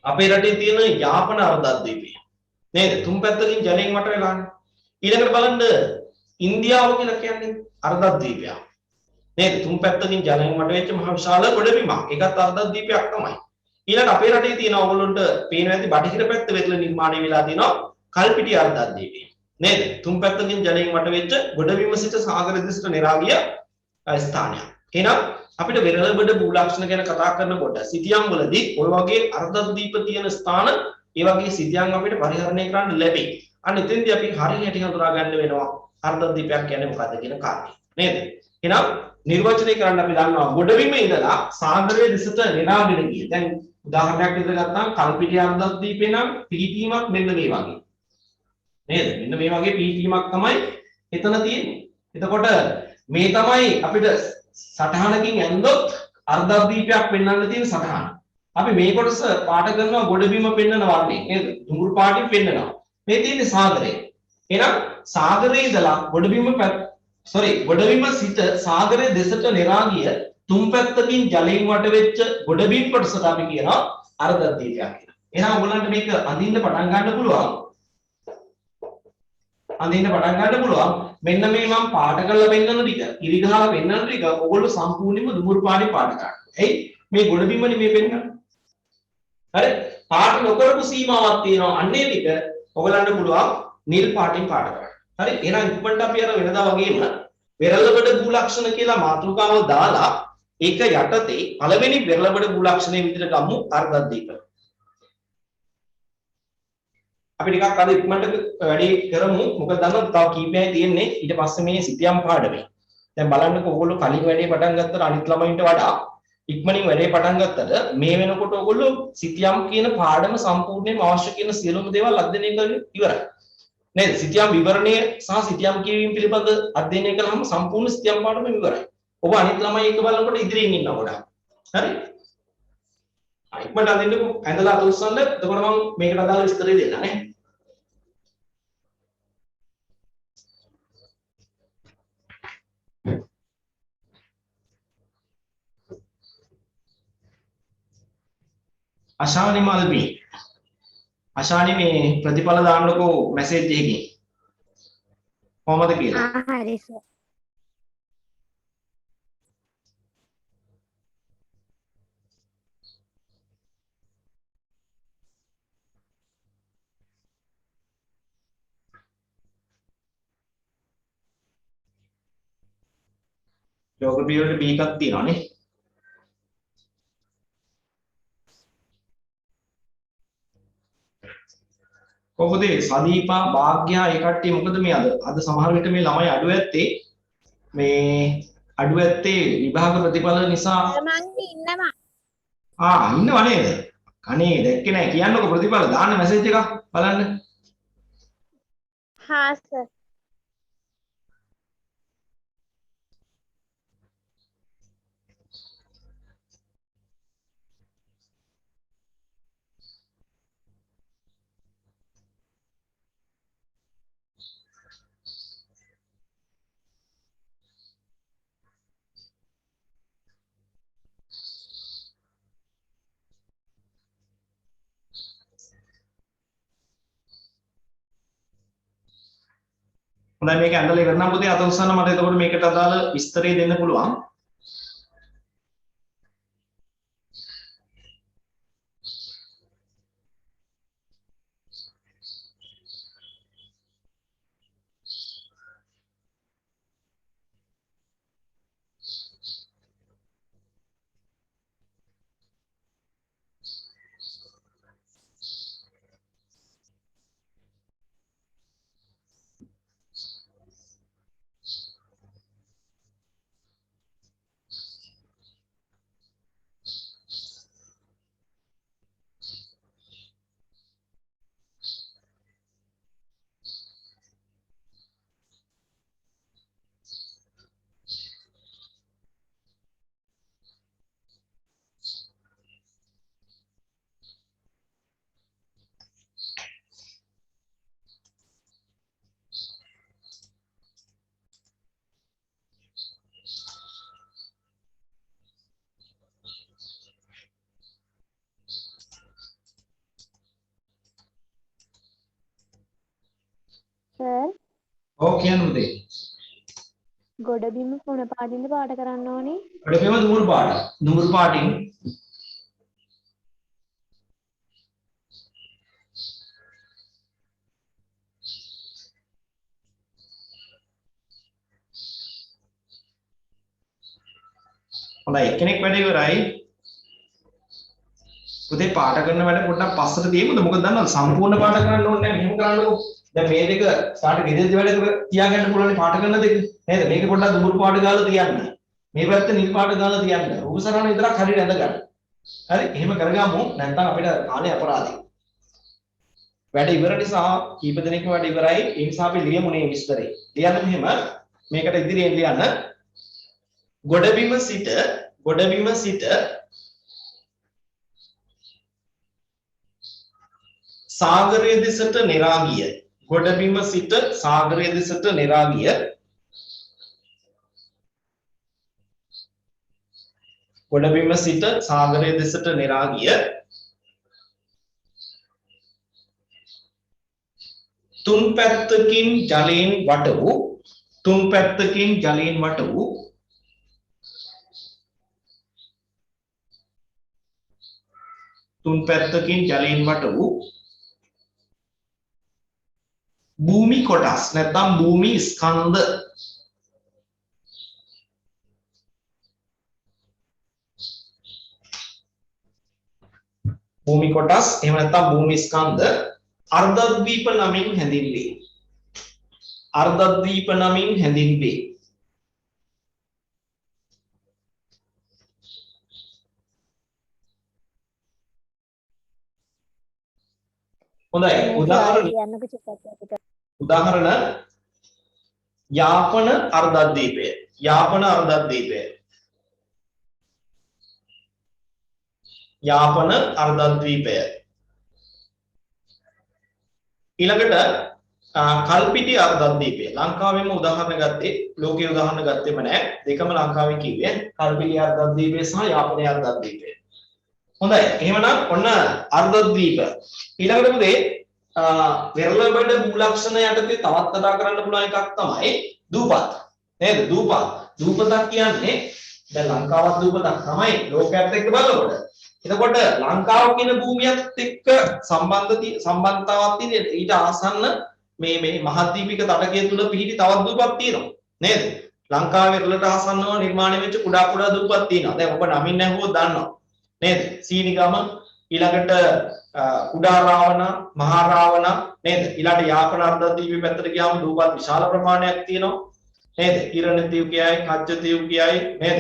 අපේ රටේ තියෙන යාපන අර්ධද්වීපය නේද? තුන් පැත්තකින් ජලයෙන් වට වෙලානේ. ඊළඟට බලන්න ඉන්දියාව කියලා කියන්නේ අර්ධද්වීපයක්. නේද? තුන් පැත්තකින් ජලයෙන් වට වෙච්ච මහ විශාල ගොඩබිමක්. ඒකත් අර්ධද්වීපයක් තමයි. ඊළඟ අපේ රටේ තියෙන ඕගොල්ලන්ට පේන ඇති බටහිර පැත්ත වෙරළ නිර්මාණය වෙලා තියෙනවා කල්පිටි අර්ධද්වීපය. නේද? තුන් පැත්තකින් ජලයෙන් වට වෙච්ච ගොඩබිම සිට සාගර දිශට නිරාගිය ස්ථානයක්. එහෙනම් අපිට වෙරළබඩ භූලක්ෂණ ගැන කතා කරනකොට සිතියම් වලදී ඔය වගේ අර්ධද්වීප තියෙන ස්ථාන ඒ වගේ සිතියම් අපිට පරිහරණය කරන්න ලැබෙයි. අන්න එතෙන්දී අපි හරියට හඳුනා ගන්න වෙනවා අර්ධද්වීපයක් කියන්නේ මොකක්ද කියන කාරණේ. නේද? එහෙනම් නිර්වචනය කරන්න අපි දන්නවා ගොඩබිම ඉඳලා සාගරයේ දිශට නිරාගෙන ගිය. දැන් උදාහරණයක් විදිහට ගත්තාම කල්පිටිය අර්ධද්වීපේ නම් පිහිටීමක් මෙන්න මේ වගේ. නේද? මෙන්න මේ වගේ පිහිටීමක් තමයි එතන තියෙන්නේ. එතකොට මේ තමයි අපිට සටහනකින් ඇන්දොත් අර්ධද්වීපයක් පෙන්වන්න තියෙන සටහන. අපි මේ කොටස පාට කරනවා ගොඩබිම පෙන්වන වර්ණේ නේද? දුඹුරු පාටින් පෙන්වනවා. මේ තියෙන්නේ සාගරය. එහෙනම් සාගරයේ ඉඳලා ගොඩබිම සිට සාගරයේ දෙසට නිරාගිය තුන් පැත්තකින් ජලයෙන් වට වෙච්ච ගොඩබිම් කොටසට අපි කියනවා අර්ධද්වීපයක් කියලා. එහෙනම් ඔයගොල්ලන්ට මේක අඳින්න පටන් ගන්න පුළුවන්. මෙන්න මේ මම පාට කරලා පෙන්නන ටික ඉරි ගහලා පෙන්නන ටික ඔයගොල්ලෝ සම්පූර්ණයෙන්ම දුමුරු පාටේ පාට ගන්න. එයි මේ ගොඩබිමනේ මේ පෙන්නන්නේ. හරි පාට නොකරපු සීමාවක් තියෙනවා. අන්නේ ටික ඔයගොල්ලන්ට පුළුවන් නිල් පාටින් පාට කරන්න. හරි එහෙනම් ඉක්මනට අපි අර වෙනදා වගේම වෙරළබඩ භූලක්ෂණ කියලා මාතෘකාව දාලා ඒක යටතේ පළවෙනි වෙරළබඩ භූලක්ෂණයේ විදිහට ගමු අර්ධද්වීප. අපි ටිකක් අද ඉක්මනට වැඩි කරමු. මොකද දන්නවද තව කීපයයි තියෙන්නේ. ඊට පස්සේ මේ සිතියම් පාඩමේ. දැන් බලන්නකෝ ඔයගොල්ලෝ කලින් වැඩේ පටන් ගත්තට අනිත් ළමයින්ට වඩා ඉක්මනින් වැඩේ පටන් ගත්තට මේ වෙනකොට ඔයගොල්ලෝ සිතියම් කියන පාඩම සම්පූර්ණයෙන්ම අවශ්‍ය කියන සියලුම දේවල් අධ්‍යයනය කරගෙන ඉවරයි. නේද? සිතියම් විවරණය සහ සිතියම් කියවීම පිළිබඳ අධ්‍යයනය කළාම සම්පූර්ණ සිතියම් පාඩම ඉවරයි. ඔබ අනිත් ළමයි එක බලනකොට ඉදිරියෙන් ඉන්නවා ගොඩක්. හරි? ඉක්මනට අදින්නකෝ ඇඳලා අත උස්සන්න. එතකොට මම මේකට අදාළ විස්තරය දෙන්නම් නේ. අශානි මල්බි අශානි මේ ප්‍රතිඵල දාන්නකෝ මැසේජ් එකකින් කොහමද කියලා. හරි සර්. ජෝග්‍රෆි වලට B එකක් තියෙනවා නේ. කොහොමද සදීපා භාග්‍යා ඒ කට්ටිය මොකද මේ අද සමහර විට මේ ළමයි අඩු ඇත්තේ විභාග ප්‍රතිඵල නිසා මං ඉන්නවා. ඉන්නව නේද? අනේ දැක්කේ නැහැ කියන්නකො ප්‍රතිඵල දාන්න මැසේජ් එකක් බලන්න. හා සර්. හොඳයි මේක ඇඳලා ඉවර නම් පුතේ අත උස්සන්න මට එතකොට මේකට අදාළ විස්තරය දෙන්න පුළුවන්. ඕකේ නේද? ගොඩබිම මොන පාටින්ද පාට කරන්න ඕනේ? ගොඩබිම දුමුරු පාට. දුමුරු පාටින් හොඳයි එක්කෙනෙක් වැඩ ඉවරයි. පුතේ පාට කරන වැඩ පොඩ්ඩක් පස්සට තියමුද? මොකද දන්නවද සම්පූර්ණ පාට කරන්න ඕනේ නැහැ. මෙහෙම කරන්නකෝ. දැන් මේ දෙක ස්ටාර්ට් ගෙදෙද්දි වැඩ තියාගන්න පුළුවන් පාට කරන දෙක. නේද? මේක පොඩ්ඩක් දුමුරු පාට ගාලා තියන්න. මේ පැත්ත නිල් පාට ගාලා තියන්න. රූපසරණ විතරක් හරියට ඇඳ ගන්න. හරි? එහෙම කරගමු. නැත්නම් අපිට කාලේ අපරාධයි. වැඩ ඉවර නිසා කීප දෙනෙක්ම වැඩ ඉවරයි. ඒ නිසා අපි ලියමු මේ විස්තරේ. ලියන්න මෙහෙම මේකට ඉදිරියෙන් ලියන්න. ගොඩබිම සිට සාගරය දෙසට නෙරා ගිය. ගොඩබිම සිට සාගරය දෙසට නෙරා ගිය. ගොඩබිම සිට සාගරය දෙසට නෙරා ගිය. තුන් පැත්තකින් ජලයෙන් වට වූ තුන් පැත්තකින් ජලයෙන් වට වූ තුන් පැත්තකින් ජලයෙන් වට වූ භූමි කොටස් නැත්නම් භූමි ස්කන්ධ භූමි කොටස් එහෙම නැත්නම් භූමි ස්කන්ධ අර්ධද්වීප නමින් හැඳින්වේ. අර්ධද්වීප නමින් හැඳින්වේ. හොඳයි උදාහරණ යාපන අර්ධද්වීපය. යාපන අර්ධද්වීපය. යාපන අර්ධද්වීපය. ඊළඟට කල්පිටි අර්ධද්වීපය. ලංකාවෙම උදාහරණ ගත්තේ ලෝකයේ උදාහරණ ගත්තෙම නෑ. දෙකම ලංකාවෙන් කිව්වේ කල්පිටි අර්ධද්වීපය සහ යාපනයේ අර්ධද්වීපය. හොඳයි. එහෙමනම් ඔන්න අර්ධද්වීප. ඊළඟට පුතේ වෙරළබඩ භූලක්ෂණ යටතේ තවත් කතා කරන්න පුළුවන් එකක් තමයි දූපත්. නේද? දූපත්. දූපතක් කියන්නේ දැන් ලංකාවත් දූපතක් තමයි ලෝකයේත් එක්ක බලනකොට. එතකොට ලංකාව කියන භූමියත් එක්ක සම්බන්ධතාවක් තියෙන ඊට ආසන්න මේ මහද්වීපික තටකය තුල පිහිටි තවත් දූපත් තියෙනවා. නේද? ලංකාවේ වෙරළට ආසන්නව නිර්මාණය වෙච්ච කුඩා දූපත් තියෙනවා. දැන් ඔබ නමින් ඇහුවොත් දන්නවා. නේද? සීනිගම ඊළඟට කුඩා රාවණ මහා රාවණ නේද? ඊළඟට යාපන අර්ධද්වීපය පැත්තට ගියාම දූපත් විශාල ප්‍රමාණයක් තියෙනවා. නේද? කිරණතිව් කියයි, කච්චතිව් කියයි නේද?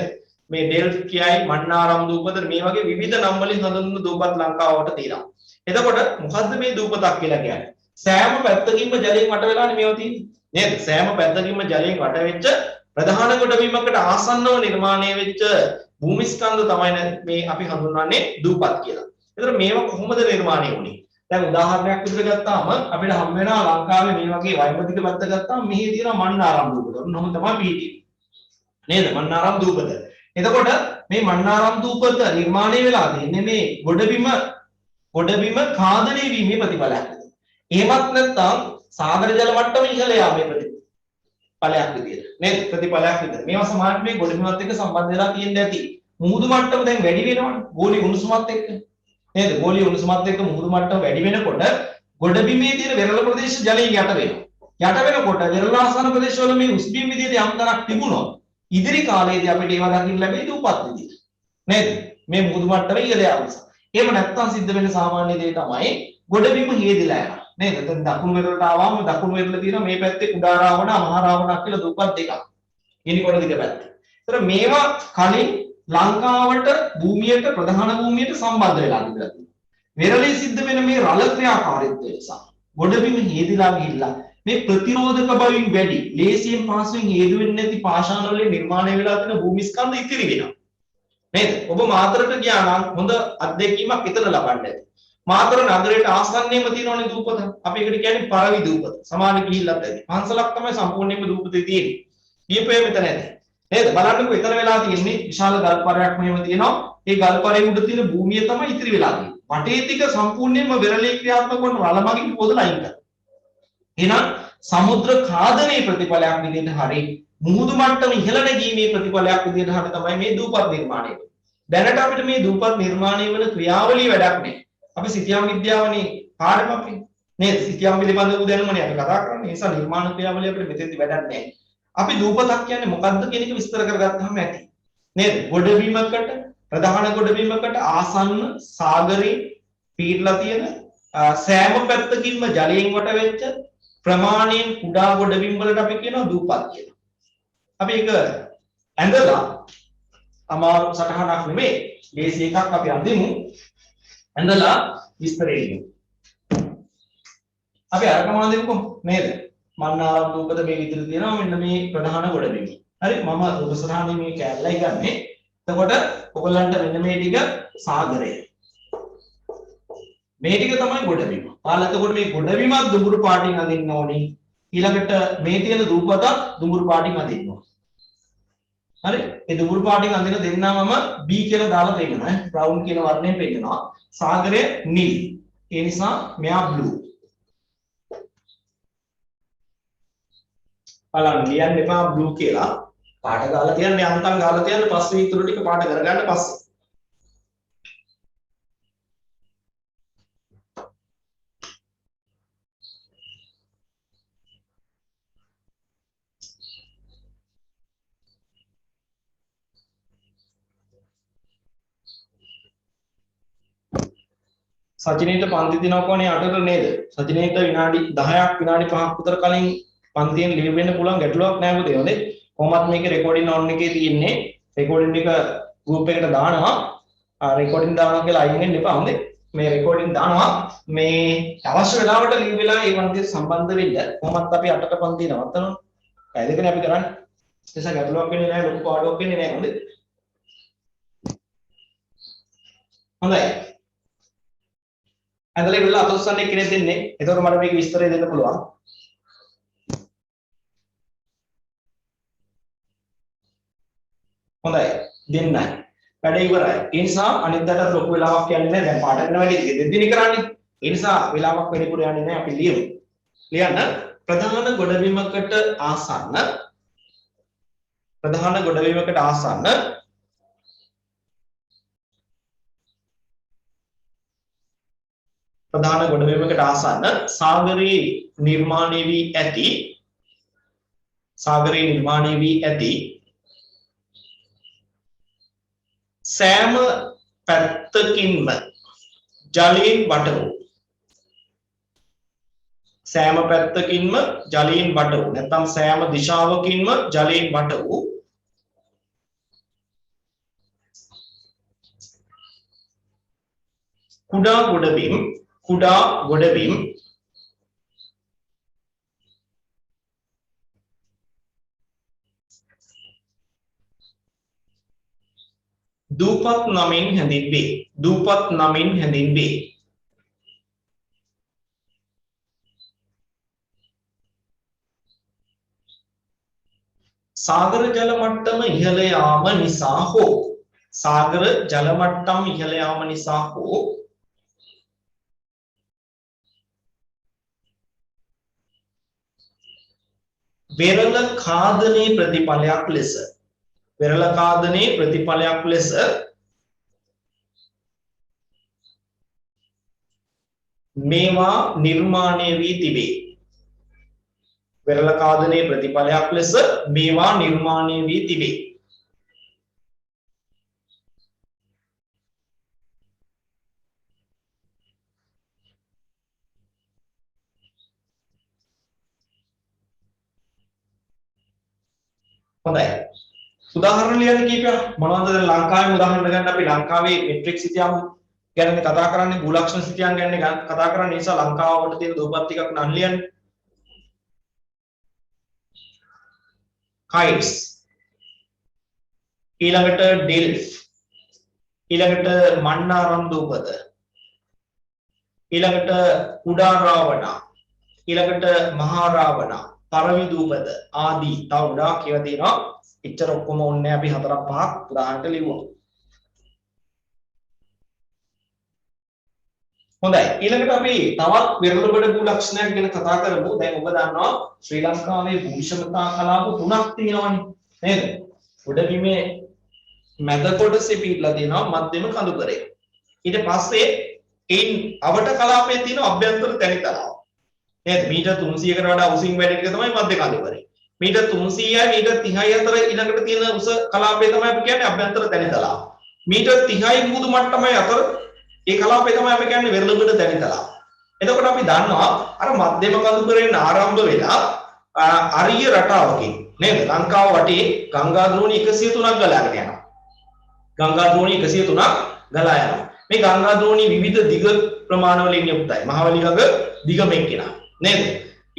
මේ ඩෙල්ෆ් කියයි, මන්නාරම් දූපත මේ වගේ විවිධ නම් වලින් හඳුන්වන දූපත් ලංකාවට තියෙනවා. එතකොට මොකද්ද මේ දූපතක් කියලා කියන්නේ? සෑම පැත්තකින්ම ජලයෙන් වට වෙලානේ මේවා තියෙන්නේ. නේද? සෑම පැත්තකින්ම ජලයෙන් වට වෙච්ච ප්‍රධාන කොටවීමකට ආසන්නව නිර්මාණය වෙච්ච භූමිස්කන්ධ තමයි මේ අපි හඳුන්වන්නේ දූපත් කියලා. ඒතර මේවා කොහොමද නිර්මාණය වුනේ? දැන් උදාහරණයක් විදිහට ගත්තාම අපිට හම් වෙනවා ලංකාවේ මේ වගේ වයිඹදික පැත්ත ගත්තාම මෙහි තියෙනවා මන්නාරම් දූපත. ඔන්නෝම තමයි පිහිටියේ. නේද? මන්නාරම් දූපත. එතකොට මේ මන්නාරම් දූපත නිර්මාණය වෙලා තියෙන්නේ මේ ගොඩබිම ඛාදනය වීමේ ප්‍රතිඵලයක්. එහෙමත් නැත්නම් සාගර ජල මට්ටම ඉහළ යාමේ ප්‍රතිඵලයක් විදියට. නේද? ප්‍රතිඵලයක් විදියට. මේවා සමානට මේ ගොඩබිමත් එක්ක සම්බන්ධ වෙලා තියෙන්න ඇති. මුහුදු මට්ටම දැන් වැඩි වෙනවනේ. ගෝලීය උණුසුමත් එක්ක. නේද? ගෝලීය උණුසුමත් එක්ක මුහුදු මට්ටම වැඩි වෙනකොට ගොඩබිමේ තියෙන වෙරළ ප්‍රදේශ ජලයෙන් යට වෙනවා. යට වෙනකොට වෙරළ ආසන්න ප්‍රදේශවල මේ උස්බිම් විදියට යම් තරක් තිබුණොත් ඉදිරි කාලයේදී අපිට ඒවා දකින්න ලැබෙයි දූපත් විදියට. නේද? මේ මුහුදු මට්ටම ඉහළ යාම නිසා. එහෙම නැත්නම් සිද්ධ වෙන සාමාන්‍ය දේ තමයි ගොඩබිම හේදිලා යනවා. නේද? දැන් දකුණු වෙරළට ආවම දකුණු වෙරළ තියෙන මේ පැත්තේ කුඩා රාවණ මහා රාවණ කියලා දූපත් දෙකක්. ගිනිකොළ දිග පැත්තේ. ඒතර මේවා කලින් ලංකාවට භූමියට ප්‍රධාන භූමියට සම්බන්ධ වෙලා තිබුණා. වෙරළේ සිද්ධ වෙන මේ රළ ක්‍රියාකාරීත්වය නිසා ගොඩබිම හේදිලා ගිහිල්ලා මේ ප්‍රතිරෝධක බවින් වැඩි ලේසියෙන් පහසුවෙන් හේතු වෙන්නේ නැති පාෂාණ වලින් නිර්මාණය වෙලා තියෙන භූමිස්කන්ධ ඉතිරි වෙනවා. නේද? ඔබ මාතරට ගියා නම් හොඳ අත්දැකීමක් එතන ලබන්න ඇති. මාතර නගරයට ආසන්නයේම තියෙනවනේ දූපත. අපි ඒකට කියන්නේ පරවි දූපත. සමාන ගිහිල්ලත් ඇති. පන්සලක් තමයි සම්පූර්ණයෙන්ම දූපතේ තියෙන්නේ. දීපේ මෙතන ඇති. නේද? බලන්නකෝ එතන වෙලා තියෙන්නේ විශාල ගල්පරයක් මෙහෙම තියෙනවා. ඒ ගල්පරේ උඩ තියෙන භූමිය තමයි ඉතිරි වෙලා තියෙන්නේ. වටේ ටික සම්පූර්ණයෙන්ම වෙරළේ ක්‍රියාත්මක වන රළ මගින් පොදලා අයින් කරනවා. එහෙනම් සමුද්‍ර ඛාදනයේ ප්‍රතිඵලයක් විදිහට හරි මුහුදු මට්ටම ඉහළ නැගීමේ ප්‍රතිඵලයක් විදිහට හරි තමයි මේ දූපත් නිර්මාණය වෙන්නේ. දැනට අපිට මේ දූපත් නිර්මාණය වෙන ක්‍රියාවලිය වැඩක් නැහැ. අපි සිතියම් විද්‍යාවනේ පාඩම අපි නේද? සිතියම් පිළිබඳව දැනුමනේ අපි කතා කරන්නේ. ඒ නිසා නිර්මාණ ක්‍රියාවලිය අපිට මෙතෙන්දි වැඩක් නැහැ. අපි දූපතක් කියන්නේ මොකක්ද කියන එක විස්තර කරගත්තාම ඇති. නේද? ගොඩබිමකට ප්‍රධාන ගොඩබිමකට ආසන්න සාගරේ පීරලා තියෙන සෑම පැත්තකින්ම ජලයෙන් වට වෙච්ච ප්‍රමාණයෙන් කුඩා ගොඩබිම් වලට අපි කියනවා දූපත් කියලා. අපි ඒක ඇඳලා අමාරු සටහනක් නෙමෙයි. ලේසි එකක් අපි අඳිමු. ඇඳලා විස්තරය දෙමු. අපි අරකම අඳිමුකෝ නේද? මන්නාරම් දූපත මේ විදිහට තියෙනවා මෙන්න මේ ප්‍රධාන ගොඩබිම. හරි මම උපසරහනේ මේ කැලලයි ගන්නෙ. එතකොට ඔයගොල්ලන්ට මෙන්න මේ ටික සාගරය. මේ ටික තමයි ගොඩබිම. ඔයාලා එතකොට මේ ගොඩබිමක් දුඹුරු පාටින් අඳින්න ඕනේ. ඊළඟට මේ තියෙන දූපතක් දුඹුරු පාටින් අඳින්න ඕනේ. හරි? මේ දුඹුරු පාටින් අඳින දෙන්නාමම B කියලා දාලා දෙන්නවා. බ්‍රවුන් කියන වර්ණයෙන් පෙන්නනවා. සාගරය නිල්. ඒ නිසා මෙයා බ්ලූ. බලන්න ලියන්න එපා බ්ලූ කියලා. පාට ගාලා තියන්න යන්තම් ගාලා තියන්න පස්සේ ඊටු ටික පාට කරගන්න පස්සේ. සචිනේට පන්ති දිනවක වනේ 8ට නේද? සචිනේට විනාඩි 10ක් විනාඩි 5ක් විතර කලින් පන්තියෙන් ලීව් වෙන්න පුළුවන් ගැටලුවක් නැහැ පුතේ. හොඳේ. කොහොමත් මේකේ රෙකෝඩින් ඔන් එකේ තියෙන්නේ. රෙකෝඩින් එක ගෲප් එකට දානවා. රෙකෝඩින් දානවා කියලා අයින් වෙන්න එපා. හොඳේ. මේ රෙකෝඩින් දානවා. මේ අවශ්‍ය වෙලාවට ලීව් වෙලා ඒ පන්තියට සම්බන්ධ වෙන්න. කොහොමත් අපි 8ට පන්තිය නවත්තනවා. පැය දෙකනේ අපි කරන්නේ. ඒ නිසා ගැටලුවක් වෙන්නේ නැහැ. ලොකු පාඩුවක් වෙන්නේ නැහැ. හොඳේ. හොඳයි. ඇඳලා ඉවරලා අතොස්සන්නේ කෙනෙක් දෙන්නේ. එතකොට මට මේක විස්තරය දෙන්න පුළුවන්. හොඳයි. දෙන්නයි. වැඩ ඉවරයි. ඒ නිසා අනිද්දාට ලොකු වෙලාවක් යන්නේ නැහැ. දැන් පාඩම් කරන වැඩි දෙදිනි කරන්නේ. ඒ නිසා වෙලාවක් වැඩිපුර යන්නේ නැහැ. අපි ලියමු. ලියන්න ප්‍රධාන ගොඩබිමකට ආසන්න ප්‍රධාන ගොඩබිමකට ආසන්න ප්‍රධාන ගොඩබිමකට ආසන්න සාගරයේ නිර්මාණය වී ඇති සෑම පැත්තකින්ම ජලයෙන් වට වූ නැත්නම් සෑම දිශාවකින්ම ජලයෙන් වට වූ කුඩා ගොඩබිම් දූපත් නමින් හැඳින්වේ. සාගර ජල මට්ටම ඉහළ යාම නිසා හෝ වෙරළ ඛාදනයේ ප්‍රතිඵලයක් ලෙස මේවා නිර්මාණය වී තිබේ. හොඳයි. උදාහරණ ලියන්න කීපයක් මොනවද දැන් ලංකාවේ උදාහරණ ගන්න අපි ලංකාවේ මෙට්‍රික් සිතියම් ගැන කතා කරන්නේ භූලක්ෂණ සිතියම් ගැන කතා කරන්නේ නිසා ලංකාවට තියෙන දූපත් ටිකක් නම් ලියන්න. kites ඊළඟට ඩිල්ෆ් ඊළඟට මන්නාරම් දූපත ඊළඟට කුඩා රාවණා ඊළඟට මහා රාවණා පරවි දූපත ආදී තව ගොඩාක් ඒවා තියෙනවා. එච්චර ඔක්කොම ඕනේ අපි 4ක් 5ක් උදාහරණට ලිව්වා. හොඳයි. ඊළඟට අපි තවත් වෙරළබඩ භූ ලක්ෂණයක් ගැන කතා කරමු. දැන් ඔබ දන්නවා ශ්‍රී ලංකාවේ භූෂමතා කලාප තුනක් තියෙනවානේ. නේද? ගොඩබිමේ මැද කොටසේ පිටලා තියෙනවා මධ්‍යම කඳුකරේ. ඊට පස්සේ එයින් අවට කලාපයේ තියෙන අභ්‍යන්තර තැනි තලාව. නේද? මීටර් 300කට වඩා උසින් වැඩි ටික තමයි මධ්‍ය කඳුකරේ. මීටර් 300යි මීටර් 30යි අතර ඊළඟට තියෙන උස කලාපය තමයි අපි කියන්නේ අභ්‍යන්තර තැනි තලාව. මීටර් 30යි මුහුදු මට්ටමයි අතර ඒ කලාපය තමයි අපි කියන්නේ වෙරළබඩ තැනි තලාව. එතකොට අපි දන්නවා අර මධ්‍යම කඳුකරෙන් ආරම්භ වෙලා අරිය රටාවකින් නේද? ලංකාව වටේ ගංගා දෝණි 103ක් ගලාගෙන යනවා. ගංගා දෝණි 103ක් ගලා යනවා. මේ ගංගා දෝණි විවිධ දිග ප්‍රමාණ වලින් යුක්තයි. මහවැලි ගඟ දිග මෙක්කිනා නේද?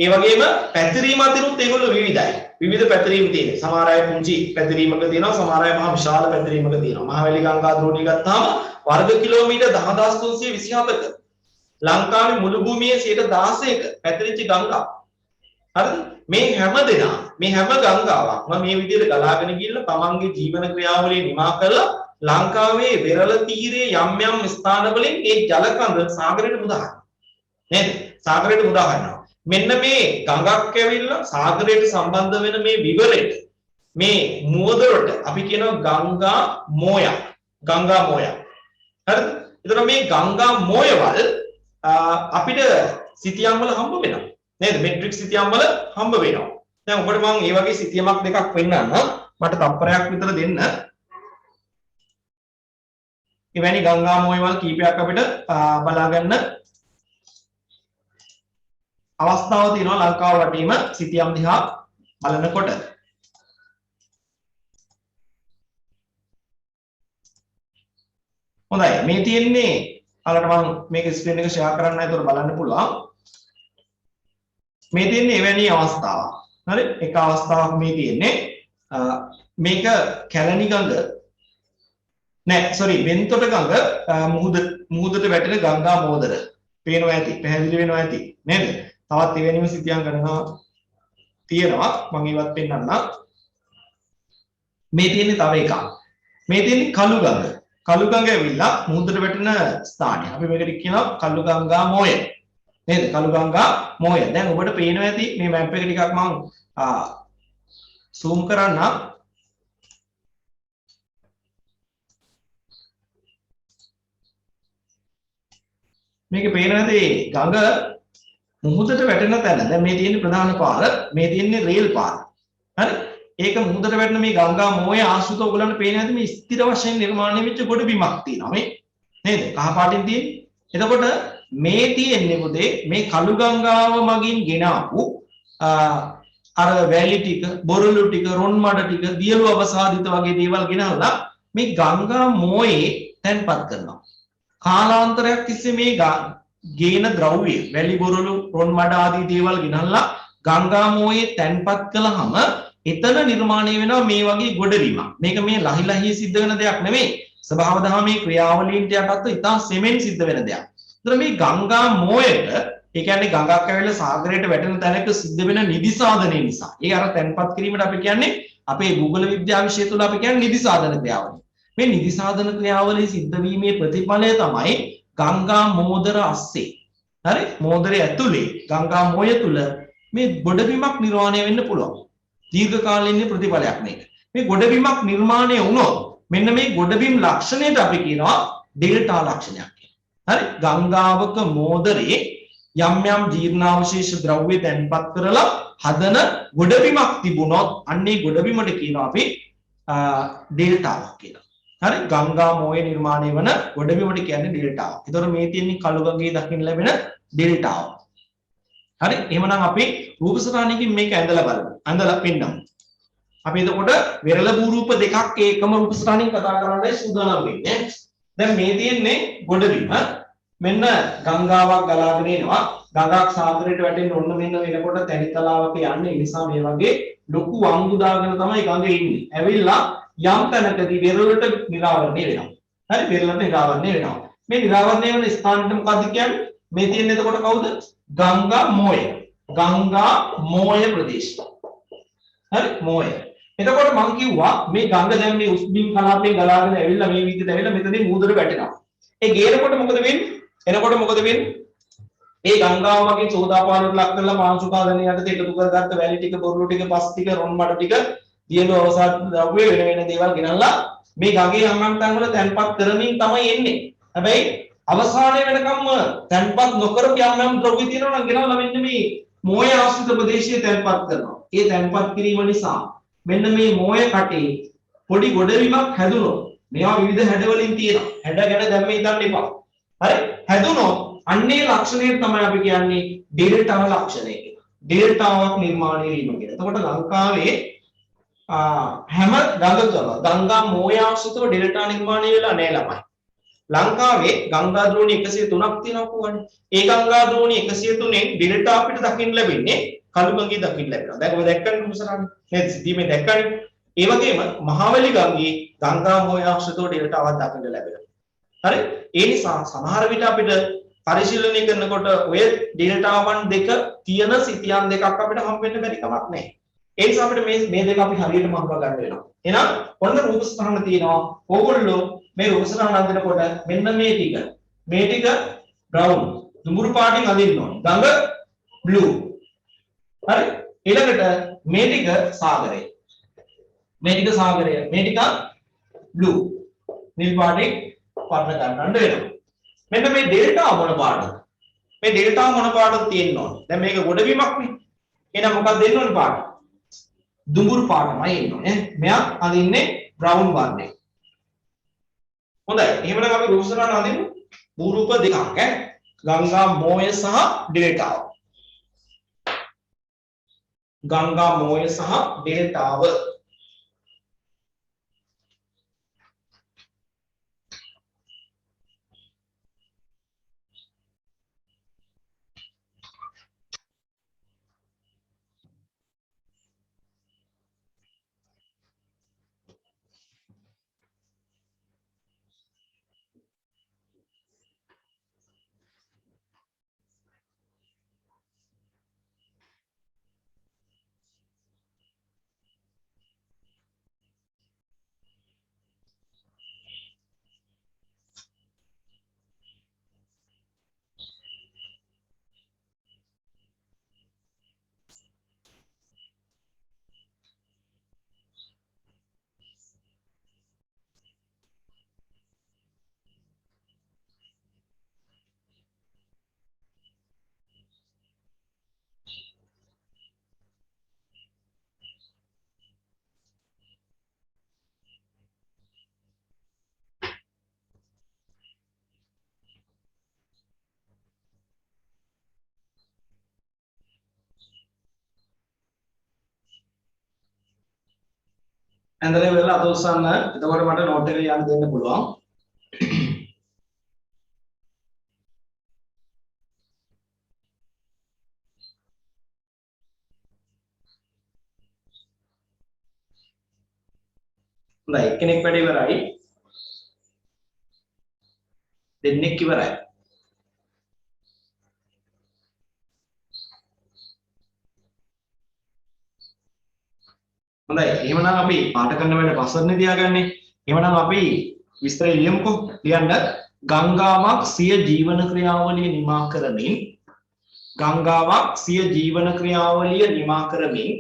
ඒ වගේම පැතිරීම අතරින් ඒගොල්ලෝ විවිධයි. විවිධ පැතිරීම් තියෙනවා. සමහර අය පුංචි පැතිරීමක තියෙනවා, සමහර අය මහා විශාල පැතිරීමක තියෙනවා. මහවැලි ගංගා දෝණිය ගත්තාම වර්ග කිලෝමීටර් 10327ක ලංකාවේ මුළු භූමියේ 16%ක පැතිරිච්ච ගංගා. හරිද? මේ හැම ගංගාවක්ම මේ විදිහට ගලාගෙන ගිහිල්ලා තමන්ගේ ජීවන ක්‍රියාවලිය නිමා කරලා ලංකාවේ වෙරළ තීරයේ යම් ස්ථානවලින් ඒ ජල කඳ සාගරයට මුදා ගන්නවා. නේද? සාගරයට මුදා ගන්නවා. මෙන්න මේ ගඟක් ඇවිල්ලා සාගරයට සම්බන්ධ වෙන මේ විවරයට මේ මුවදොරට අපි කියනවා ගංගා මෝයක්. ගංගා මෝයක්. හරිද? එතකොට මේ ගංගා මෝයවල අපිට සිතියම් වල හම්බ වෙනවා. නේද? මෙට්‍රික් සිතියම් වල හම්බ වෙනවා. දැන් ඔබට මම මේ වගේ සිතියමක් දෙකක් පෙන්නන්න. මට තප්පරයක් විතර දෙන්න. එවැනි ගංගා මෝයවල කීපයක් අපිට බලා ගන්න අවස්ථාව තියෙනවා ලංකාව වටේම සිතියම් දිහා බලනකොට. හොඳයි මේ තියෙන්නේ අලට මම මේක ස්ක්‍රීන් එක ෂෙයා කරන්න ඒතර බලන්න පුළුවන්. මේ තියෙන්නේ එවැනි අවස්ථාවක්. හරි? එක අවස්ථාවක් මේ තියෙන්නේ මේක කැලණි ගඟ නෑ සෝරි වෙන්තොට ගඟ මුහුදට වැටෙන ගංගා මෝදර. පේනවා ඇති, පැහැදිලි වෙනවා ඇති නේද? තවත් එවැනිම සිතියම් ගණනාවක් තියෙනවා. මම ඒවත් පෙන්නන්නම්. මේ තියෙන්නේ තව එකක්. මේ තියෙන්නේ කළු ගඟ. කළු ගඟ ඇවිල්ලා මුහුදට වැටෙන ස්ථානය. අපි මේකට කියනවා කළු ගංගා මෝය. නේද? කළු ගංගා මෝය. දැන් ඔබට පේනවා ඇති මේ මැප් එක ටිකක් මම zoom කරන්නම්. මේකේ පේනවා ඇති ගඟ මුහුදට වැටෙන තැන. දැන් මේ තියෙන්නේ ප්‍රධාන පාර, මේ තියෙන්නේ රේල් පාර. හරි? ඒක මුහුදට වැටෙන මේ ගංගා මෝය ආශ්‍රිත ඔයගලන්ට පේන හැටි මේ ස්ථිර වශයෙන් නිර්මාණය වෙච්ච ගොඩබිමක් තියෙනවා මේ. නේද? කහ පාටින් තියෙන්නේ. එතකොට මේ තියෙන්නේ පුතේ මේ කළු ගංගාව මගින් ගෙන ආපු අර වැලි ටික, බොරළු ටික, රොන් මඩ ටික, දියලු අවසාදිත වගේ දේවල් ගෙනල්ලා මේ ගංගා මෝයේ තැන්පත් කරනවා. කාලාන්තරයක් තිස්සේ මේ ගේන ද්‍රව්‍ය වැලි බොරළු රොන් මඩ ආදී දේවල් ගෙනල්ලා ගංගා මෝයේ තැන්පත් කළාම එතන නිර්මාණය වෙනවා මේ වගේ ගොඩබිමක්. මේක මේ ලහි ලහි සිද්ධ වෙන දෙයක් නෙමෙයි. ස්වභාව දහමේ ක්‍රියාවලීන්ට යටත්ව ඉතා සෙමෙන් සිද්ධ වෙන දෙයක්. ඒතර මේ ගංගා මෝයට ඒ කියන්නේ ගඟක් ඇවිල්ලා සාගරයට වැටෙන තැනක සිද්ධ වෙන නිදි සාධනය නිසා. ඒ අර තැන්පත් කිරීමට අපි කියන්නේ අපේ භූගෝල විද්‍යා විෂය තුල අපි කියන්නේ නිදි සාධන ක්‍රියාවලිය. මේ නිදි සාධන ක්‍රියාවලිය සිද්ධ වීමේ ප්‍රතිඵලය තමයි ගංගා මෝදර අස්සේ. හරි? මෝදරය ඇතුලේ ගංගා මෝය තුල මේ ගොඩබිමක් නිර්මාණය වෙන්න පුළුවන්. දීර්ඝ කාලීන ප්‍රතිඵලයක් මේක. මේ ගොඩබිමක් නිර්මාණය වුණොත් මෙන්න මේ ගොඩබිම් ලක්ෂණයට අපි කියනවා ඩෙල්ටා ලක්ෂණයක් කියලා. හරි? ගංගාවක මෝදරේ යම් යම් ජීර්ණාවශේෂ ද්‍රව්‍ය තැන්පත් කරලා හදන ගොඩබිමක් තිබුණොත් අන්නේ ගොඩබිමට කියනවා අපි ඩෙල්ටාවක් කියලා. හරි? ගංගා මෝයේ නිර්මාණය වන ගොඩබිමට කියන්නේ ඩෙල්ටාවක්. ඒතකොට මේ තියෙන්නේ කළු ගඟේ දකින්න ලැබෙන ඩෙල්ටාව. හරි? එහෙමනම් අපි රූප සටහනකින් මේක ඇඳලා බලමු. ඇඳලා පෙන්නමු. අපි එතකොට වෙරළ භූ රූප දෙකක් ඒකම රූප සටහනින් කතා කරන්නයි සූදානම් වෙන්නේ. දැන් මේ තියෙන්නේ ගොඩබිම. මෙන්න ගංගාවක් ගලාගෙන එනවා. ගඟක් සාගරයට වැටෙන්න ඔන්න මෙන්න වෙනකොට තැනිතලාවක යන්නේ. ඒ නිසා මේ වගේ ලොකු වංගු දාගෙන තමයි ගඟ ඉන්නේ. ඇවිල්ලා යම් තැනකදී වෙරළට නිරාවරණය වෙනවා. හරි? වෙරළට නිරාවරණය වෙනවා. මේ නිරාවරණය වෙන ස්ථානෙට මොකද්ද කියන්නේ? මේ තියෙන්නේ එතකොට කවුද? ගංගා මෝය. ගංගා මෝය ප්‍රදේශය. හරි? මෝය. එතකොට මම කිව්වා මේ ගඟ දැන් මේ උස්බිම් කලාපයෙන් ගලාගෙන ඇවිල්ලා මේ විදිහට ඇවිල්ලා මෙතනින් මූදට වැටෙනවා. ඒ ගේනකොට මොකද වෙන්නේ? එනකොට මොකද වෙන්නේ? මේ ගංගාව මගින් සෝදාපානට ලක් කරලා මාංශුකාදනය යටතේ එකතු කරගත්ත වැලි ටික, බොරළු ටික, පස් ටික, රොන් මඩ ටික, දියළු අවසාද ද්‍රව්‍ය වෙන වෙන දේවල් ගෙනල්ලා මේ ගඟේ යම් තැන් වල තැන්පත් කරමින් තමයි එන්නේ. හැබැයි අවසානයේ වෙනකම්ම තැන්පත් නොකරපු යම් ද්‍රව්‍ය තියෙනවා නම් ගෙනල්ලා මෙන්න මේ මෝය ආශ්‍රිත ප්‍රදේශයේ තැන්පත් කරනවා. ඒ තැන්පත් කිරීම නිසා මෙන්න මේ මෝය කටේ පොඩි ගොඩබිමක් හැදුනොත් මේවා විවිධ හැඩවලින් තියෙනවා. හැඩ ගැන දැම්ම හිතන්න එපා. හරි? හැදුනොත් අන්නේ ලක්ෂණය තමයි අපි කියන්නේ ඩෙල්ටා ලක්ෂණය කියලා. ඩෙල්ටාවක් නිර්මාණය වීම කියලා. එතකොට ලංකාවේ හැම ගංගා මෝයාශ්‍රිතව ඩෙල්ටා නිර්මාණය වෙලා නැහැ ළමයි. ලංකාවේ ගංගා ද්‍රෝණි 103ක් තියෙනවා කොහොමද? ඒ ගංගා ද්‍රෝණි 103න් ඩෙල්ටා අපිට දකින්න ලැබෙන්නේ කළුගඟේ දකින්න ලැබෙනවා. දැන් ඔබ දැක්කනේ මුසරානේ. නේද? සිද්ධියේ දැක්කනේ. ඒ වගේම මහවැලි ගඟේ ගංගා මෝයාශ්‍රිතව ඩෙල්ටාවක් දකින්න ලැබෙනවා. හරි? ඒ නිසා සමහර විට අපිට පරිශීලනය කරනකොට ඔය ඩෙල්ටා 1 දෙක තියෙන සිතියන් දෙකක් අපිට හම් වෙන්න බැරි කමක් නැහැ. ඒ නිසා අපිට මේ දෙක අපි හරියටම හඳුනා ගන්න වෙනවා. එහෙනම් ඔන්න රූප සටහන තියෙනවා. ඕගොල්ලෝ මේ රූප සටහන අඳිනකොට මෙන්න මේ ටික බ්‍රවුන් දුඹුරු පාටින් අඳින්න ඕනේ. ගඟ බ්ලූ. හරි? ඊළඟට මේ ටික සාගරය. මේ ටික බ්ලූ. නිල් පාටින් වර්ණ ගන්නන්න වෙනවා. මෙන්න මේ ඩෙල්ටා මොන පාටද? මේ ඩෙල්ටා මොන පාටද තියෙන්න ඕනේ. දැන් මේක ගොඩබිමක් නේ. එහෙනම් මොකක්ද දෙන්න ඕනේ පාට? දුඹුරු පාටමයි එන්න ඕනේ. මෙයා අඳින්නේ බ්‍රවුන් වර්ණය. හොඳයි. එහෙනම් අපි රූප සටහන අඳිමු. භූරූප දෙකක් ඈ. ගංගා මෝය සහ ඩෙල්ටාව. ගංගා මෝය සහ ඩෙල්ටාව. ඇඳලා ඉවරලා අත උස්සන්න. එතකොට මට නෝට් එක ලියන්න දෙන්න පුළුවන්. හොඳයි. එක්කෙනෙක් වැඩ ඉවරයි. දෙන්නෙක් ඉවරයි. හොඳයි. එහෙමනම් අපි පාಠ කරන වෙලාවේ පස්සරනේ තියාගන්නේ. එහෙමනම් අපි විස්තරය ලියමුකෝ. ලියන්න ගංගාවක් සිය ජීවන ක්‍රියාවලිය නිමා කරමින් ගංගාවක් සිය ජීවන ක්‍රියාවලිය නිමා කරමින්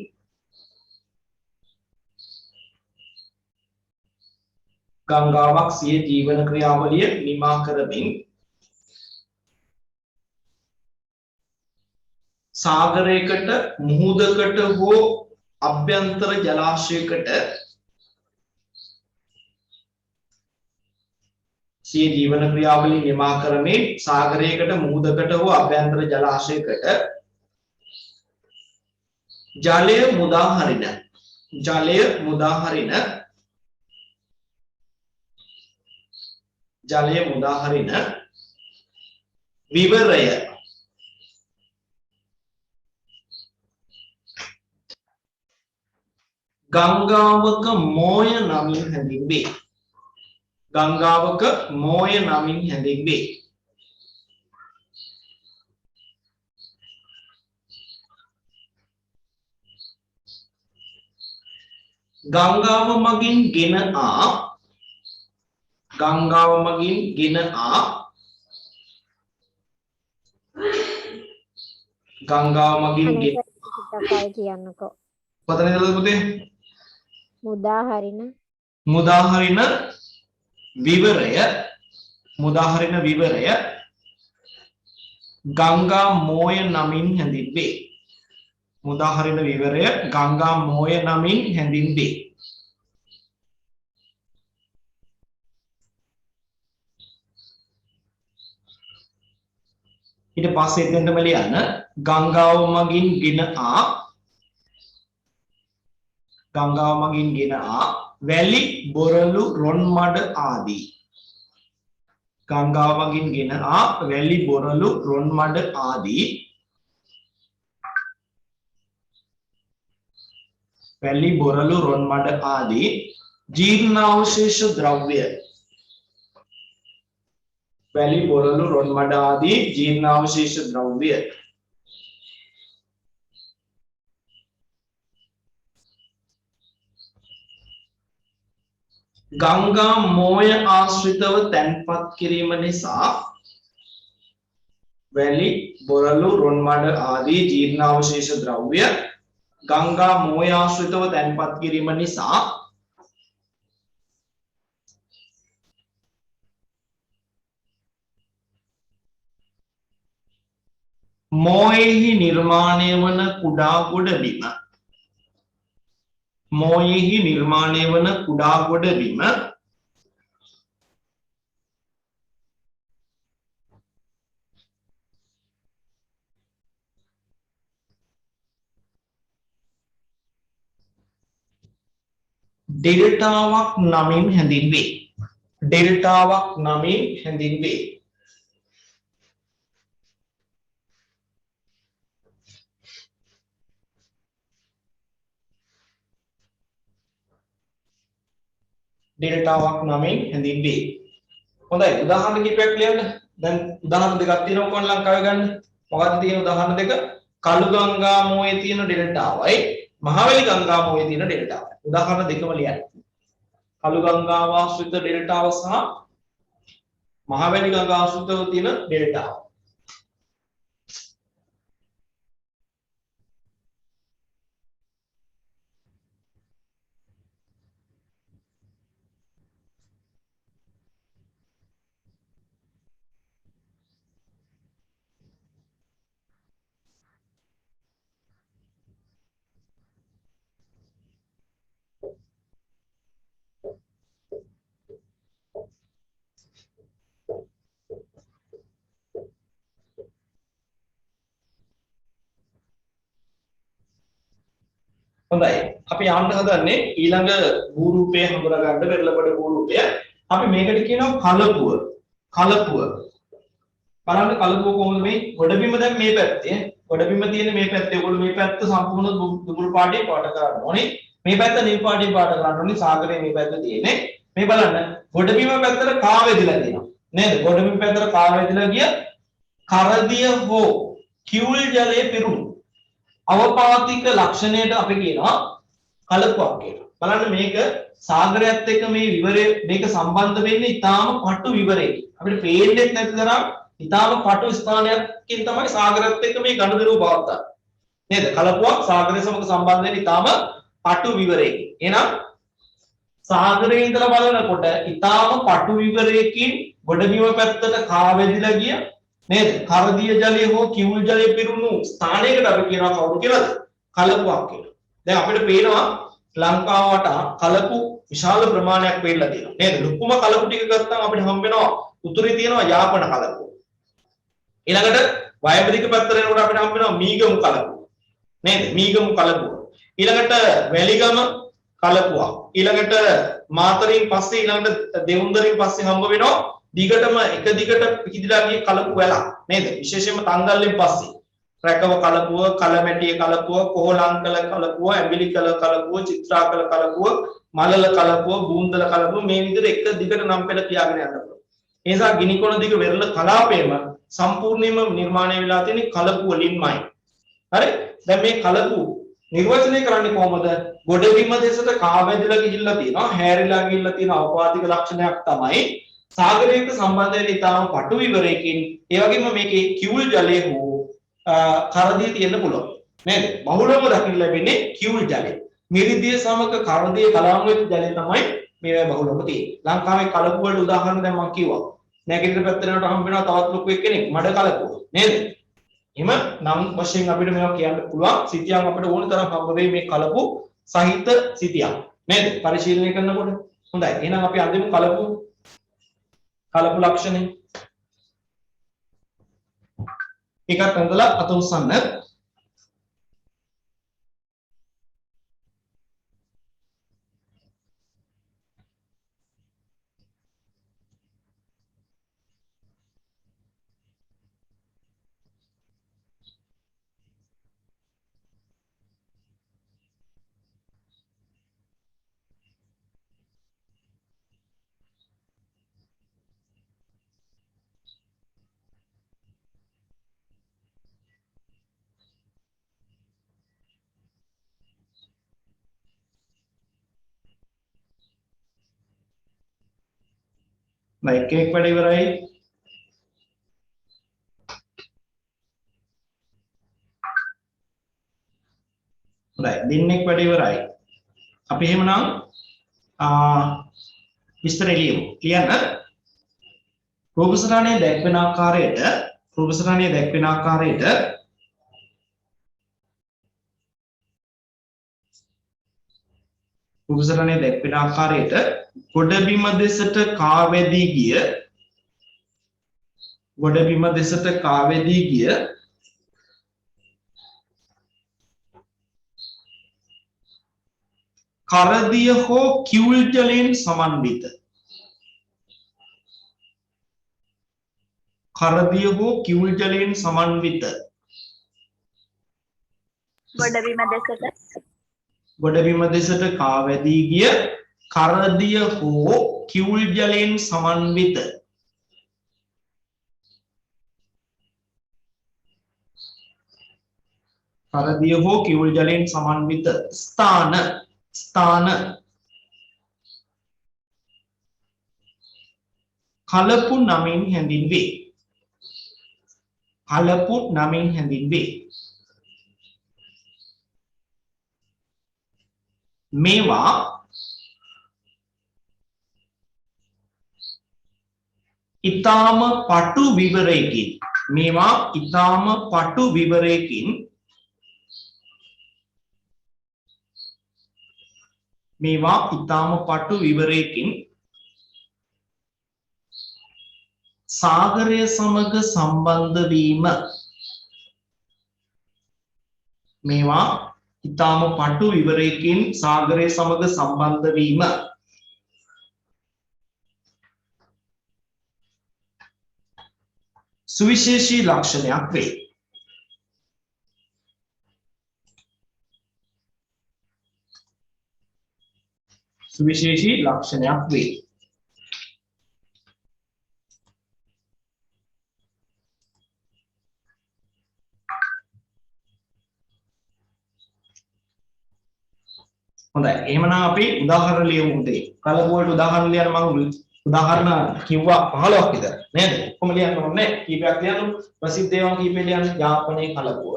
ගංගාවක් සිය ජීවන ක්‍රියාවලිය නිමා කරමින් සාගරයකට මුහුදකට හෝ අභ්‍යන්තර ජලාශයකට සිය ජීවන ක්‍රියාවලිය නිමා කරමින් සාගරයකට මුහුදකට හෝ අභ්‍යන්තර ජලාශයකට ජලය මුදා හරින විවරය ගංගාවක මෝය නමින් හැඳින්වේ. ගංගාවක මෝය නමින් හැඳින්වේ. ගංගාව මගින් ගෙන ආ ගංගාව මගින් අනේ සර් ටිකක් කියන්නකෝ. කොතනද පුතේ? මුදාහරින මුදාහරින විවරය ගංගා මෝය නමින් හැඳින්වේ. මුදාහරින විවරය ගංගා මෝය නමින් හැඳින්වේ. ඊට පස්සේ එතෙන්ටම ලියන්න ගංගාව මගින් ගෙන ආ වැලි බොරළු රොන් මඩ ආදී. ගංගාව මගින් ගෙන ආ වැලි බොරළු රොන් මඩ ආදී ජීර්ණාවශේෂ ද්‍රව්‍ය ගංගා මෝය ආශ්‍රිතව තැන්පත් කිරීම නිසා වැලි බොරළු රොන් මඩ ආදී ජීර්ණාවශේෂ ද්‍රව්‍ය ගංගා මෝය ආශ්‍රිතව තැන්පත් කිරීම නිසා මෝයෙහි නිර්මාණය වන කුඩා ගොඩබිම ඩෙල්ටාවක් නමින් හැඳින්වේ. හොඳයි උදාහරණ කිහිපයක් ලියන්න. දැන් උදාහරණ දෙකක් තියෙනවා කොහොම ලංකාවේ ගන්න. මොකක්ද තියෙන උදාහරණ දෙක? කළු ගංගා මෝයේ තියෙන ඩෙල්ටාවයි මහවැලි ගංගා මෝයේ තියෙන ඩෙල්ටාවයි. උදාහරණ දෙකම ලියන්න. කළු ගංගාව ආශ්‍රිත ඩෙල්ටාව සහ මහවැලි ගංගා ආශ්‍රිතව තියෙන ඩෙල්ටාව. හොඳයි අපි යන්න හදන්නේ ඊළඟ භූ රූපය හඳුනා ගන්න පෙරළපඩ භූ රූපය. අපි මේකට කියනවා කලපුව. බලන්න කලපුව කොහොමද මේ ගොඩබිම දැන් මේ පැත්තේ ගොඩබිම තියෙන මේ පැත්තේ ඔයගොල්ලෝ මේ පැත්ත සම්පූර්ණ දුඹුරු පාටින් පාට කරන්න ඕනේ. මේ පැත්ත නිල් පාටින් පාට කරන්න ඕනේ. සාගරේ මේ පැත්ත තියෙන්නේ. මේ බලන්න ගොඩබිම පැත්තට කා වේදිලා තියෙනවා. නේද? ගොඩබිම පැත්තට කා වේදිලා ගිය කරදිය හෝ කිවුල් ජලයේ පිරුණු අවපාතික ලක්ෂණයට අපි කියනවා කලපුවක් කියලා. බලන්න මේක සාගරයත් එක්ක මේ විවරය මේක සම්බන්ධ වෙන්නේ ඊටාම පටු විවරයකින්. අපිට පේන්නේ නැති තරම් ඊටාම පටු ස්ථානයකින් තමයි සාගරයත් එක්ක මේ ගනුදෙනුව පවත්වන්නේ. නේද? කලපුවක් සාගරය සමග සම්බන්ධ වෙන්නේ ඊටාම පටු විවරයකින්. එහෙනම් සාගරයේ ඉඳලා බලනකොට ඊටාම පටු විවරයකින් ගොඩබිම පැත්තට කාවැදිලා ගිය නේද? කරදිය ජලය හෝ කිවුල් ජලය පිරුණු ස්ථානයකට අපි කියනවා කවුරු කියලාද? කලපුවක් කියලා. දැන් අපිට පේනවා ලංකාව වටා කලපු විශාල ප්‍රමාණයක් වෙලා තියෙනවා. නේද? ලොකුම කලපු ටික ගත්තාම අපිට හම්බ වෙනවා උතුරේ තියෙනවා යාපන කලපුව. ඊළඟට වයඹදික පැත්තට එනකොට අපිට හම්බ වෙනවා මීගමු කලපුව. නේද? මීගමු කලපුව. ඊළඟට වැලිගම කලපුවක්. ඊළඟට මාතරින් පස්සේ ඊළඟට දෙවුන්දරින් පස්සේ හම්බ වෙනවා දිගටම එක දිගට පිහිදලා ගිය කලපු වැලක් නේද? විශේෂයෙන්ම තංගල්ලෙන් පස්සේ රැකව කලපුව, කලමැටිය කලපුව, කොහලංකල කලපුව, ඇඹිලිකල කලපුව, චිත්‍රාකල කලපුව, මලල කලපුව, බූන්දල කලපුව මේ විදිහට එක දිගට නම් පෙළ කියාගෙන යන්න පුළුවන්. ඒ නිසා ගිනිකොන දිග වෙරළ කලාපයම සම්පූර්ණයෙන්ම නිර්මාණය වෙලා තියෙන්නේ කලපු වලින්මයි. හරි? දැන් මේ කලපු නිර්වචනය කරන්නේ කොහොමද? ගොඩබිම දෙසට කාවැදිලා ගිහිල්ලා තියෙනවා, හැරිලා ගිහිල්ලා තියෙන අවපාතික ලක්ෂණයක් තමයි සාගරයක සම්බන්ධ වෙන ඊටාම පටු විවරයකින් ඒ වගේම මේකේ කිවුල් ජලය හෝ කරදිය තියෙන්න පුළුවන් නේද? බහුලවම දකින්න ලැබෙන්නේ කියුල් ජලය. මිරිදිය සමග කරදිය කලාම් වෙච්ච ජලය තමයි මේවා බහුලවම තියෙන්නේ. ලංකාවේ කලපු වලට උදාහරණ දැන් මම කිව්වා. නැගෙනහිර පැත්තට යනකොට හම්බ වෙනවා තවත් ලොකු එක්කෙනෙක් මඩ කලපුව නේද? එහෙම නම් වශයෙන් අපිට මේවා කියන්න පුළුවන්. සිතියම් අපිට ඕන තරම් හම්බ වෙයි මේ කලපු සහිත සිතියම් නේද? පරිශීලනය කරනකොට. හොඳයි. එහෙනම් අපි අඳිමු කලපු ලක්ෂණය. එකක් අඳලා අත උස්සන්න. Baik, cake pada ibarai. Baik, dinnek pada ibarai. Apa yang menang? Mister Elio, lihat na? Profesorane දැක්වෙන ආකාරයට ගොඩබිම දෙසට කාවැදී ගිය කරදිය හෝ කිවුල් ජලයෙන් සමන්විත ගොඩබිම දෙසට කාවැදී ගිය කරදිය හෝ කිවුල් ජලයෙන් සමන්විත ස්ථාන කලපු නමින් හැඳින්වේ. මේවා ඊටාම පටු විවරයකින් සාගරය සමග සම්බන්ධ වීම සුවිශේෂී ලක්ෂණයක් වේ. හොඳයි. එහෙමනම් අපි උදාහරණ ලියමු උදේ. කලපු වලට උදාහරණ ලියන්න මම උදාහරණ කිව්වා 15ක් විතර නේද? කොහොම ලියන්න ඕනේ? කීපයක් ලියන්න. ප්‍රසිද්ධ ඒවා කීපෙ ලියන්න. යාපනයේ කලපුව,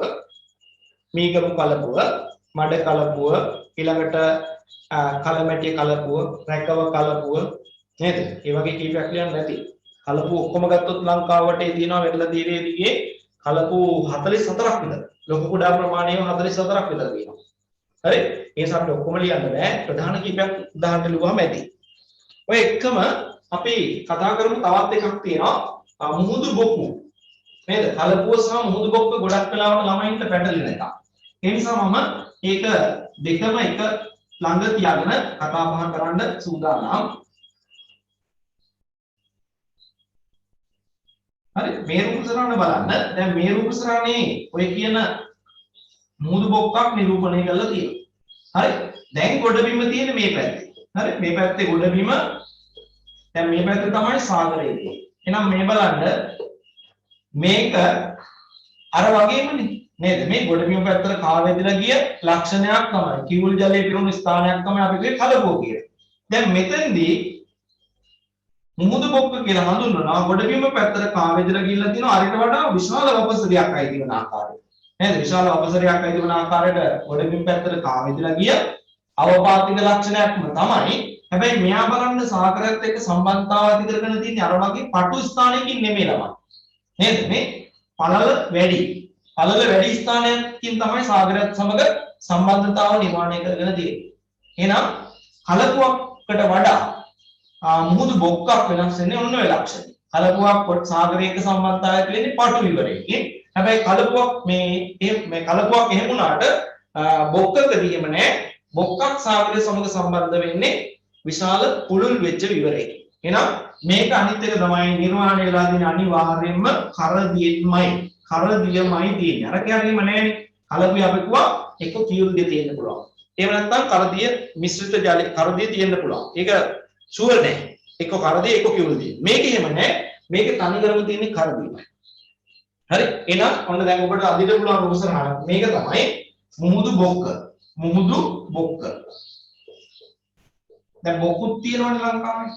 මීගමු කලපුව, මඩ කලපුව, ඊළඟට කලමැටි කලපුව, රැකව කලපුව නේද? ඒ වගේ කීපයක් ලියන්න නැති. කලපුව ඔක්කොම ගත්තොත් ලංකාව වටේ තියෙනවා වෙරළ දීර්ඝයේ දිගේ කලපු 44ක් විතර. ලොකු කුඩා ප්‍රමාණයව 44ක් විතර තියෙනවා. හරි? ඒ සම්පත ඔක්කොම ලියන්න බෑ. ප්‍රධාන කීපයක් උදාහරණ ලියුවාම ඇති. ඔය එකම අපි කතා කරමු තවත් එකක් තියෙනවා මුහුදු බොක්කු නේද? කලපුව සහ මුහුදු බොක්ක ගොඩක් වෙලාවට ළමයින්ට පැටලෙන එකක්. ඒ නිසා මම ඒක දෙකම එක ළඟ තියාගෙන කතා බහ කරන්න සූදානම්. හරි මේ රූප සරණ බලන්න. දැන් මේ රූප සරණේ ඔය කියන මුහුදු බොක්කක් නිරූපණය කරලා තියෙනවා. හරි දැන් ගොඩබිම තියෙන්නේ මේ පැත්තේ. හරි මේ පැත්තේ ගොඩබිම දැන් මේ පැත්තේ තමයි සාගරය තියෙන්නේ. එහෙනම් මේ බලන්න මේක අර වගේමනේ නේද? මේ ගොඩබිම පැත්තට කාවැදිලා ගිය ලක්ෂණයක් තමයි කිවුල් ජලයේ පිරුණු ස්ථානයක් තමයි අපි කියේ කලපුව කියන්නේ. දැන් මෙතෙන්දී මුහුදු බොක්ක කියලා හඳුන්වනවා ගොඩබිම පැත්තට කාවැදලා ගිහිල්ලා තියෙනවා අරිට වඩා විශාල වපසරියක් අයිති වෙන ආකාරය. නේද? විශාල වපසරියක් අයිති වෙන ආකාරයට ගොඩබිම පැත්තට කාවැදලා ගිය අවපාතික ලක්ෂණයක්ම තමයි. හැබැයි මෙයා බලන්න සාගරයත් එක්ක සම්බන්ධතාව ඇති කරගෙන තියෙන්නේ අර වගේ පටු ස්ථානයකින් නෙමෙයි ළමයි. නේද? මේ පළල වැඩි. පළල වැඩි ස්ථානයකින් තමයි සාගරයත් සමග සම්බන්ධතාව නිර්මාණය කරගෙන තියෙන්නේ. එහෙනම් කලපුවකට වඩා මුහුදු බොක්කක් වෙනස් වෙන්නේ ඔන්න ඔය ලක්ෂණ. කලපුවක් සාගරයක සම්බන්ධතාවයක් වෙන්නේ පටු විවරයකින්. හැබැයි කලපුවක් මේ කලපුවක් එහෙම වුණාට බොක්කකදීම නෑ. බොක්කක් සාගරය සමග සම්බන්ධ වෙන්නේ විශාල පුළුල් වෙච්ච විවරයකින්. එහෙනම් මේක අනිත් එක තමයි නිර්මාණය වෙලා තියෙන අනිවාර්යයෙන්ම කරදියෙන්මයි. කරදියමයි තියෙන්නේ. අර කියන්නේම නෑනේ. කලපුව අපි කිව්වා එක කියුල්දිය තියෙන්න පුළුවන්. එහෙම නැත්නම් කරදිය මිශ්‍රිත ජල කරදිය තියෙන්න පුළුවන්. ඒක ෂුවර් නෑ. එක කරදිය එක කියුල්දිය. මේක එහෙම නෑ. මේක තනිකරම තියෙන්නේ කරදියමයි. හරි. එහෙනම් ඔන්න දැන් ඔබට අදිට පුළුවන් උපසරහන. මේක තමයි මුහුදු බොක්ක. මුහුදු බොක්ක. දැන් බොකුත් තියෙනවනේ ලංකාවේ.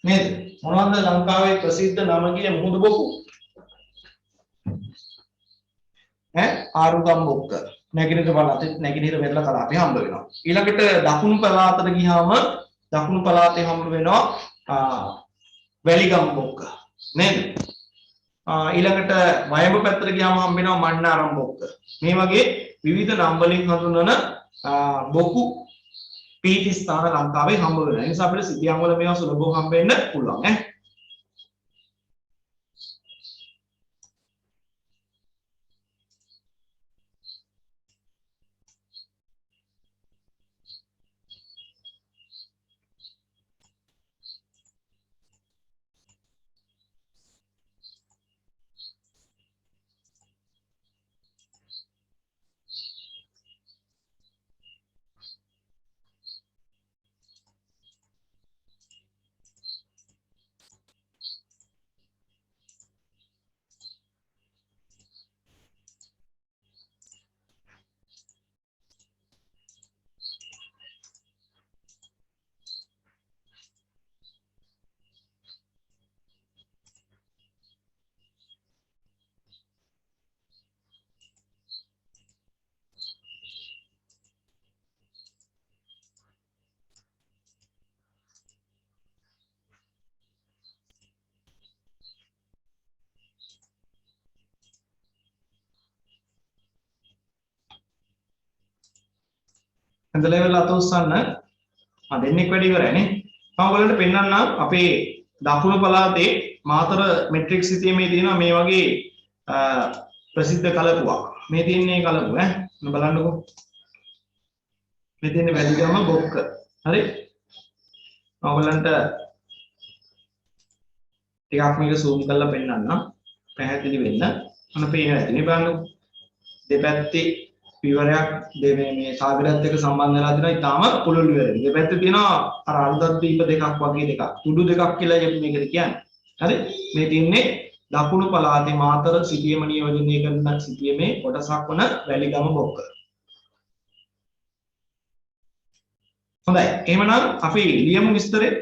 නේද? මොනවද ලංකාවේ ප්‍රසිද්ධ නම කිය මුහුදු බොකු? ආරුගම් බොක්ක. නැගිනහිර පළාතේ නැගිනහිර වෙරළ කලාපේ හම්බ වෙනවා. ඊළඟට දකුණු පළාතට ගියාම දකුණු පළාතේ හම්බ වෙනවා වැලිගම් බොක්ක. නේද? ඊළඟට වයඹ පැත්තට ගියාම හම්බ වෙනවා මන්නාරම් බොක්ක. මේ වගේ විවිධ නම් වලින් හඳුන්වන බොකු පීටි ස්ථාන ලංකාවේ හම්බ වෙනවා. ඒ නිසා අපිට සිටියම් වල මේවා සුලභව හම්බ වෙන්න පුළුවන් ඈ. ඇඳලා ඉවරලා අත උස්සන්න. දෙන්නෙක් වැඩි ඉවරයිනේ. මම ඔයගලන්ට පෙන්නන්නම් අපේ දකුණු පළාතේ මාතර මෙට්‍රික් සිතියමේ තියෙනවා මේ වගේ ප්‍රසිද්ධ කලපුවක්. මේ තියෙන්නේ කලපුව ඈ. ඔන්න බලන්නකෝ. මේ තියෙන්නේ වැලිගම බොක්ක. හරි? මම ඔයගලන්ට ටිකක් මේක zoom කරලා පෙන්නන්නම්. පැහැදිලි වෙන්න. ඔන්න පේනවා ඇතිනේ බලන්නකෝ. දෙපැත්තේ විවරයක් මේ සාගරයත් එක්ක සම්බන්ධ වෙලා තියෙනවා. ඊටාම පුළුල් විවරයක්. දෙපැත්තේ තියෙනවා අර අර්ධද්වීප දෙකක් වගේ දෙකක්. තුඩු දෙකක් කියලා මේකද කියන්නේ. හරි? මේ තින්නේ දකුණු පළාතේ මාතර සිටියම නියෝජනය කරන සිටියමේ කොටසක් වන වැලිගම බොක්ක. හොඳයි. එහෙමනම් අපි ලියමු විස්තරේ.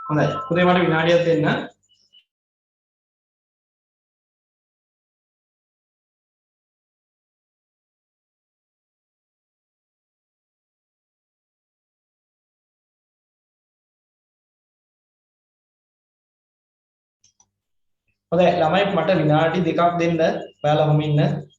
හොඳයි. පුතේ මට විනාඩියක් දෙන්න. හොඳයි ළමයි මට විනාඩි දෙකක් දෙන්න. ඔයාලා ඔහොම ඉන්න.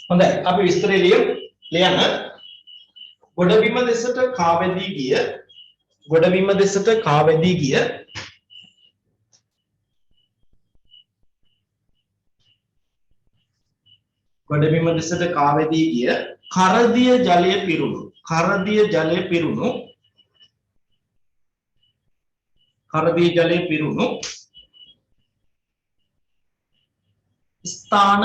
හොඳයි අපි විස්තරය ලියන්න. ගොඩබිම දෙසට කාවැදී ගිය ගොඩබිම දෙසට කාවැදී ගිය ගොඩබිම දෙසට කාවැදී ගිය කරදිය ජලය පිරුණු කරදිය ජලය පිරුණු කරදිය ජලය පිරුණු ස්ථාන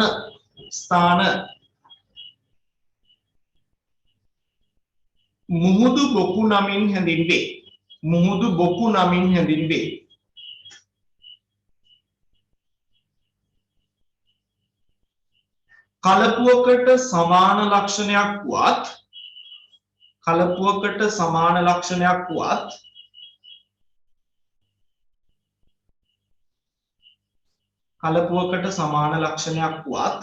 මුහුදු බොකු නමින් හැඳින්වේ. මුහුදු බොකු නමින් හැඳින්වේ. කලපුවකට සමාන ලක්ෂණයක් වුවත් කලපුවකට සමාන ලක්ෂණයක් වුවත් කලපුවකට සමාන ලක්ෂණයක් වුවත්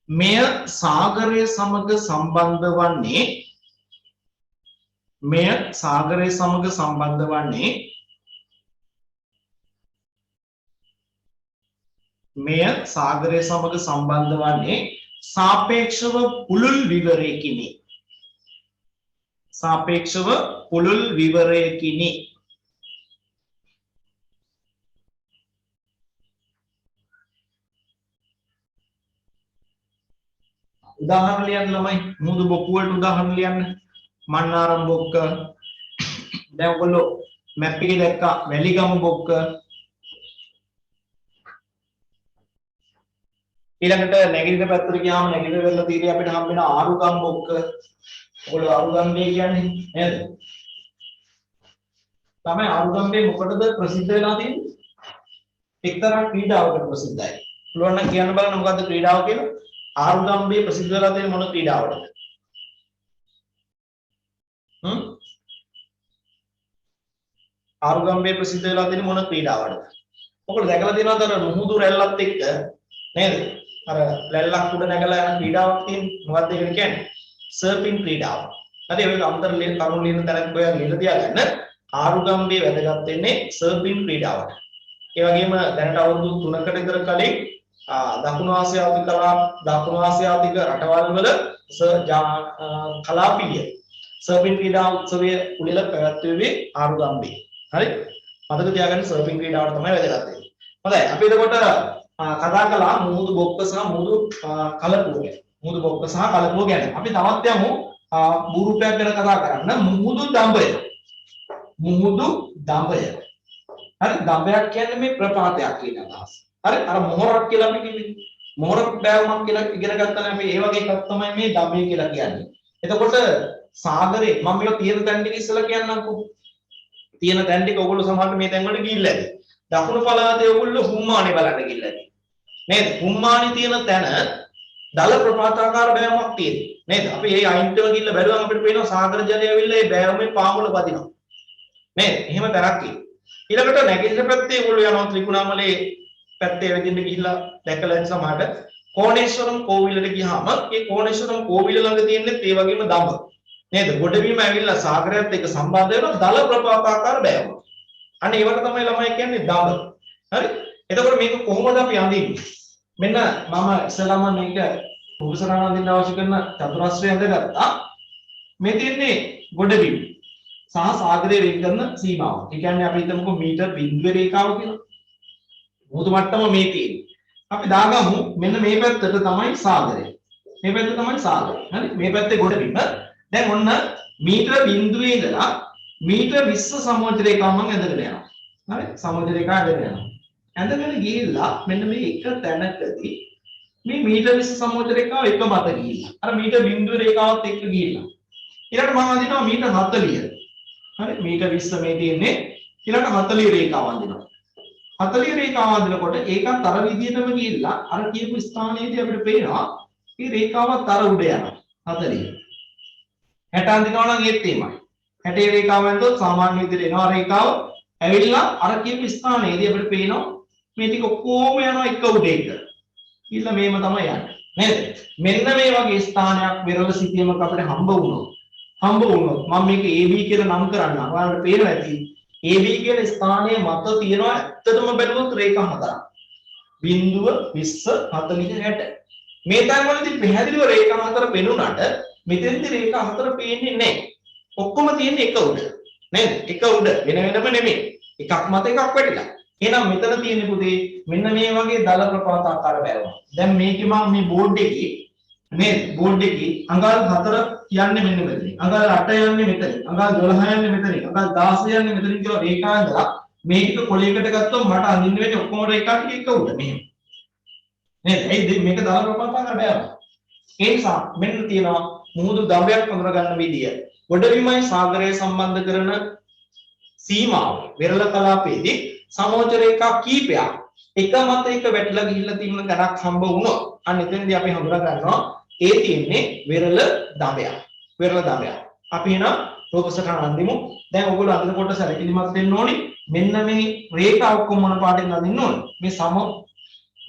මෙය සාගරය සමග සම්බන්ධ වන්නේ මෙය සාගරය සමග සම්බන්ධ වන්නේ මෙය සාගරය සමග සම්බන්ධ වන්නේ සාපේක්ෂව පුළුල් විවරයකිනි. සාපේක්ෂව පුළුල් විවරයකිනි. උදාහරණ ලියන්න ළමයි. මුහුදු බොක්කු වලට උදාහරණ ලියන්න. මන්නාරම් බොක්ක. දැන් ඔයගොල්ලෝ මැප් එකේ දැක්කා වැලිගම බොක්ක. ඊළඟට නැගිටින පැත්තට ගියාම නැගිටින වෙල්ල තීරේ අපිට හම්බ වෙන ආරුගම් බොක්ක. ඔයගොල්ලෝ ආරුගම්බේ කියන්නේ නේද? තමයි ආරුගම්බේ මොකටද ප්‍රසිද්ධ වෙලා තියෙන්නේ? එක්තරා ක්‍රීඩාවකට ප්‍රසිද්ධයි. පුළුවන් නම් කියන්න බලන්න මොකද්ද ක්‍රීඩාව කියලා? ආරුගම්බේ ප්‍රසිද්ධ වෙලා තියෙන මොන ක්‍රීඩාවටද? ආරුගම්බේ ප්‍රසිද්ධ වෙලා තියෙන මොන ක්‍රීඩාවටද? ඔයගොල්ලෝ දැකලා තියෙනවද අර මුහුදු රැල්ලත් එක්ක නේද? අර රැල්ලක් උඩ නැගලා යන ක්‍රීඩාවක් තියෙන්නේ. මොකක්ද ඒකට කියන්නේ? සර්ෆින් ක්‍රීඩාව. හරි ඒක අන්තර් කරුණු ලියන තැනක් ඔයා ලියලා තියාගන්න. ආරුගම්බේ වැදගත් වෙන්නේ සර්ෆින් ක්‍රීඩාවට. ඒ වගේම දැනට අවුරුදු 3කට විතර කලින් දකුණු ආසියාතික රටවල් වල කලාපීය සර්ෆින් ක්‍රීඩා උත්සවය උළෙල පැවැත්වුවේ ආරුගම්බේ. හරි? මතක තියාගන්න සර්ෆින් ක්‍රීඩාවට තමයි වැදගත් වෙන්නේ. හොඳයි අපි එතකොට කතා කළා මුහුදු බොක්ක සහ මුහුදු කලපුව ගැන. මුහුදු බොක්ක සහ කලපුව ගැන. අපි තවත් යමු භූරූපයක් ගැන කතා කරන්න. මුහුදු දඹය. මුහුදු දඹය. හරි දඹයක් කියන්නේ මේ ප්‍රපාතයක් කියන අදහස. හරි අර මොහොරක් කියලා අපි කිව්වේ. මොහොරක් බෑවුමක් කියලා ඉගෙන ගත්තා නම් අපි ඒ වගේ එකක් තමයි මේ දඹය කියලා කියන්නේ. එතකොට සාගරේ මම මේක තියෙන තැන් ටික ඉස්සලා කියන්නම්කෝ. තියෙන තැන් ටික ඔයගොල්ලෝ සමහරට මේ තැන් වලට ගිහිල්ලා ඇති. දකුණු පළාතේ ඔයගොල්ලෝ හුම්මානේ බලන්න ගිහිල්ලා ඇති. නේද? හුම්මානේ තියෙන තැන දල ප්‍රපාතාකාර බෑවුමක් තියෙනවා. නේද? අපි මේ අයින්ටව ගිහිල්ලා බැලුවම අපිට පේනවා සාගර ජලය ඇවිල්ලා මේ බෑවුමේ පාමුල වදිනවා. නේද? එහෙම තරක් තියෙනවා. ඊළඟට නැගිටින පැත්තේ ඔයගොල්ලෝ යනවා ත්‍රිකුණාමලේ පැත්තේ වෙදින්න ගිහිල්ලා දැකලා ඉන්න සමහරට කෝණේශ්වරම් කෝවිලට ගියාම ඒ කෝණේශ්වරම් කෝවිල ළඟ තියෙන්නේ ඒ වගේම දඹ. නේද? ගොඩබිම ඇවිල්ලා සාගරයත් එක්ක සම්බන්ධ වෙන දල ප්‍රපාතාකාර බෑවුම. අන්න ඒවට තමයි ළමයි කියන්නේ දඹ. හරි? එතකොට මේක කොහොමද අපි අඳින්නේ? මෙන්න මම ඉස්සලම මේක පුරුෂරණ අඳින්න අවශ්‍ය කරන චතුරස්‍රය අඳගත්තා. මේ තියෙන්නේ ගොඩබිම සහ සාගරයේ වෙන් කරන සීමාව. ඒ කියන්නේ අපි හිතමුකෝ මීටර් බිඳුවේ රේඛාව කියලා. මුහුදු මට්ටම මේ තියෙන්නේ. අපි දාගමු මෙන්න මේ පැත්තට තමයි සාගරය. මේ පැත්ත තමයි සාගරය. හරි? මේ පැත්තේ ගොඩබිම. දැන් ඔන්න මීටර බිඳුවේ ඉඳලා මීටර 20 සමෝජ රේඛාව මම ඇඳගෙන යනවා. හරි? සමෝජ රේඛාව ඇඳගෙන යනවා. ඇඳගෙන ගිහිල්ලා මෙන්න මේ එක තැනකදී මේ මීටර 20 සමෝජ රේඛාව එක මත ගිහිල්ලා අර මීටර බිඳුවේ රේඛාවත් එක්ක ගිහිල්ලා ඊළඟට මම අඳිනවා මීටර 40. හරි? මීටර 20 මේ තියෙන්නේ ඊළඟට 40 රේඛාව අඳිනවා. 40 රේඛාව අඳිනකොට ඒකත් අර විදිහටම ගිහිල්ලා අර කියපු ස්ථානයේදී අපිට පේනවා මේ රේඛාවත් අර උඩ යනවා 40. 60 අඳිනවා නම් ඒත් එහෙමයි. 60 රේඛාව ඇඳුවොත් සාමාන්‍ය විදිහට එනවා රේඛාව ඇවිල්ලා අර කියපු ස්ථානයේදී අපිට පේනවා මේ ටික ඔක්කොම යනවා එක උඩේට. ඊළ මේම තමයි යන්නේ. නේද? මෙන්න මේ වගේ ස්ථානයක් විරල සිටියමක අපිට හම්බ වුණොත් මම මේක AB කියලා නම් කරන්නම්. ඔයාලට පේනවා ඇති AB කියන ස්ථානයේ මත තියෙනවා ඇත්තටම බැලුවොත් රේඛා හතරක්. බිංදුව 20 40 60 මේ තැන් වලදී පැහැදිලිව රේඛා හතර පෙනුනට මෙතෙන්දී රේඛා හතර පේන්නේ නැහැ. ඔක්කොම තියෙන්නේ එක උඩ. නේද? එක උඩ වෙන වෙනම නෙමෙයි. එකක් මත එකක් වැටිලා. එහෙනම් මෙතන තියෙන්නේ පුතේ මෙන්න මේ වගේ දල ප්‍රපාත ආකාර බැලුවා. දැන් මේකේ මම මේ බෝඩ් එකේ මේ බෝඩ් එකේ අඟල් 4 යන්නේ මෙන්න මෙතන. අඟල් 8 යන්නේ මෙතන. අඟල් 12 යන්නේ මෙතන. අඟල් 16 යන්නේ මෙතන කියලා රේඛා ඇඳලා මේ ටික කොලයකට ගත්තොත් මට අඳින්න වෙන්නේ ඔක්කොම රේඛා ටික එක උඩ මෙහෙම. නේද? ඒ මේක දල ප්‍රපාත ආකාර බැලුවා. ඒ නිසා මෙන්න තියෙනවා මුහුදු දඹයක් හඳුනා ගන්න විදිය. ගොඩබිමයි සාගරය සම්බන්ධ කරන සීමාව වෙරළ කලාපයේදී සමෝච්ච රේඛා කීපයක් එක මත එක වැටිලා ගිහිල්ලා තියෙන ගණක් හම්බ වුණොත් අන්න එතනදී අපි හඳුනා ගන්නවා ඒ තියෙන්නේ වෙරළ දඹයක්. වෙරළ දඹයක්. අපි එන රූප සටහන අඳිමු. දැන් ඔයගොල්ලෝ අඳින කොට සැලකිලිමත් වෙන්න ඕනේ. මෙන්න මේ රේඛා ඔක්කොම මොන පාටින්ද අඳින්න ඕනේ? මේ සම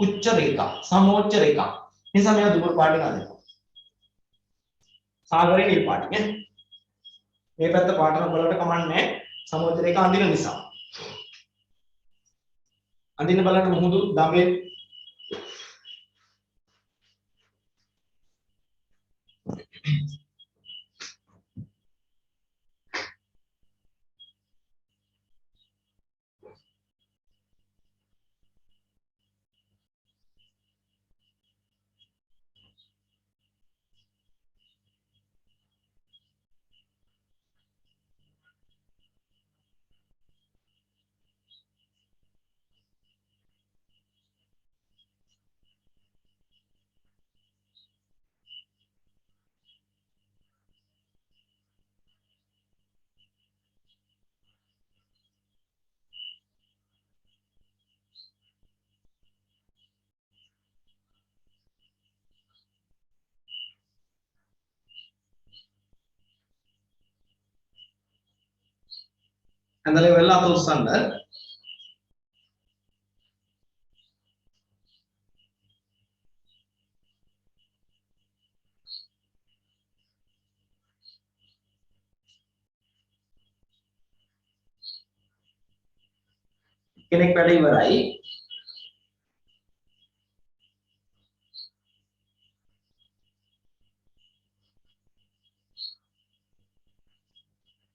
උච්ච රේඛා, සමෝච්ච රේඛා. නිසා මේවා දුර පාටින් අඳිනවා. සාගරේ නිල් පාටින් ඈ. මේ පැත්ත පාට නම් බලන්න කමන්නේ සමෝච්ච රේඛා අඳින නිසා. අඳින්න බලන්න මුහුදු දඹේ ඇඳලේ වෙලා අත උස්සන්න. කෙනෙක් වැඩ ඉවරයි.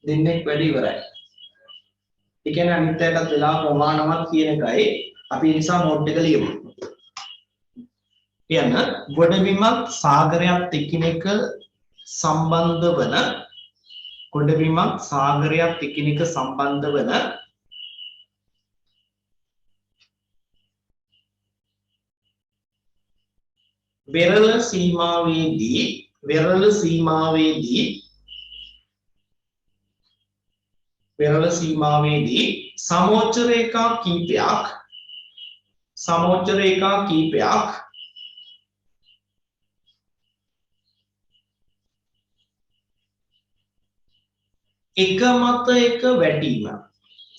දෙන්නෙක් වැඩ ඉවරයි. ඒ කියන්නේ අනිත් අයටත් වෙලා ප්‍රමාණවත් කියන එකයි අපි ඒ නිසා නෝට් එක ලියමු. කියන්න ගොඩබිමත් සාගරයක් එකිනෙක සම්බන්ධ වන ගොඩබිමත් සාගරයක් එකිනෙක සම්බන්ධ වන වෙරළ සීමාවේදී සමෝච්ච රේඛා කීපයක් එක මත එක වැටීම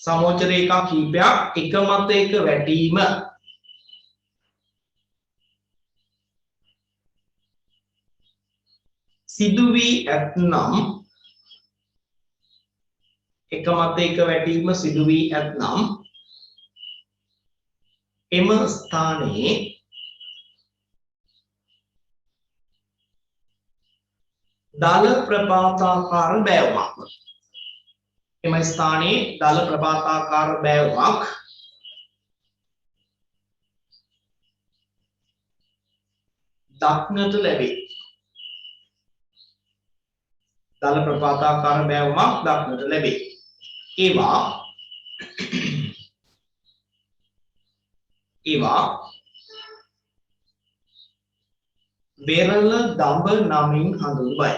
සමෝච්ච රේඛා කීපයක් එක මත එක වැටීම සිදු වී ඇතනම් එක මත එක වැටීම සිදු වී ඇතනම් එම ස්ථානයේ දල ප්‍රපාතාකාර බෑවුමක් එම ස්ථානයේ දල ප්‍රපාතාකාර බෑවුමක් දක්නට ලැබේ. දල ප්‍රපාතාකාර බෑවුමක් දක්නට ලැබේ. ඒවා වෙරළ දඹ නමින් හඳුන්වයි.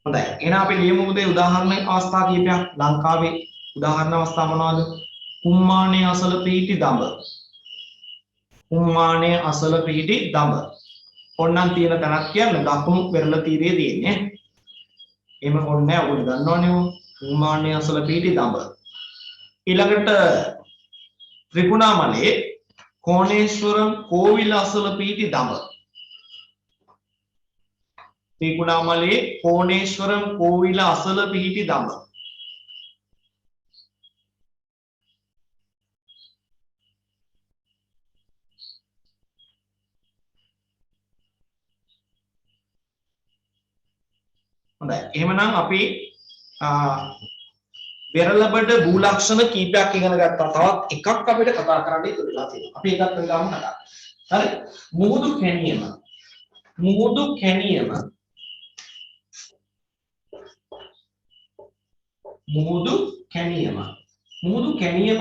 හොඳයි. එහෙනම් අපි ලියමු උදේ උදාහරණ අවස්ථා කීපයක්. ලංකාවේ උදාහරණ අවස්ථා මොනවද? කුම්මානේ අසල පිහිටි දඹ. ඔන්නම් තියෙන තැනක් කියන්නේ දකුණු වෙරළ තීරයේ තියෙන්නේ. එහෙම ඕනේ නැහැ. ඔයගොල්ලෝ දන්නවනේ කුම්මානේ අසල පිහිටි දඹ. ඊළඟට ත්‍රිකුණාමලයේ कोणेश्वरम कोविल අසල පිහිටි දඹ. ත්‍රිකුණාමලයේ कोणेश्वरम कोविल අසල පිහිටි දඹ. හොඳයි. එහෙමනම් අපි වෙරළබඩ භූලක්ෂණ කීපයක් ඉගෙන ගත්තා. තවත් එකක් අපිට කතා කරන්න ඉතුරුලා තියෙනවා. අපි ඒකත් වෙලාවම කතා කරමු. හරි. මුහුදු කැණියම. මුහුදු කැණියම. මුහුදු කැණියම. මුහුදු කැණියම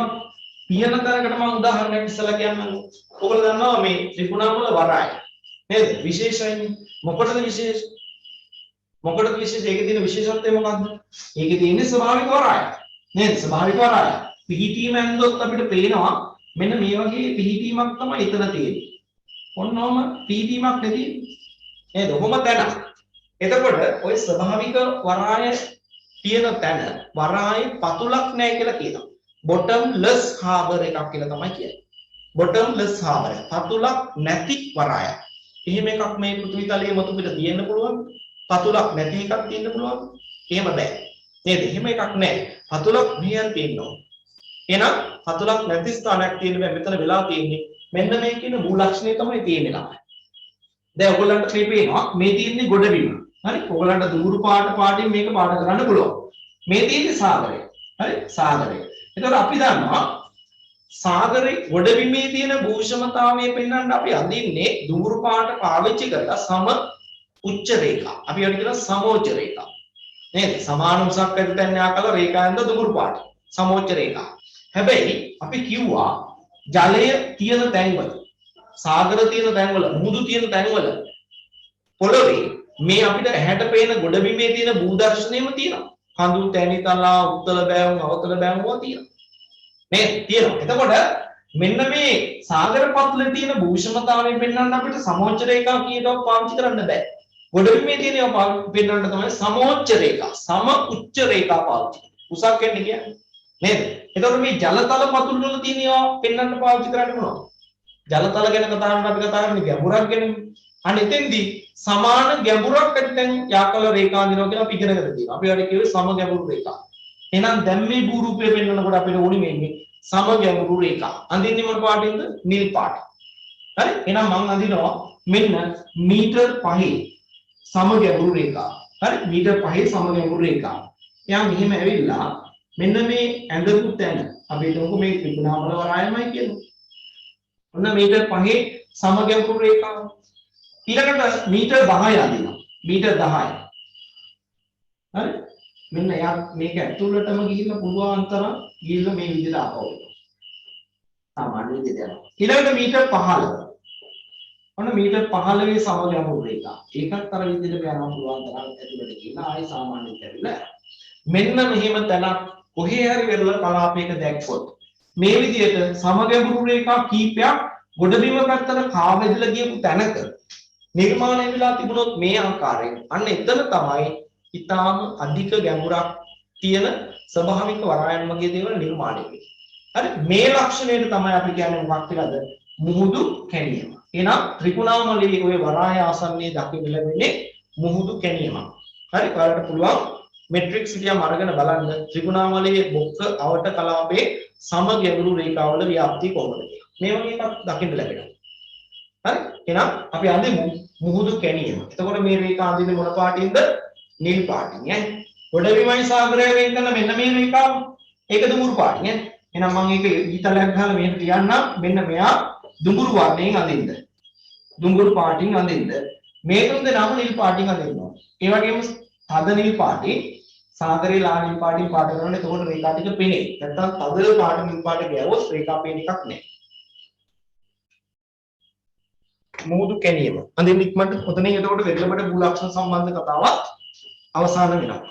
පියන තරකට මම උදාහරණයක් ඉස්සලා කියන්නම්. ඔයගොල්ලෝ දන්නවා මේ ත්‍රිකුණාමල වරාය. නේද? විශේෂයිනේ. මොකටද විශේෂ? මොකටද විශේෂ? ඒකේ තියෙන විශේෂත්වය මොකක්ද? ඒකේ තියෙන්නේ ස්වභාවික වරාය. නේද? ස්වභාවික වරාය. පිහිටීම ඇන්දොත් අපිට පේනවා මෙන්න මේ වගේ පිහිටීමක් තමයි එතන තියෙන්නේ. ඔන්නෝම පිහිටීමක් නැති නේද? ඔහොම තැන. එතකොට ওই ස්වභාවික වරාය තියෙන තැන වරායේ පතුලක් නැහැ කියලා කියනවා. bottomless harbor එකක් කියලා තමයි කියන්නේ. bottomless harbor. පතුලක් නැති වරාය. එහෙම එකක් මේ පෘථිවි තලයේ මතු පිට තියෙන්න පුළුවන්. පතුලක් නැති එකක් තියෙන්න පුළුවන්. එහෙම නැහැ. නේද? එහෙම එකක් නැහැ. පතුලක් මෙහෙන් තියෙනවා. එහෙනම් පතුලක් නැති ස්ථානයක් තියෙන බෑ. මෙතන වෙලා තියෙන්නේ මෙන්න මේ කියන මූලක්ෂණය තමයි තියෙන්නේ ළමයි. දැන් ඔයගොල්ලන්ට මේ පේනවා මේ තියෙන්නේ ගොඩබිම. හරි? ඔයගොල්ලන්ට දුඹුරු පාටින් මේක පාට කරන්න පුළුවන්. මේ තියෙන්නේ සාගරය. හරි? සාගරය. එතකොට අපි දන්නවා සාගරේ ගොඩබිමේ තියෙන භූෂමතාවය පෙන්වන්න අපි අඳින්නේ දුඹුරු පාට පාවිච්චි කරලා සම උච්ච රේඛා. අපි ඒකට කියනවා සමෝච්ච රේඛා. නේද? සමාන උසක් ඇති තැන යාකල රේඛාවෙන්ද දුඹුරු පාට. සමෝච්ච රේඛා. හැබැයි අපි කිව්වා ජලය තියෙන තැන්වල සාගර තියෙන තැන්වල මුහුදු තියෙන තැන්වල පොළවේ මේ අපිට ඇහැට පේන ගොඩබිමේ තියෙන භූදර්ශනයම තියෙනවා. කඳු තැනි තලා උත්තල බෑවුම් අවතල බෑවුම් තියෙනවා. මේ තියෙනවා. එතකොට මෙන්න මේ සාගර පතුලේ තියෙන භූෂමතාවය පෙන්වන්න අපිට සමෝච්ච රේඛා කියනවා පාවිච්චි කරන්න බෑ. ගොඩබිමේ තියෙනවා පෙන්වන්න තමයි සමෝච්ච රේඛා, සම උච්ච රේඛා පාවිච්චි කරන්නේ. උසක් වෙන්නේ කියන්නේ. නේද? එතකොට මේ ජලතල පතුල් වල තියෙනවා පෙන්වන්න පාවිච්චි කරන්නේ මොනවද? ජලතල ගැන කතා කරනකොට අපි කතා කරන්නේ ගැඹුරක් ගැන. අන්න එතෙන්දී සමාන ගැඹුරක් ඇතින් යාකල රේඛා දිනවා කියලා අපි ඉගෙනගෙන තියෙනවා. අපි වැඩි කියුවේ සම ගැඹුරු රේඛා. එහෙනම් දැන් මේ භූ රූපය පෙන්වනකොට අපිට ඕනි වෙන්නේ සම ගැඹුරු රේඛා. අඳින්නේ මොන පාටින්ද? නිල් පාට. හරි? එහෙනම් මම අඳිනවා මෙන්න මීටර් 5 සම ගැඹුරු රේඛා. හරි? මීටර් 5 සම ගැඹුරු රේඛා. එයා මෙහෙම ඇවිල්ලා මෙන්න මේ ඇඳපු තැන අපි හිතමුකෝ මේ ත්‍රිකුණාමල වරායමයි කියනවා. ඔන්න මීටර් 5 සම ගැඹුරු රේඛාව. ඊළඟට මීටර් 10 අඳිනවා. මීටර් 10. හරි? මෙන්න එයා මේක ඇතුළටම ගිහිල්ලා පුළුවන් තරම් ගිහිල්ලා මේ විදිහට ආපහු එනවා. සාමාන්‍ය විදිහට යනවා. ඊළඟට මීටර් 15. ඔන්න මීටර් 15 සම ගැඹුරු රේඛා. ඒකත් අර විදිහට යනවා පුළුවන් තරම් ඇතුළට ගිහිල්ලා ආයි සාමාන්‍ය විදිහට ඇවිල්ලා මෙන්න මෙහෙම තැනක් කොහේ හරි වෙරළ කලාපයක දැක්කොත් මේ විදිහට සම ගැඹුරු රේඛා කීපයක් ගොඩබිම පැත්තට කාවැදලා ගියපු තැනක නිර්මාණය වෙලා තිබුණොත් මේ ආකාරයෙන් අන්න එතන තමයි ඊටාම අධික ගැඹුරක් තියෙන ස්වභාවික වරායන් වගේ දේවල් නිර්මාණය වෙන්නේ. හරි මේ ලක්ෂණයට තමයි අපි කියන්නේ මොකක් කියලාද? මුහුදු කැණියම. එහෙනම් ත්‍රිකුණාමලයේ ඔය වරාය ආසන්නයේ දකින්න ලැබෙන්නේ මුහුදු කැණියම. හරි ඔයාලට පුළුවන් මෙට්‍රික්ස් ටිකම අරගෙන බලන්න ත්‍රිකුණාමලයේ බොක්ක අවට කලාපයේ සම ගැඹුරු රේඛාවල ව්‍යාප්තිය කොහොමද කියලා. මේ වගේ එකක් දකින්න ලැබෙනවා. හරි එහෙනම් අපි අඳිමු මුහුදු කැණියම. එතකොට මේ රේඛා අඳින්නේ මොන පාටින්ද? නිල් පාටින් ඈ. ගොඩබිමයි සාගරය වෙන් කරන මෙන්න මේ රේඛාව. ඒක දුඹුරු පාටින් ඈ. එහෙනම් මම ඒක ඊතලයක් ගහලා මෙහෙට තියන්නම්. මෙන්න මෙයා දුඹුරු වර්ණයෙන් අඳින්න. දුඹුරු පාටින් අඳින්න. මේ තුන් දෙනාම නිල් පාටින් අඳිනවා. ඒ වගේම තද නිල් පාටින් සාගරේ ලා නිල් පාටින් පාට කරනකොට එතකොට රේඛා ටික පෙනේ. නැත්නම් තද පාට නිල් පාට ගෑවොත් රේඛා පේන එකක් නැහැ. මුහුදු කැණියම. අඳින්න ඉක්මනට ඔතනින් එතකොට වෙරළබඩ භූලක්ෂණ සම්බන්ධ කතාවක් අවසන් වෙනවා.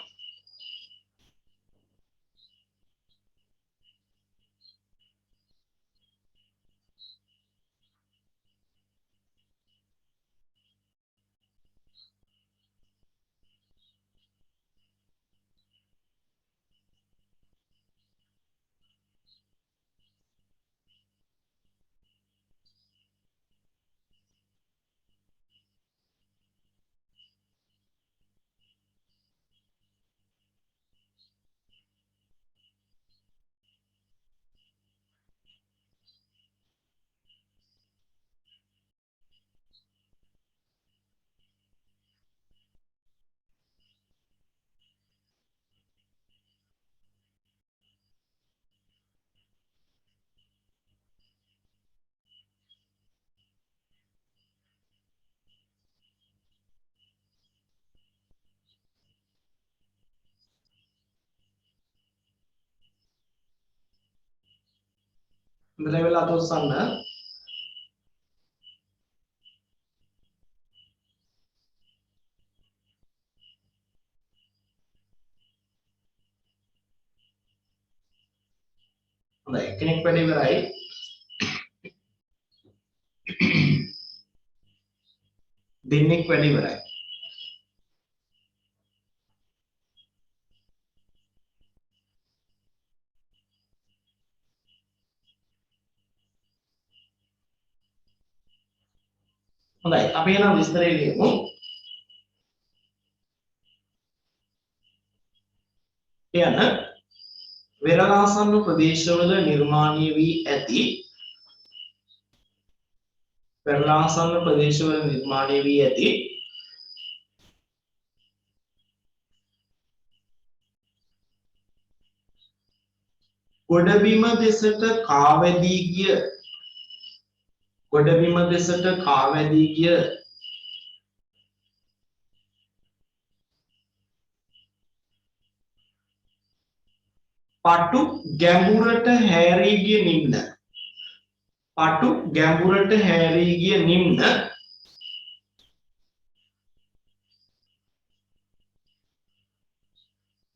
හොඳට වෙලා අතොස්සන්න. හොඳයි එක්කෙනෙක් වැඩ ඉවරයි. දෙන්නෙක් වැඩ ඉවරයි. හොඳයි අපි එන විස්තරය ලියමු. එයන වෙරළාසන්න ප්‍රදේශවල නිර්මාණය වී ඇති වෙරළාසන්න ප්‍රදේශවල නිර්මාණය වී ඇති ගොඩබිම දෙසට කාවැදී ගිය පටු ගැඹුරට හැරී ගිය නිම්න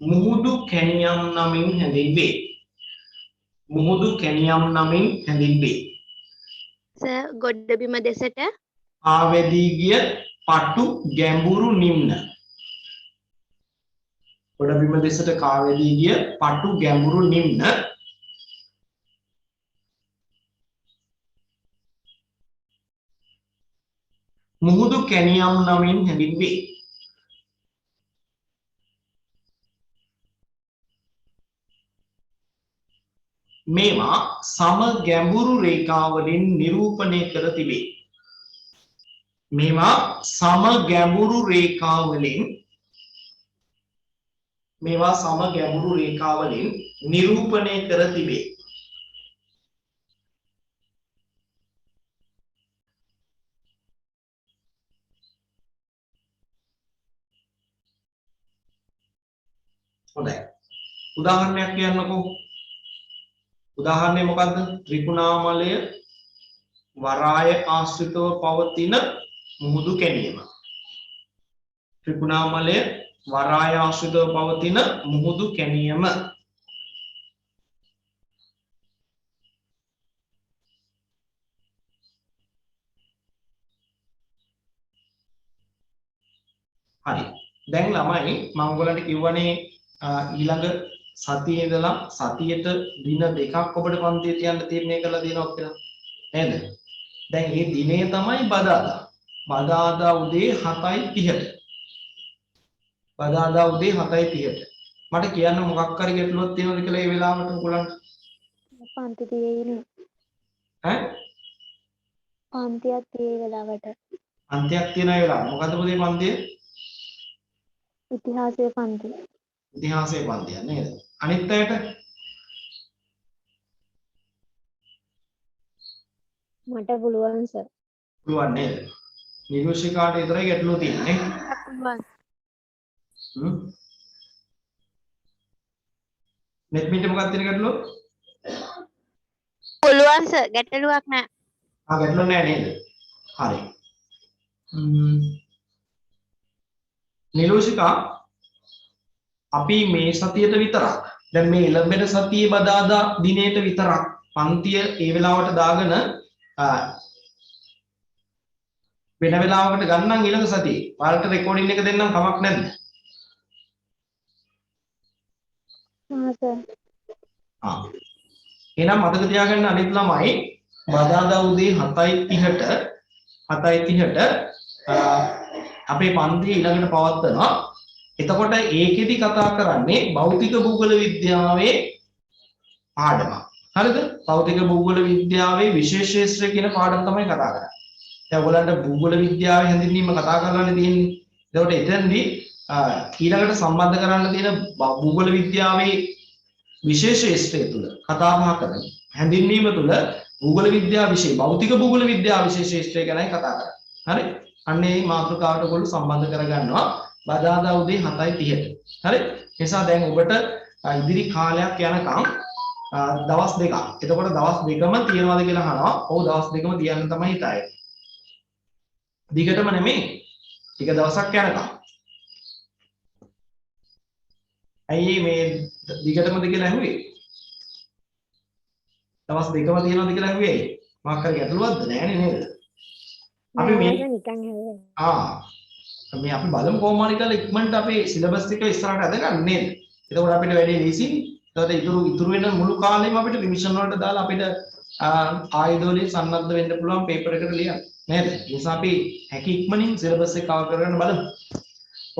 මුහුදු කැණියම් නමින් හැඳින්වේ. සර් ගොඩබිම දෙසට ආවැදී ගිය පටු ගැඹුරු නිම්න. ගොඩබිම දෙසට කාවැදී ගිය පටු ගැඹුරු නිම්න මුහුදු කැණියම් නමින් හැඳින්වේ. මේවා සම ගැඹුරු රේඛාවලින් නිරූපණය කර තිබේ. නිරූපණය කර තිබේ. හොඳයි. උදාහරණයක් කියන්නකෝ. උදාහරණය මොකද්ද? ත්‍රිකුණාමලය වරාය ආශ්‍රිතව පවතින මුහුදු කැණියම. ත්‍රිකුණාමලය වරාය ආශ්‍රිතව පවතින මුහුදු කැණියම. හරි. දැන් ළමයි මම ඔයගලන්ට කිව්වනේ ඊළඟ සතියේ ඉඳලා සතියට දින දෙකක් ඔබට පන්තියේ තියන්න තීරණය කරලා දෙනවා කියලා. නේද? දැන් මේ දිනේ තමයි බදාදා. බදාදා උදේ 7:30ට. බදාදා උදේ 7:30ට. මට කියන්න මොකක් හරි ගැටලුවක් තියෙනවද කියලා මේ වෙලාවට ඔයගලන්ට? පන්ති තියෙන්නේ. ඈ? පන්තියක් තියෙන වෙලාවට. අන්තයක් තියෙන වෙලාව. මොකද්ද පුතේ පන්තිය? ඉතිහාසයේ පන්ති. ඉතිහාසයේ පන්තිය නේද? අනිත් අයට මට පුළුවන් සර්. පුළුවන් නේද? නිරෝෂිකාට විතරයි ගැටලුව තියෙන්නේ. පුළුවන්. මෙත් මොකක්ද තියෙන ගැටලුව? පුළුවන් සර් ගැටලුවක් නැහැ. ගැටලුවක් නැහැ නේද? හරි. නිරෝෂිකා අපි මේ සතියට විතරක් දැන් මේ එළඹෙන සතියේ බදාදා දිනේට විතරක් පන්තිය ඒ වෙලාවට දාගෙන වෙන වෙලාවකට ගන්නම් ඊළඟ සතියේ. ඔයාලට රෙකෝඩින් එක දෙන්නම් කමක් නැද්ද? එහෙනම් මතක තියාගන්න අනිත් ළමයි බදාදා උදේ 7:30ට අපේ පන්තිය ඊළඟට පවත්වනවා. එතකොට ඒකෙදි කතා කරන්නේ භෞතික භූගෝල විද්‍යාවේ පාඩම. හරිද? භෞතික භූගෝල විද්‍යාවේ විශේෂ ශාස්ත්‍රය කියන පාඩම තමයි කතා කරන්නේ. දැන් ඔයගොල්ලන්ට භූගෝල විද්‍යාවේ හැඳින්වීම කතා කරලානේ තියෙන්නේ. එතකොට එතෙන්දී ඊළඟට සම්බන්ධ කරන්න තියෙන භූගෝල විද්‍යාවේ විශේෂ ශාස්ත්‍රය තුල කතා බහ කරන හැඳින්වීම තුල භූගෝල විද්‍යාව විශේෂ භෞතික භූගෝල විද්‍යාව විශේෂ ශාස්ත්‍රය ගැනයි කතා කරන්නේ. හරි? අන්න ඒ මාතෘකාවට ඔයගොල්ලෝ සම්බන්ධ කරගන්නවා බදාදා උදේ 7:30ට. හරි? නිසා දැන් ඔබට ඉදිරි කාලයක් යනකම් දවස් දෙකක්. එතකොට දවස් දෙකම තියනවාද කියලා අහනවා. ඔව් දවස් දෙකම තියන්න තමයි හිතන්නේ. දිගටම නෙමෙයි. ටික දවසක් යනකම්. ඇයි මේ දිගටමද කියලා ඇහුවේ? දවස් දෙකම තියනවාද කියලා ඇහුවේ? මොකක් හරි ගැටලුවක්ද? නෑනේ නේද? අපි මේ නිකන් හැවේ. මේ අපි බලමු කොහොම හරි කරලා ඉක්මනට අපේ සිලබස් එක ඉස්සරහට අදගන්න නේද? එතකොට අපිට වැඩි ලීසින් එතකොට ඉතුරු වෙන මුළු කාලෙම අපිට රිවිෂන් වලට දාලා අපිට ආයුධ වලින් සන්නද්ධ වෙන්න පුළුවන් පේපර් එකට ලියන්න නේද? ඒ නිසා අපි හැකි ඉක්මනින් සිලබස් එක කවර් කරගන්න බලමු.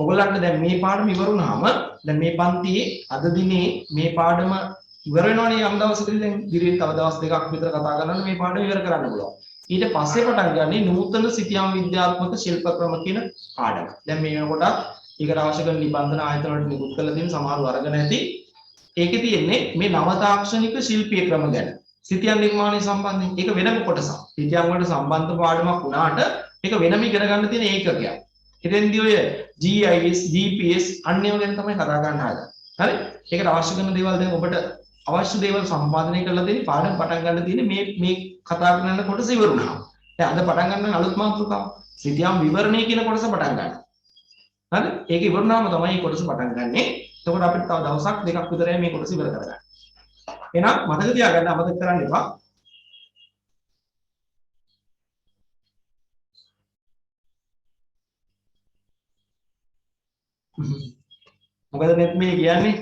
ඔයගොල්ලන්ට දැන් මේ පාඩම ඉවර වුණාම දැන් මේ පන්තියේ අද දිනේ මේ පාඩම ඉවර වෙනවනේ යම් දවසකදී දැන් දිරින් තව දවස් දෙකක් විතර කතා කරනකොට මේ පාඩම ඉවර කරන්න පුළුවන්. ඊට පස්සේ පටන් ගන්නේ නූතන සිතියම් විද්‍යාත්මක ශිල්ප ක්‍රම කියන පාඩම. දැන් මේ වෙනකොට ඊකට අවශ්‍ය කරන නිබන්ධන ආයතන වලට නිකුත් කරලා තියෙන සමහර වර්ග නැති. ඒකේ තියෙන්නේ මේ නව තාක්ෂණික ශිල්පීය ක්‍රම ගැන. සිතියම් නිර්මාණය සම්බන්ධයෙන් ඒක වෙනම කොටසක්. සිතියම් වලට සම්බන්ධ පාඩමක් වුණාට ඒක වෙනම ඉගෙන ගන්න තියෙන ඒකකයක්. එතෙන්දී ඔය GIS, GPS අන්නේව ගැන තමයි කතා කරන්න හදන්නේ. හරි? ඒකට අවශ්‍ය කරන දේවල් දැන් ඔබට අවශ්‍ය දේවල් සම්පාදනය කරලා දෙන්නේ පාඩම් පටන් ගන්න තියෙන්නේ මේ කතා කරන කොටස ඉවර වුණා. දැන් අද පටන් ගන්න අලුත් මාතෘකාව සිතියම් විවරණය කියන කොටස පටන් ගන්න. හරි? ඒක ඉවර වුණාම තමයි මේ කොටස පටන් ගන්නෙ. එතකොට අපිට තව දවසක් දෙකක් විතරයි මේ කොටස ඉවර කරගන්න. එහෙනම් මතක තියාගන්න අමතක කරන්න එපා. මොකද මේ කියන්නේ?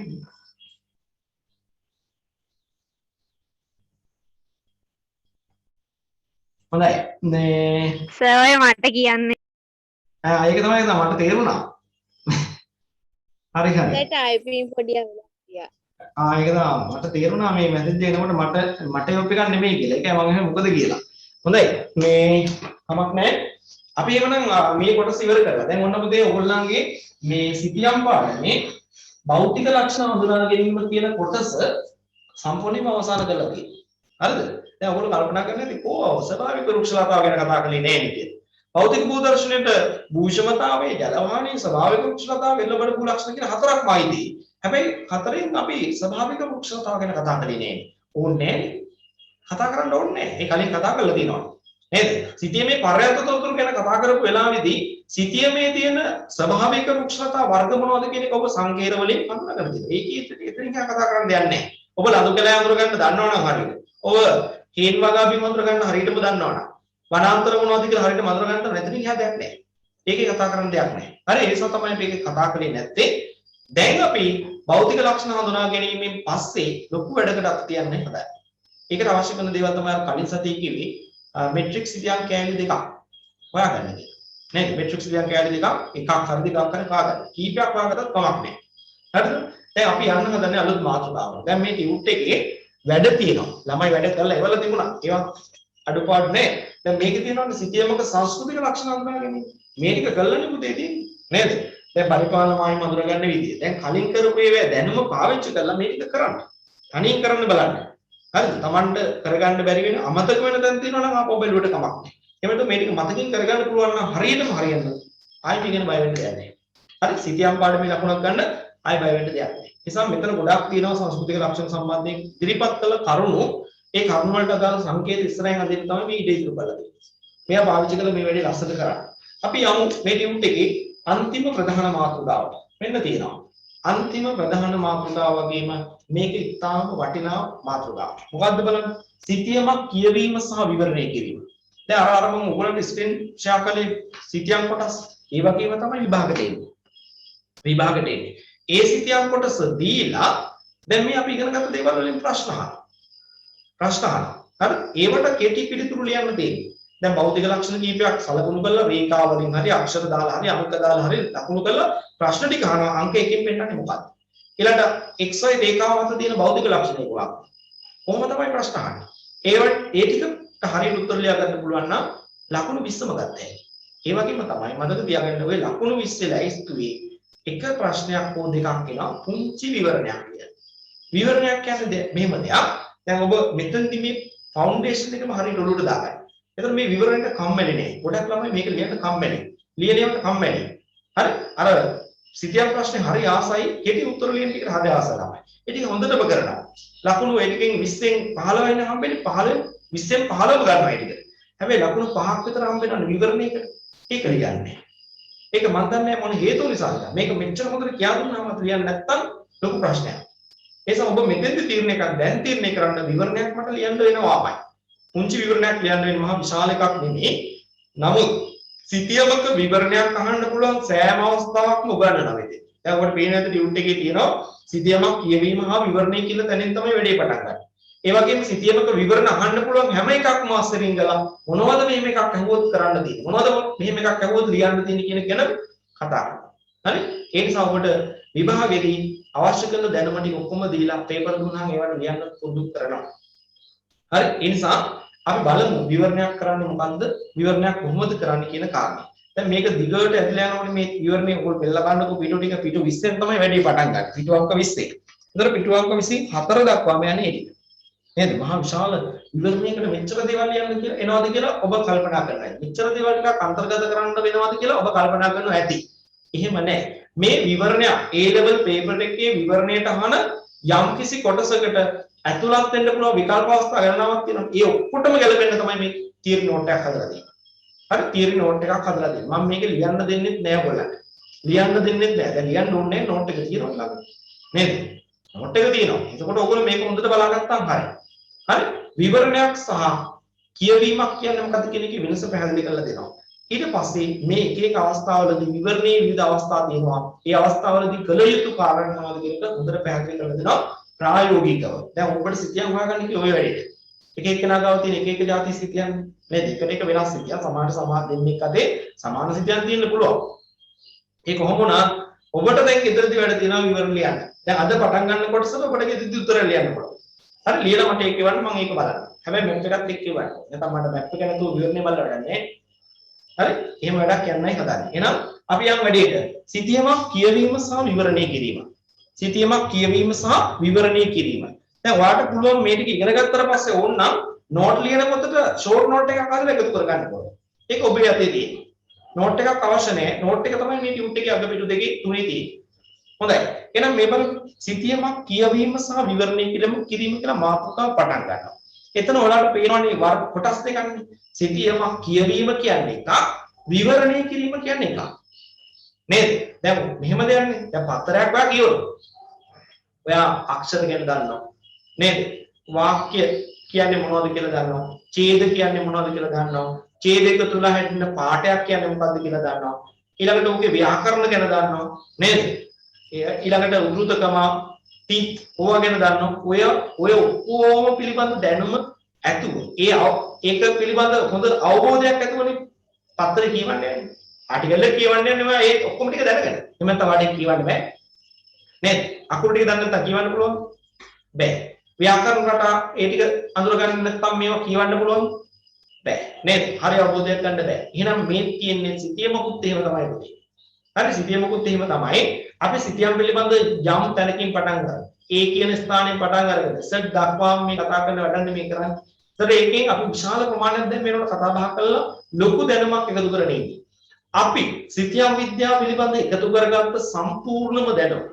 හොඳයි. මේ සර් ඔය මට කියන්නේ. ඒක තමයි මට තේරුණා. හරි හරි. ඒ ටයිපින් පොඩි අවුලක් තියා. ඒක තමයි මට තේරුණා මේ මැසේජ් එනකොට මට යොප් එකක් නෙමෙයි කියලා. ඒකයි මම එහෙනම් මොකද කියලා. හොඳයි. මේ කමක් නැහැ. අපි එවනම් මේ කොටස ඉවර කරලා. දැන් ඔන්න පුතේ ඔයගොල්ලන්ගේ මේ සිතියම් පාඩමේ භෞතික ලක්ෂණ හඳුනා ගැනීම කියන කොටස සම්පූර්ණයෙන්ම අවසන් කරලා තියෙනවා. හරිද? දැන් ඔයගොල්ලෝ කල්පනා කරන්නේ ඉතින් කොහොම ස්වභාවික වෘක්ෂලතාව ගැන කතා කරන්නේ නැහැ නේද? භෞතික භූදර්ශනයේ භූෂමතාවයේ ජලවාහනයේ ස්වභාවික වෘක්ෂලතාව එල්ලබඩ භූ ලක්ෂණ කියන හතරක්ම ආයිදී. හැබැයි හතරෙන් අපි ස්වභාවික වෘක්ෂලතාව ගැන කතා කරන්නේ නැහැ. ඕනේ නැහැ. කතා කරන්න ඕනේ නැහැ. ඒ කලින් කතා කරලා තියෙනවා. නේද? සිතියමේ පර්යාප්ත තොරතුරු ගැන කතා කරපු වෙලාවේදී සිතියමේ තියෙන ස්වභාවික වෘක්ෂලතා වර්ග මොනවද කියන එක ඔබ සංකේත වලින් හඳුනාගන්න තියෙනවා. ඒකේ ඉතින් කතා කරන්න දෙයක් නැහැ. ඔබ ලදු කැලෑ අඳුර ගන්න දන්නවනම් හරියට. ඔබ හේන් වගා බිම අඳුර ගන්න හරියටම දන්නවනම් වනාන්තර මොනවද කියලා හරියට අඳුර ගන්න නැතිනම් එහා දෙයක් නැහැ. ඒකේ කතා කරන්න දෙයක් නැහැ. හරි ඒ නිසා තමයි මේකේ කතා කරන්නේ නැත්තේ. දැන් අපි භෞතික ලක්ෂණ හඳුනා ගැනීමෙන් පස්සේ ලොකු වැඩකටක් තියන්නේ හදයි. ඒකට අවශ්‍ය කරන දේවල් තමයි කලින් සතියේ කිව්වේ මෙට්‍රික්ස් සිතියම් කෑලි දෙකක් හොයාගන්න එක. නේද? මෙට්‍රික්ස් සිතියම් කෑලි දෙකක් එකක් හරි දෙකක් හරි කාගන්න. කීපයක් හොයාගත්තත් කමක් නැහැ. හරිද? දැන් අපි යන්න හදන්නේ අලුත් මාතෘකාවකට. දැන් මේ ටියුට් එකේ වැඩ තියෙනවා. ළමයි වැඩ කරලා ඉවරලා තිබුණා. ඒවා අඩුපාඩු නැහැ. දැන් මේකේ තියෙනවා සිතියමක සංස්කෘතික ලක්ෂණ හඳුනා ගැනීම. මේ ටික කළානේ පුතේ තියෙන්නේ. නේද? දැන් පරිපාලන මායිම අඳුරගන්න විදිය. දැන් කලින් කරපු ඒවා දැනුම පාවිච්චි කරලා මේ ටික කරන්න. තනියෙන් කරන්න බලන්න. හරිද? Tamanට කරගන්න බැරි වෙන අමතක වෙන තැන් තියෙනවා නම් ආපහු බැලුවට කමක් නැහැ. එහෙම නැත්නම් මේ ටික මතකින් කරගන්න පුළුවන් නම් හරියටම හරියන්න. ආයෙ මේක ගැන බය වෙන්න දෙයක් නැහැ. හරි? සිතියම් පාඩමේ ලකුණක් ගන්න ආයෙ බය වෙන්න දෙයක් නැහැ. නිසා මෙතන ගොඩක් තියෙනවා සංස්කෘතික ලක්ෂණ සම්බන්ධයෙන් ඉදිරිපත් කළ කරුණු ඒ කරුණු වලට අදාළ සංකේත ඉස්සරහින් අදින්න තමයි මේ ඉඩ ඉතුරු කරලා තියෙන්නේ. මෙයා පාවිච්චි කළ මේ වැඩේ ලස්සට කරා. අපි යමු මේ ටියුට් එකේ අන්තිම ප්‍රධාන මාතෘකාවට. මෙන්න තියෙනවා. අන්තිම ප්‍රධාන මාතෘකාව වගේම මේක ඉතාම වටිනා මාතෘකාවක්. මොකද්ද බලන්න? සිතියමක් කියවීම සහ විවරණය කිරීම. දැන් අර මම ඔයගොල්ලන්ට ස්ක්‍රීන් ෂෙයා කළේ සිතියම් කොටස්. ඒ වගේම තමයි විභාගට එන්නේ. විභාගට එන්නේ. ඒ සිතියම් කොටස දීලා දැන් මේ අපි ඉගෙන ගත්ත දේවල් වලින් ප්‍රශ්න අහනවා. ප්‍රශ්න අහනවා. හරි? ඒවට කෙටි පිළිතුරු ලියන්න තියෙන්නේ. දැන් භෞතික ලක්ෂණ කීපයක් සලකුණු කරලා රේඛා වලින් හරි අක්ෂර දාලා හරි අංක දාලා හරි ලකුණු කරලා ප්‍රශ්න ටික අහනවා. අංක එකකින් පෙන්නන්නේ මොකක්ද? ඊළඟට xy රේඛාව මත තියෙන භෞතික ලක්ෂණ එක වාක්. කොහොම තමයි ප්‍රශ්න අහන්නේ. ඒ ටිකට හරියට උත්තර ලියා ගන්න පුළුවන් නම් ලකුණු 20ම ගන්න හැකියි. ඒ වගේම තමයි මතක තියාගන්න ඔය ලකුණු 20 ලැයිස්තුවේ එක ප්‍රශ්නයක් හෝ දෙකක් එනවා පුංචි විවරණයක් කියලා. විවරණයක් කියන්නේ මෙහෙම දෙයක්. දැන් ඔබ මෙතනදි මේ ෆවුන්ඩේෂන් එකම හරියට ඔලුවට දාගන්න. එතකොට මේ විවරණයට කම්මැලි නෑ. ගොඩක් ළමයි මේක ලියන්න කම්මැලි. ලියලියවට කම්මැලි. හරි? අර සිතියම් ප්‍රශ්නේ හරි ආසයි කෙටි උත්තර ලියන්න ටිකට හරි ආස ළමයි. ඒ ටික හොඳටම කරනවා. ලකුණු ඒ ටිකෙන් 20න් 15 වෙන හම්බෙන්නේ 15 20න් 15 ගන්නවා ඒ ටික. හැබැයි ලකුණු 5ක් විතර හම්බෙනවා විවරණයකට. ඒක ලියන්නේ. ඒක මන් දන්නේ මොන හේතුව නිසාද? මේක මෙච්චර හොඳට කියා දුන්නාම ලියන්නේ නැත්තම් ලොකු ප්‍රශ්නයක්. ඒ නිසා ඔබ මෙතෙන්ද තීරණය කරන් දැන් තීරණය කරන්න විවරණයක් මට ලියන්න වෙනවාමයි. පුංචි විවරණයක් ලියන්න වෙන මහා විශාල එකක් නෙමෙයි. නමුත් සිතියමක විවරණයක් අහන්න පුළුවන් සෑම අවස්ථාවකම උගන්වනවා මෙතේ. දැන් ඔබට පේන ඇති ඩියුට් එකේ තියෙනවා සිතියමක් කියවීම හා විවරණය කියලා තැනින් තමයි වැඩේ පටන් ගන්න. ඒ වගේම සිතියමක විවරණ අහන්න පුළුවන් හැම එකක්ම අස්සරින් ගලා මොනවද මෙහෙම එකක් අහුවොත් කරන්න තියෙන්නේ? මොනවද මෙහෙම එකක් අහුවොත් ලියන්න තියෙන්නේ කියන ගැන කතා කරනවා. හරි? ඒ නිසා ඔබට විභාගෙදී අවශ්‍ය කරන දැනුම ටික ඔක්කොම දීලා පේපර් දුන්නාම ඒවට ලියන්න පුරුදු කරනවා. හරි? ඒ නිසා අපි බලමු විවරණයක් කරන්නේ මොකද්ද? විවරණයක් කොහොමද කරන්නේ කියන කාරණා. දැන් මේක දිගට ඇදලා යනකොට මේ විවරණය ඔයගොල්ලෝ බෙල්ල ගන්නකො පිටු ටික පිටු 20න් තමයි වැඩි පටන් ගන්න. පිටු අංක 20. ඒතර පිටු අංක 24 දක්වාම යන්නේ ඒක. නේද? මහා විශාල විවරණයකට මෙච්චර දේවල් ලියන්න කියලා එනවාද කියලා ඔබ කල්පනා කරනවා. මෙච්චර දේවල් ටිකක් අන්තර්ගත කරන්න වෙනවාද කියලා ඔබ කල්පනා කරනවා ඇති. එහෙම නැහැ. මේ විවරණය A level paper එකේ විවරණයට අහන යම්කිසි කොටසකට ඇතුළත් වෙන්න පුළුවන් විකල්ප අවස්ථා ගණනාවක් තියෙනවා. ඒ ඔක්කොටම ගැලපෙන්න තමයි මේ තියරි නෝට් එකක් හදලා තියෙන්නේ. හරි තියරි නෝට් එකක් හදලා තියෙනවා. මම මේක ලියන්න දෙන්නෙත් නෑ ඔයගොල්ලන්ට. ලියන්න දෙන්නෙත් නෑ. දැන් ලියන්න ඕනේ නෝට් එක තියෙනවා ළඟ. නේද? නෝට් එක තියෙනවා. එතකොට ඔයගොල්ලෝ මේක හොඳට බලාගත්තාම හරි. හරි විවරණයක් සහ කියවීමක් කියන්නේ මොකක්ද කියන එකේ වෙනස පැහැදිලි කරලා දෙනවා. ඊට පස්සේ මේ එක එක අවස්ථාවලදී විවරණයේ විවිධ අවස්ථා තියෙනවා. ඒ අවස්ථාවලදී කළ යුතු කාරණා මොනවද කියන එක හොඳට පැහැදිලි කරලා දෙනවා. ප්‍රායෝගිකව. දැන් ඔබට සිතියම් හොයාගන්න කිව්ව ඔය වැඩේට. එක එකනා ගාව තියෙන එක එක જાති සිතියම් නේද? එකට එක වෙනස් සිතියම් සමාන දෙන්නෙක් අතේ සමාන සිතියම් තියෙන්න පුළුවන්. ඒ කොහොම වුණත් ඔබට දැන් ඉදිරියදී වැඩ තියෙනවා විවරණ ලියන්න. දැන් අද පටන් ගන්න කොටසට ඔබට ඉදිරියදී උත්තර ලියන්න පුළුවන්. හරි ලියලා මට ඒක එවන්න මම ඒක බලන්න. හැබැයි මැප් එකත් එක්ක එවන්න. නැත්නම් මට මැප් එක නැතුව විවරණේ බලලා වැඩන්නේ. හරි? එහෙම වැඩක් යන්නයි හදන්නේ. එහෙනම් අපි යම් වැඩේට සිතියමක් කියවීම සහ විවරණය කිරීම. සිතියමක් කියවීම සහ විවරණය කිරීම. දැන් ඔයාලට පුළුවන් මේ ටික ඉගෙන ගත්තට පස්සේ ඕනනම් නෝට් ලියන පොතට ෂෝට් නෝට් එකක් අරගෙන එකතු කරගන්න පුළුවන්. ඒක ඔබේ අතේ තියෙන්නේ. නෝට් එකක් අවශ්‍ය නැහැ. නෝට් එක තමයි මේ ටියුට් එකේ අග පිටු දෙකේ තුනේ තියෙන්නේ. හොඳයි. එහෙනම් මේ බලන්න සිතියමක් කියවීම සහ විවරණය කිරීම කියලා මාතෘකාව පටන් ගන්නවා. එතන ඔයාලට පේනවනේ වර්ග කොටස් දෙකක්නේ. සිතියමක් කියවීම කියන්නේ එකක්, විවරණය කිරීම කියන්නේ එකක්. නේද? දැන් මෙහෙම දෙයක්නේ. දැන් පත්තරයක් ඔයා කියවනවා. ඔයා අක්ෂර ගැන දන්නවා. නේද? වාක්‍ය කියන්නේ මොනවද කියලා දන්නවා. ඡේද කියන්නේ මොනවද කියලා දන්නවා. ඡේදයක තුල හැදෙන පාඩයක් කියන්නේ මොකද්ද කියලා දන්නවා. ඊළඟට ඔහුගේ ව්‍යාකරණ ගැන දන්නවා. නේද? ඊළඟට උද්ෘතකම තිත් ඕවා ගැන දන්නවා. ඔය ඔක්කොම පිළිබඳ දැනුම ඇතුව ඒක පිළිබඳ හොඳ අවබෝධයක් ඇතුවනේ පත්තරේ කියවන්නේ. ආටිකල් එක කියවන්නේ නෙමෙයි ඒ ඔක්කොම ටික දැනගන්න. එහෙම නැත්නම් වාඩේ කියවන්න බෑ. නේද? අකුරු ටික දන්නේ නැත්නම් කියවන්න පුළුවන්. බෑ. ව්‍යාකරණ රටා ඒ ටික අඳුරගන්න නැත්නම් මේවා කියවන්න පුළුවන්. බෑ. නේද? හරි අවබෝධයක් ගන්න බෑ. එහෙනම් මේ තියෙන්නේ සිතියමකුත් එහෙම තමයි පුතේ. හරි සිතියමකුත් එහෙම තමයි. අපි සිතියම් පිළිබඳ යම් තැනකින් පටන් ගන්නවා. A කියන ස්ථානයෙන් පටන් අරගෙන Z දක්වාම මේ කතා කරන වැඩන්නේ මේ කරන්නේ. ඒතර ඒකෙන් අපි විශාල ප්‍රමාණයක් දැන් මේකට කතා බහ කරලා ලොකු දැනුමක් එකතු කරගෙන ඉන්නේ. අපි සිතියම් විද්‍යාව පිළිබඳ එකතු කරගත්ත සම්පූර්ණම දැනුම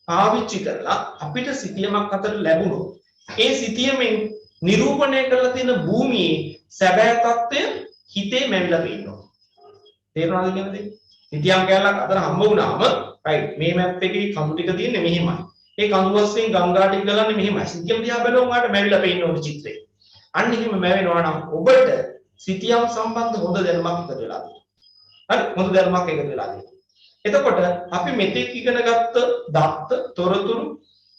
පාවිච්චි කරලා අපිට සිතියමක් අතර ලැබුණොත් ඒ සිතියමෙන් නිරූපණය කරලා තියෙන භූමියේ සැබෑ තත්ත්වය හිතේ මැවිලා පේනවා. තේරුණාද කියන්නේ? සිතියම් කැලලක් අතර හම්බ වුණාම රයිට් මේ මැප් එකේ කඳු ටික තියෙන්නේ මෙහිමයි. ඒ කඳු වස්යෙන් ගංගා ටික ගලන්නේ මෙහිමයි. සිතියම් දිහා බැලුවම ඔයාලට මැවිලා පේන්න ඕනේ චිත්‍රය. අන්න එහෙම මැවෙනවා නම් ඔබට සිතියම් සම්බන්ධ හොඳ දැනුමක් එකතු වෙලා තියෙනවා. හරි හොඳ දැනුමක් එකතු වෙලා තියෙනවා. එතකොට අපි මෙතෙක් ඉගෙනගත්ත දත්ත තොරතුරු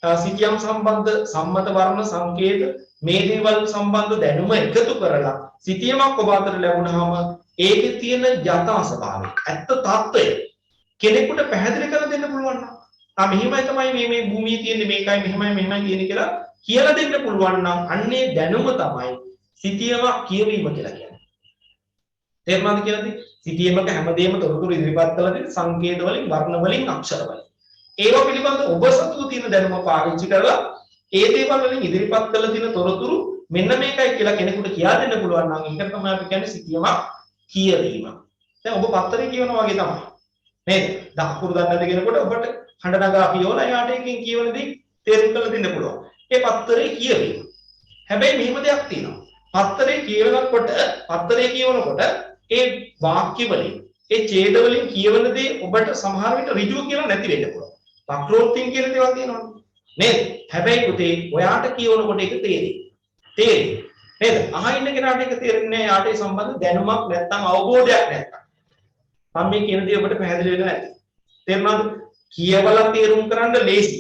සිතියම් සම්බන්ධ සම්මත වර්ණ සංකේත මේ දේවල් සම්බන්ධ දැනුම එකතු කරලා සිතියමක් ඔබ අතර ලැබුණාම ඒකේ තියෙන යථා ස්වභාවය ඇත්ත తত্ত্বය කෙනෙකුට පැහැදිලි කරලා දෙන්න පුළුවන් නම් මෙහිමයි තමයි මේ භූමියේ තියෙන්නේ මේකයි මෙහිමයි තියෙන්නේ කියලා දෙන්න පුළුවන් නම් අන්නේ දැනුම තමයි සිතියමක් කියවීම කියලා කියන්නේ. තේරුණාද කියලාද? සිතියමක හැමදේම තොරතුරු ඉදිරිපත් කරලා තියෙන සංකේත වලින් වර්ණ වලින් අක්ෂර වලින් ඒවා පිළිබඳ ඔබ සතුව තියෙන දැනුම පාවිච්චි කරලා ඒ දේවල් වලින් ඉදිරිපත් කරලා තියෙන තොරතුරු මෙන්න මේකයි කියලා කෙනෙකුට කියා දෙන්න පුළුවන් නම් ඒක තමයි අපි කියන්නේ සිතියමක් කියවීම. දැන් ඔබ පත්තරේ කියවනවා වගේ තමයි. නේද? දකුණු දන්නේ නැති කෙනෙකුට ඔබට හඬ නගා කියවලා එයාට එකකින් කියවන දේ තේරුම් කරලා දෙන්න පුළුවන්. ඒ පත්තරේ කියවීම. හැබැයි මෙහෙම දෙයක් තියෙනවා. පත්තරේ කියවනකොට ඒ වාක්‍ය වලින් ඒ ඡේද වලින් කියවන දේ ඔබට සමහර විට ඍජුව කියලා නැති වෙන්න පුළුවන්. වක්‍රෝක්තිය කියලා දේවල් තියෙනවා. නේද? හැබැයි පුතේ ඔයාට කියවනකොට ඒක තේරෙයි. නේද? අහින්න කෙනාට ඒක තේරෙන්නේ නැහැ. යාට ඒ සම්බන්ධ දැනුමක් නැත්නම් අවබෝධයක් නැත්නම්. මම මේ කියන දේ ඔබට පැහැදිලි වෙන්නේ නැති. තේරුණාද? කියවලා තේරුම් කරන්න ලේසි.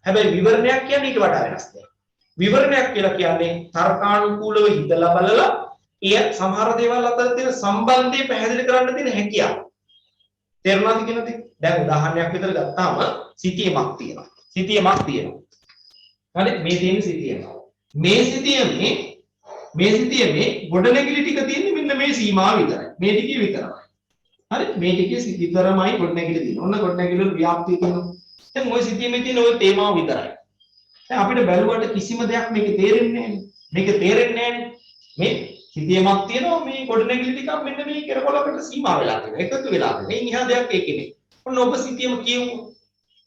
හැබැයි විවරණයක් කියන්නේ ඊට වඩා වෙනස් දෙයක්. විවරණයක් කියලා කියන්නේ තර්කානුකූලව හිතලා බලලා එය සමහර දේවල් අතර තියෙන සම්බන්ධය පැහැදිලි කරන්න තියෙන හැකියාව. තේරුණාද කියන දේ? දැන් උදාහරණයක් විතර ගත්තාම සිතියමක් තියෙනවා. හරි මේ තියෙන සිතියම. මේ සිතියමේ ගොඩනැගිලි ටික තියෙන්නේ මෙන්න මේ සීමාව විතරයි. මේ ටිකේ විතරයි. හරි මේ ටිකේ විතරමයි ගොඩනැගිලි තියෙන්නේ. ඔන්න ගොඩනැගිලි වල ව්‍යාප්තිය තියෙනවා. දැන් ওই සිතියමේ තියෙන ওই තේමාව විතරයි. දැන් අපිට බැලුවට කිසිම දෙයක් මේකේ තේරෙන්නේ නැහැ. මේ සිතියමක් තියෙනවා මේ ගොඩනැගිලි ටිකක් මෙන්න මේ කෙරකොලකට සීමා වෙලා තියෙනවා. එකතු වෙලා තියෙනවා. මේ නිහා දෙයක් ඒකේ නේ. ඔන්න ඔබ සිතියම කියමු.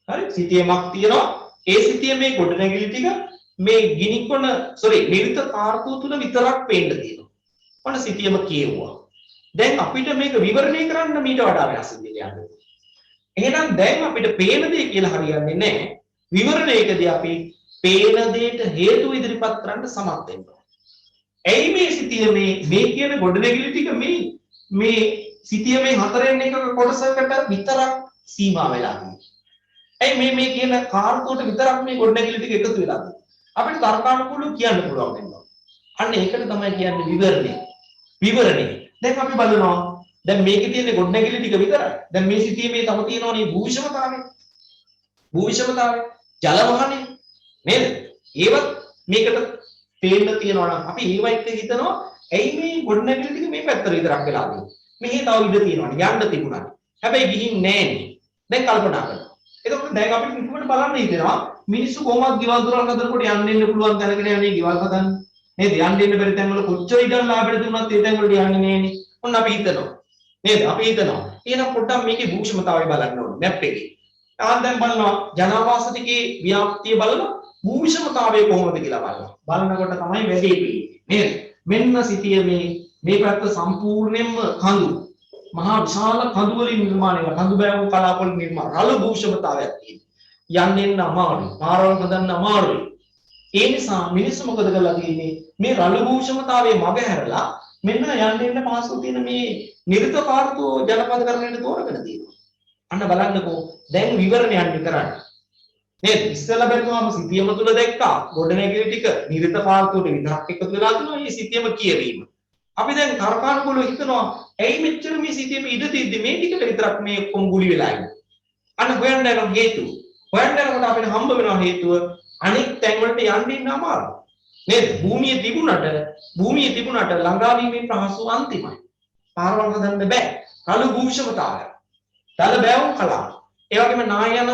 හරි සිතියමක් තියෙනවා. ඒ සිතියමේ ගොඩනැගිලි ටික මේ නිරිත කාර්තුව තුල විතරක් පේන්න තියෙනවා. ඔන්න සිතියම කියවුවා. දැන් අපිට මේක විවරණය කරන්න මීට වඩා වෙනස් විදිහට යන්න. එහෙනම් දැන් අපිට පේන දේ කියලා හරියන්නේ නැහැ. විවරණයකදී අපි පේන දෙයට හේතු ඉදිරිපත් කරන්න සමත් වෙන්න ඕනේ. ඇයි මේ සිතියමේ මේ කියන ගොඩනැගිලි ටික මේ සිතියමේ හතරෙන් එකක කොටසකට විතරක් සීමා වෙලා තියෙන්නේ. ඇයි මේ කියන කාර්තුවට විතරක් මේ ගොඩනැගිලි ටික එකතු වෙලා තියෙන්නේ. අපිට තර්කානුකූලව කියන්න පුළුවන් වෙනවා. අන්න ඒකට තමයි කියන්නේ විවරණය. දැන් අපි බලනවා දැන් මේකේ තියෙන ගොඩනැගිලි ටික විතරයි. දැන් මේ සිතියමේ තව තියෙනවනේ භූවිෂමතාවය. ජල වහනය නේද? ඒවත් මේකට පේන්න තියෙනවා නම් අපි ඒව එක්ක හිතනවා ඇයි මේ ගොඩනැගිලි ටික මේ පැත්තට විතරක් වෙලා තියෙන්නේ. මෙහි තව ඉඩ තියෙනවනේ යන්න තිබුණා. හැබැයි ගිහින් නැහැනේ. දැන් කල්පනා කරනවා. එතකොට දැන් අපිට නිකුමට බලන්න හිතෙනවා මිනිස්සු කොහොමද ගෙවල් දොරල් හදනකොට යන්න එන්න පුළුවන් තැනකට යන්නේ ගෙවල් හදන්න. නේද? යන්න එන්න බැරි තැන් වල කොච්චර ඉඩම් ලාභෙට දුන්නත් ඒ තැන් වලට යන්නේ නැහැනේ. ඔන්න අපි හිතනවා. නේද? එහෙනම් පොඩ්ඩක් මේකේ භූෂමතාවය බලන්න ඕනේ මැප් එකේ. දැන් බලනවා ජනාවාස ටිකේ ව්‍යාප්තිය බලලා භූවිෂමතාවය කොහොමද කියලා බලනකොට තමයි වැඩේ පේන්නේ නේද? මෙන්න සිතියමේ මේ පැත්ත සම්පූර්ණයෙන්ම කඳු මහා විශාල කඳු වලින් නිර්මාණය වෙන කඳු බෑවු කලාපවල නිර්මාණ රළු භූෂමතාවයක් තියෙනවා. යන්න අමාරුයි. පාරවල් හදන්න අමාරුයි. ඒ නිසා මිනිස්සු මොකද කරලා තියෙන්නේ? මේ රළු භූෂමතාවයේ මග හැරලා මෙන්න යන්න පහසු තියෙන මේ නිර්ත කාර්තෝ ජනපද කරණයට තෝරගෙන තියෙනවා. අන්න බලන්නකෝ දැන් විවරණයක් කරන්නේ. නේද? ඉස්සෙල්ලා බැලුවාම සිතියම තුල දැක්කා ගොඩනැගිලි ටික නිර්ත කාර්තුවට විතරක් එකතු වෙලා තියෙනවා. මේ සිතියම කියවීම. අපි දැන් තර්කානුකූලව හිතනවා ඇයි මෙච්චර මේ සිතියම ඉඳ තියද්දි මේ ටිකට විතරක් මේ ඔක්කොම ගුලි වෙලා ඉන්නේ. අන්න හොයන්න යන හේතුව. හොයන්න යනකොට අපිට හම්බ වෙනවා හේතුව අනෙක් තැන් වලට යන්න ඉන්න අමාරුයි. නේද? භූමියේ තිබුණට ළඟා වීමේ ප්‍රහසු අන්තිමයි. පාරවල් හදන්න බෑ. රළු භූෂමතාවය. දල බෑවුම් කලාව. ඒ වගේම නායන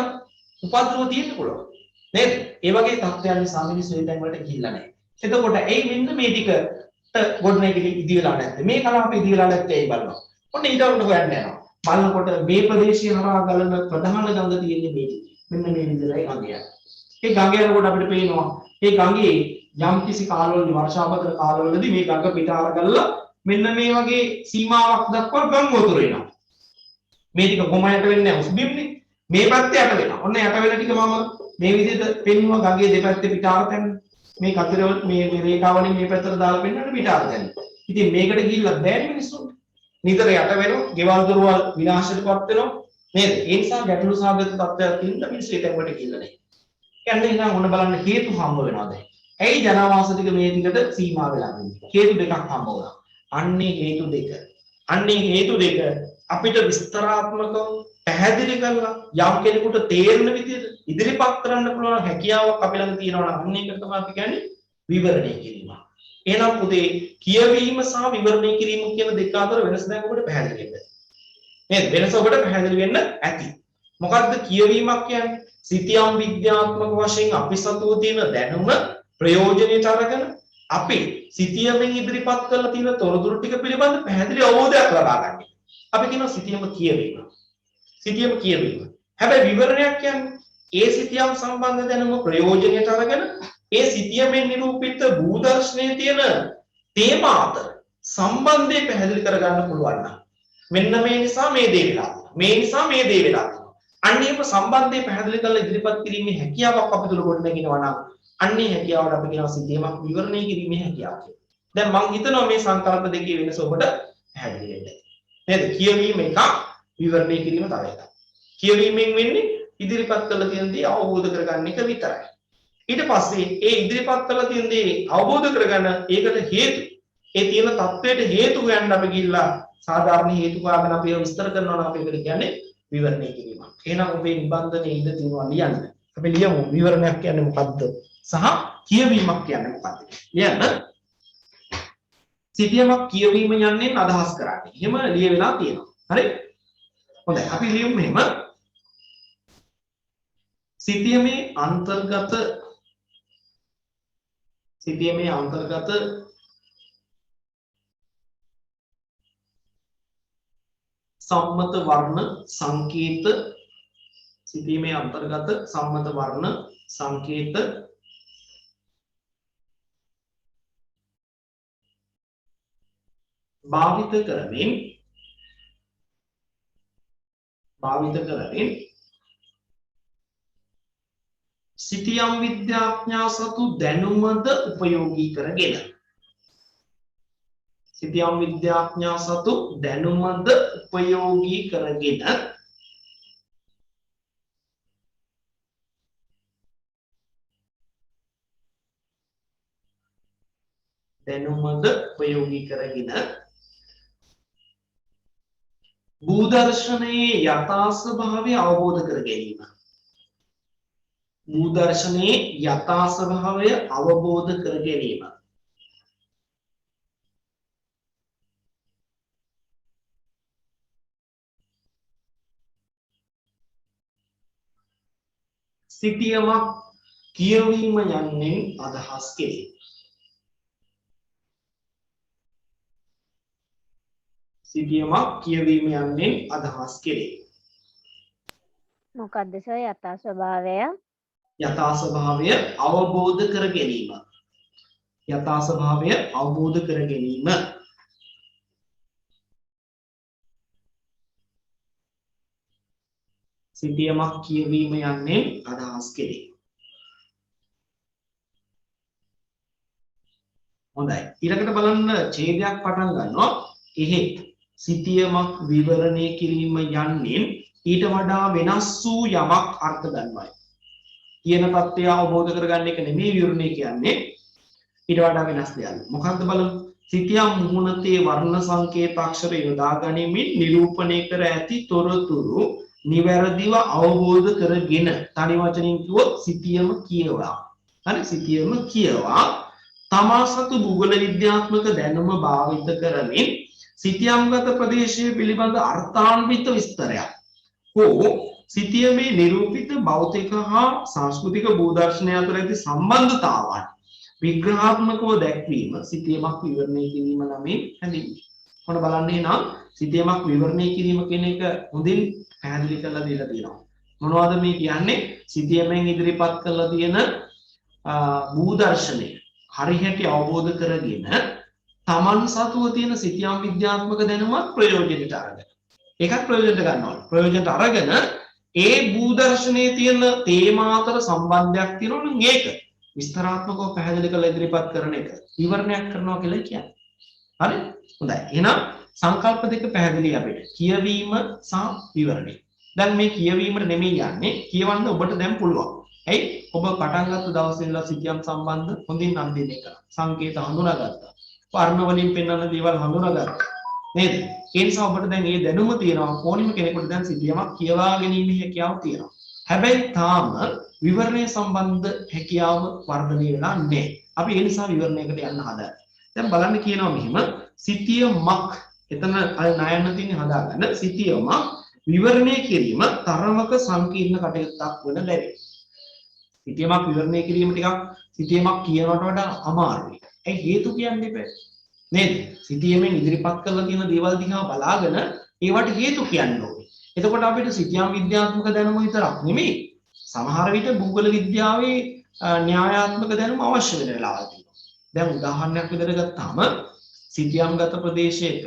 උපද්‍රව තියෙන්න පුළුවන්. නේද? ඒ වගේ තත්ත්වයන් නිසා මිනිස්සු ඒ තැන් වලට ගිහිල්ලා නැහැ. එතකොට එයි මෙන්න මේ ටිකට ගොඩනැගිලි ඉදි වෙලා නැත්te. මේ කලාප ඉදි වෙලා නැත්te ඇයි බලනවා. ඔන්න ඊට උඩ හොයන්න යනවා. බලනකොට මේ ප්‍රදේශය හරහා ගලන ප්‍රධාන ගඟ තියෙන්නේ මේ. මෙන්න මේ විදිහටයි ගඟ යන්නේ. ඒ ගඟ යනකොට අපිට පේනවා ඒ ගඟේ යම්කිසි කාලවලදී වර්ෂාබතර කාලවලදී මේ ගඟ පිටාර ගලලා මෙන්න මේ වගේ සීමාවක් දක්වා ගම් වතුර එනවා. මේ ටික කොහොම යට වෙන්නේ උස්බිම්නේ. මේ පැත්තේ යට වෙනවා. ඔන්න යට වෙන ටික මම මේ විදිහට පෙන්නුවා ගඟේ දෙපැත්තේ පිටාර තැන්න. මේ කතරව මේ රේඛාවලින් මේ පැත්තට දාලා පෙන්නන්න පිටාර තැන්න. ඉතින් මේකට ගිහිල්ලා බෑනේ මිනිස්සුන්ට. නිතර යට වෙනවා, ගෙවල් දොරවල් විනාශයටපත් වෙනවා. නේද? ඒ නිසා ගැටලු සාගත තත්ත්වයක් තියෙන මිනිස්සු ඒ තැන්වලට ගිහිල්ලා නැහැ. කියන්නේ ඉතින් ඔන්න බලන්න හේතු හම්බ වෙනවා දැන්. ඇයි ජනවාස ටික මේ ටිකට සීමා වෙලා තියෙන්නේ? හේතු දෙකක් හම්බ වුණා. අන්නේ හේතු දෙක අපිට විස්තරාත්මකව පැහැදිලි කරලා යම් කෙනෙකුට තේරෙන විදිහට ඉදිරිපත් කරන්න පුළුවන් හැකියාවක් අපි ළඟ තියෙනවා නම් අන්න ඒකට තමයි අපි කියන්නේ විවරණය කිරීම. එහෙනම් පුතේ කියවීම සහ විවරණය කිරීම කියන දෙක අතර වෙනස දැන් ඔබට පැහැදිලි වෙන්න. නේද? වෙනස ඔබට පැහැදිලි වෙන්න ඇති. මොකද්ද කියවීමක් කියන්නේ? සිතියම් විද්‍යාත්මක වශයෙන් අපි සතුව තියෙන දැනුම ප්‍රයෝජනෙට අරගෙන අපි සිතියමෙන් ඉදිරිපත් කරලා තියෙන තොරතුරු ටික පිළිබඳ පැහැදිලි අවබෝධයක් ලබා ගන්න. අපි කියනවා සිතියම කියවීම. සිතියම කියවීම. හැබැයි විවරණයක් කියන්නේ ඒ සිතියම් සම්බන්ධ දැනුම ප්‍රයෝජනයට අරගෙන ඒ සිතියමෙන් නිරූපිත භූදර්ශනයේ තියෙන තේමා අතර සම්බන්ධය පැහැදිලි කරගන්න පුළුවන් නම් මෙන්න මේ නිසා මේ දේ වෙලා තියෙනවා. මේ නිසා මේ දේ වෙලා තියෙනවා. අන්නේම සම්බන්ධය පැහැදිලි කරලා ඉදිරිපත් කිරීමේ හැකියාවක් අපිට ගොඩනගෙනවා නම් අන්නේ හැකියාවට අපි කියනවා සිතියමක් විවරණය කිරීමේ හැකියාව කියලා. දැන් මම හිතනවා මේ සංකල්ප දෙකේ වෙනස ඔබට පැහැදිලි වෙන්න. නේද? කියවීම එක විවරණය කිරීම තව එකක්. කියවීමෙන් වෙන්නේ ඉදිරිපත් කළ තියෙන දේ අවබෝධ කරගන්න එක විතරයි. ඊට පස්සේ ඒ ඉදිරිපත් කළ තියෙන දේ අවබෝධ කරගන්න ඒකට හේතු ඒ තියෙන தത്വයට හේතු හොයන්න අපි ගිහිල්ලා සාධාරණ හේතු හොයාගෙන අපි විස්තර කරනවා නම් අපි ඒකට කියන්නේ විවරණය කිරීම. එහෙනම් ඔබේ නිබන්ධනයේ ඉඳ තියෙනවා ලියන්න. අපි ලියමු විවරණයක් කියන්නේ මොකද්ද සහ කියවීමක් කියන්නේ මොකද්ද. ලියන්න. සිතියමක් කියවීම යන්නේ අදහස් කරන්නේ. එහෙම ලියවිලා තියෙනවා. හරි? හොඳයි. අපි ලියමු මෙහෙම. සිතියමේ අන්තර්ගත සම්මත වර්ණ සංකේත සිතියමේ අන්තර්ගත සම්මත වර්ණ සංකේත භාවිත කරමින් සිතියම් විද්‍යාඥයා සතු දැනුමද උපයෝගී කරගෙන සිතියම් විද්‍යාඥයා සතු දැනුමද උපයෝගී කරගෙන භූදර්ශනයේ යථා ස්වභාවය අවබෝධ කර ගැනීම. භූදර්ශනයේ යථා ස්වභාවය අවබෝධ කර ගැනීම. සිතියමක් කියවීම යන්නේ අදහස් කෙරේ. සිතියමක් කියවීම යන්නේ අදහස් කෙරේ. මොකද්ද සර් යථා ස්වභාවය? යථා ස්වභාවය අවබෝධ කර ගැනීම. යථා ස්වභාවය අවබෝධ කර ගැනීම. සිතියමක් කියවීම යන්නේ අදහස් කෙරේ. හොඳයි. ඊළඟට බලන්න ඡේදයක් පටන් ගන්නවා. එහෙත් සිතියමක් විවරණය කිරීම යන්නේ ඊට වඩා වෙනස් වූ යමක් අර්ථ ගන්නවයි. කියන தත්ත්වය අවබෝධ කරගන්න එක නෙමෙයි විවරණය කියන්නේ. ඊට වඩා වෙනස් දෙයක්. මොකක්ද බලමු. සිතියම් මුහුණතේ වර්ණ සංකේත අක්ෂර යොදා ගනිමින් නිරූපණය කර ඇති තොරතුරු නිවැරදිව අවබෝධ කරගෙන තනි වචනින් කිව්වොත් සිතියම කියවා. හරි සිතියම කියවා තමා සතු භූගෝල විද්‍යාත්මක දැනුම භාවිත කරමින් සිතියම්ගත ප්‍රදේශයේ පිළිබඳ අර්ථාන්විත විස්තරයක් හෝ සිතියමේ නිරූපිත භෞතික හා සංස්කෘතික භූදර්ශනය අතර ඇති සම්බන්ධතාවන් විග්‍රහාත්මකව දැක්වීම සිතියමක් විවරණය කිරීම නමින් හැඳින්වේ. මොන බලන්නේ නම් සිතියමක් විවරණය කිරීම කියන එක හොඳින් පැහැදිලි කරලා දීලා තියෙනවා. මොනවද මේ කියන්නේ? සිතියමෙන් ඉදිරිපත් කරලා තියෙන භූදර්ශනය හරියට අවබෝධ කරගෙන තමන් සතුව තියෙන සිතියම් විද්‍යාත්මක දැනුමත් ප්‍රයෝජනයට අරගෙන ඒකත් ප්‍රයෝජනට ගන්නවා. ප්‍රයෝජනට අරගෙන ඒ භූදර්ශනයේ තියෙන තේමා අතර සම්බන්ධයක් තියෙනවා නම් ඒක විස්තරාත්මකව පැහැදිලි කරලා ඉදිරිපත් කරන එක විවරණයක් කරනවා කියලා කියන්නේ. හරි? හොඳයි. එහෙනම් සංකල්ප දෙක පැහැදිලි අපිට. කියවීම සහ විවරණය. දැන් මේ කියවීමට නෙමෙයි යන්නේ. කියවන්න ඔබට දැන් පුළුවන්. ඇයි? ඔබ පටන් ගත්ත දවසේ ඉඳලා සිතියම් සම්බන්ධ හොඳින් නම් දෙන්න එක. සංකේත හඳුනාගත්තා. වර්ණ වලින් පෙන්වන දේවල් හඳුනාගත්තා. නේද? ඒ නිසා ඔබට දැන් මේ දැනුම තියෙනවා. ඕනිම කෙනෙකුට දැන් සිතියමක් කියවා ගැනීමේ හැකියාව තියෙනවා. හැබැයි තාම විවරණය සම්බන්ධ හැකියාව වර්ධනය වෙලා නැහැ. අපි ඒ නිසා විවරණයකට යන්න හදන්නේ. දැන් බලන්න කියනවා මෙහිම සිතියමක් එතන අර ණයන්න තියෙන හදාගන්න සිතියමක් විවරණය කිරීම තරමක සංකීර්ණ කටයුත්තක් වන බැරි. සිතියමක් විවරණය කිරීම ටිකක් සිතියමක් කියනවට වඩා අමාරුයි. ඒ හේතු කියන්න එපා. නේද? සිතියමෙන් ඉදිරිපත් කරලා තියෙන දේවල් දිහා බලාගෙන ඒවට හේතු කියන්න ඕනේ. එතකොට අපිට සිතියම් විද්‍යාත්මක දැනුම විතරක් නෙමෙයි සමහර විට භූගෝල විද්‍යාවේ න්‍යායාත්මක දැනුම අවශ්‍ය වෙන වෙලාවල් තියෙනවා. දැන් උදාහරණයක් විදිහට ගත්තාම සිතියම්ගත ප්‍රදේශයක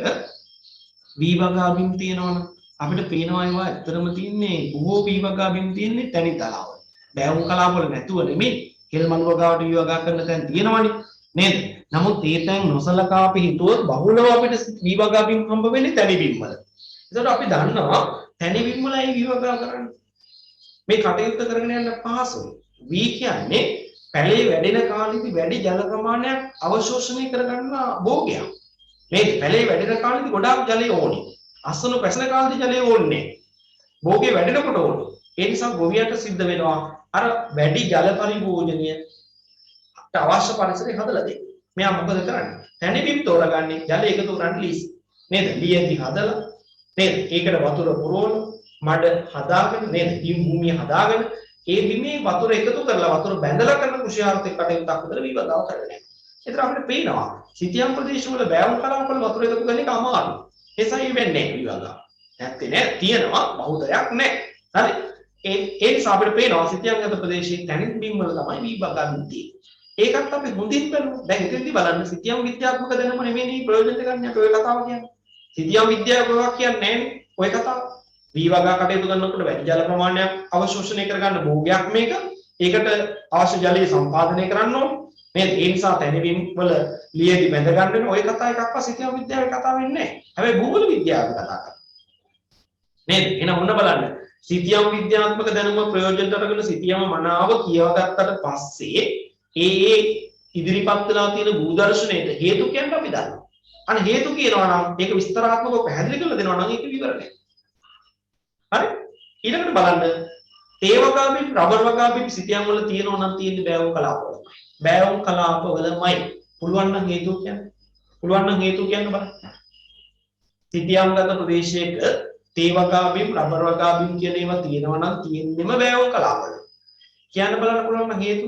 වී වගා බිම් තියෙනවනේ. අපිට පේනවා ඒවා ඇත්තටම තියෙන්නේ බොහෝ වී වගා බිම් තියෙන්නේ තනි තලාවල. බෑවුම් කලාපවල නැතුව නෙමෙයි. කෙල් මළු වගාවට වී වගා කරන තැන් තියෙනවනේ. නේද? නමුත් ඒ තැන් නොසලකා අපි හිතුවොත් බහුලව අපිට වී වගා බිම් හම්බ වෙන්නේ තනි බිම් වල. ඒකට අපි දන්නවා තනි බිම් වලයි වී වගා කරන්නේ. මේ කටයුත්ත කරගෙන යන්න පහසුයි. වී කියන්නේ පැලේ වැඩෙන කාලෙදි වැඩි ජල ප්‍රමාණයක් අවශෝෂණය කරගන්න භෝගයක්. මේ පැලේ වැඩෙන කාලෙදි ගොඩාක් ජලය ඕනේ. අස්වනු පැසෙන කාලෙදි ජලය ඕනේ නැහැ. භෝගේ වැඩෙනකොට ඕනේ. ඒ නිසා ගොවියට සිද්ධ වෙනවා අර වැඩි ජල පරිභෝජනය අවශ්‍ය පරිසරය හදලා දෙන්න. මෙයා මොකද කරන්නේ? තැනිබිම් තෝරගන්නේ ජල එකතු කරන්න ලීසි. නේද? ලියෙදි හදලා නේද? ඒකට වතුර පුරවන මඩ හදාගෙන නේද? බිම් භූමිය හදාගෙන ඒ බිමේ වතුර එකතු කරලා වතුර බැඳලා කරන කෘෂිආර්ථික කටයුත්තක් විතර විවදාව කරන්නේ. ඒතර අපිට පේනවා සිතියම් ප්‍රදේශවල බෑවුම් කලාපවල වතුර එකතු කරන එක අමාරුයි. ඒ නිසා වෙන්නේ නැහැ විවදාව. නැත්තේ නෑ තියෙනවා බහුතරයක් නැහැ. හරි. ඒ නිසා අපිට පේනවා සිතියම්ගත ප්‍රදේශයේ තැනින් බිම් වල තමයි විවදාව තියෙන්නේ. ඒකත් අපි හොඳින් බලමු. දැන් ඉතින්දි බලන්න සිතියම් විද්‍යාත්මක දැනුම නෙමෙයි ප්‍රයෝජනට ගන්න අපි ඔය කතාව කියන්නේ. සිතියම් විද්‍යාවක් කියන්නේ නැහැ ඔය කතාව. වී වගා කටයුතු කරනකොට වැඩි ජල ප්‍රමාණයක් අවශෝෂණය කරගන්න භෝගයක් මේක. ඒකට අවශ්‍ය ජලය සම්පාදනය කරන්න ඕනේ. මේ ඒ නිසා තැනිබිම් වල ලියේදී බැඳ ගන්න වෙන ඔය කතා එකක්වත් සිතියම් විද්‍යාවේ කතාව වෙන්නේ නැහැ. හැබැයි භූගෝල විද්‍යාවේ කතා කරා. නේද? එහෙනම් ඔන්න බලන්න. සිතියම් විද්‍යාත්මක දැනුම ප්‍රයෝජනට අරගෙන සිතියම මනාව කියවගත්තට පස්සේ ඒ ඉදිරිපත් වෙලා තියෙන භූදර්ශනයට හේතු කියන්න අපි දන්නවා. අන්න හේතු කියනවා නම් ඒක විස්තරාත්මකව පැහැදිලි කරලා දෙනවා නම් ඒක විවරණය. හරි? ඊළඟට බලන්න තේ වගා බිම් රබර් වගා බිම් සිතියම් වල තියෙනවා නම් තියෙන්නේ බෑවුම් කලාපවලමයි. බෑවුම් කලාපවලමයි. පුළුවන් නම් හේතු කියන්න. පුළුවන් නම් හේතු කියන්න බලන්න. සිතියම්ගත ප්‍රදේශයක තේ වගා බිම් රබර් වගා බිම් කියන ඒවා තියෙනවා නම් තියෙන්නේම බෑවුම් කලාපවල. කියන්න බලන්න පුළුවන් නම් හේතු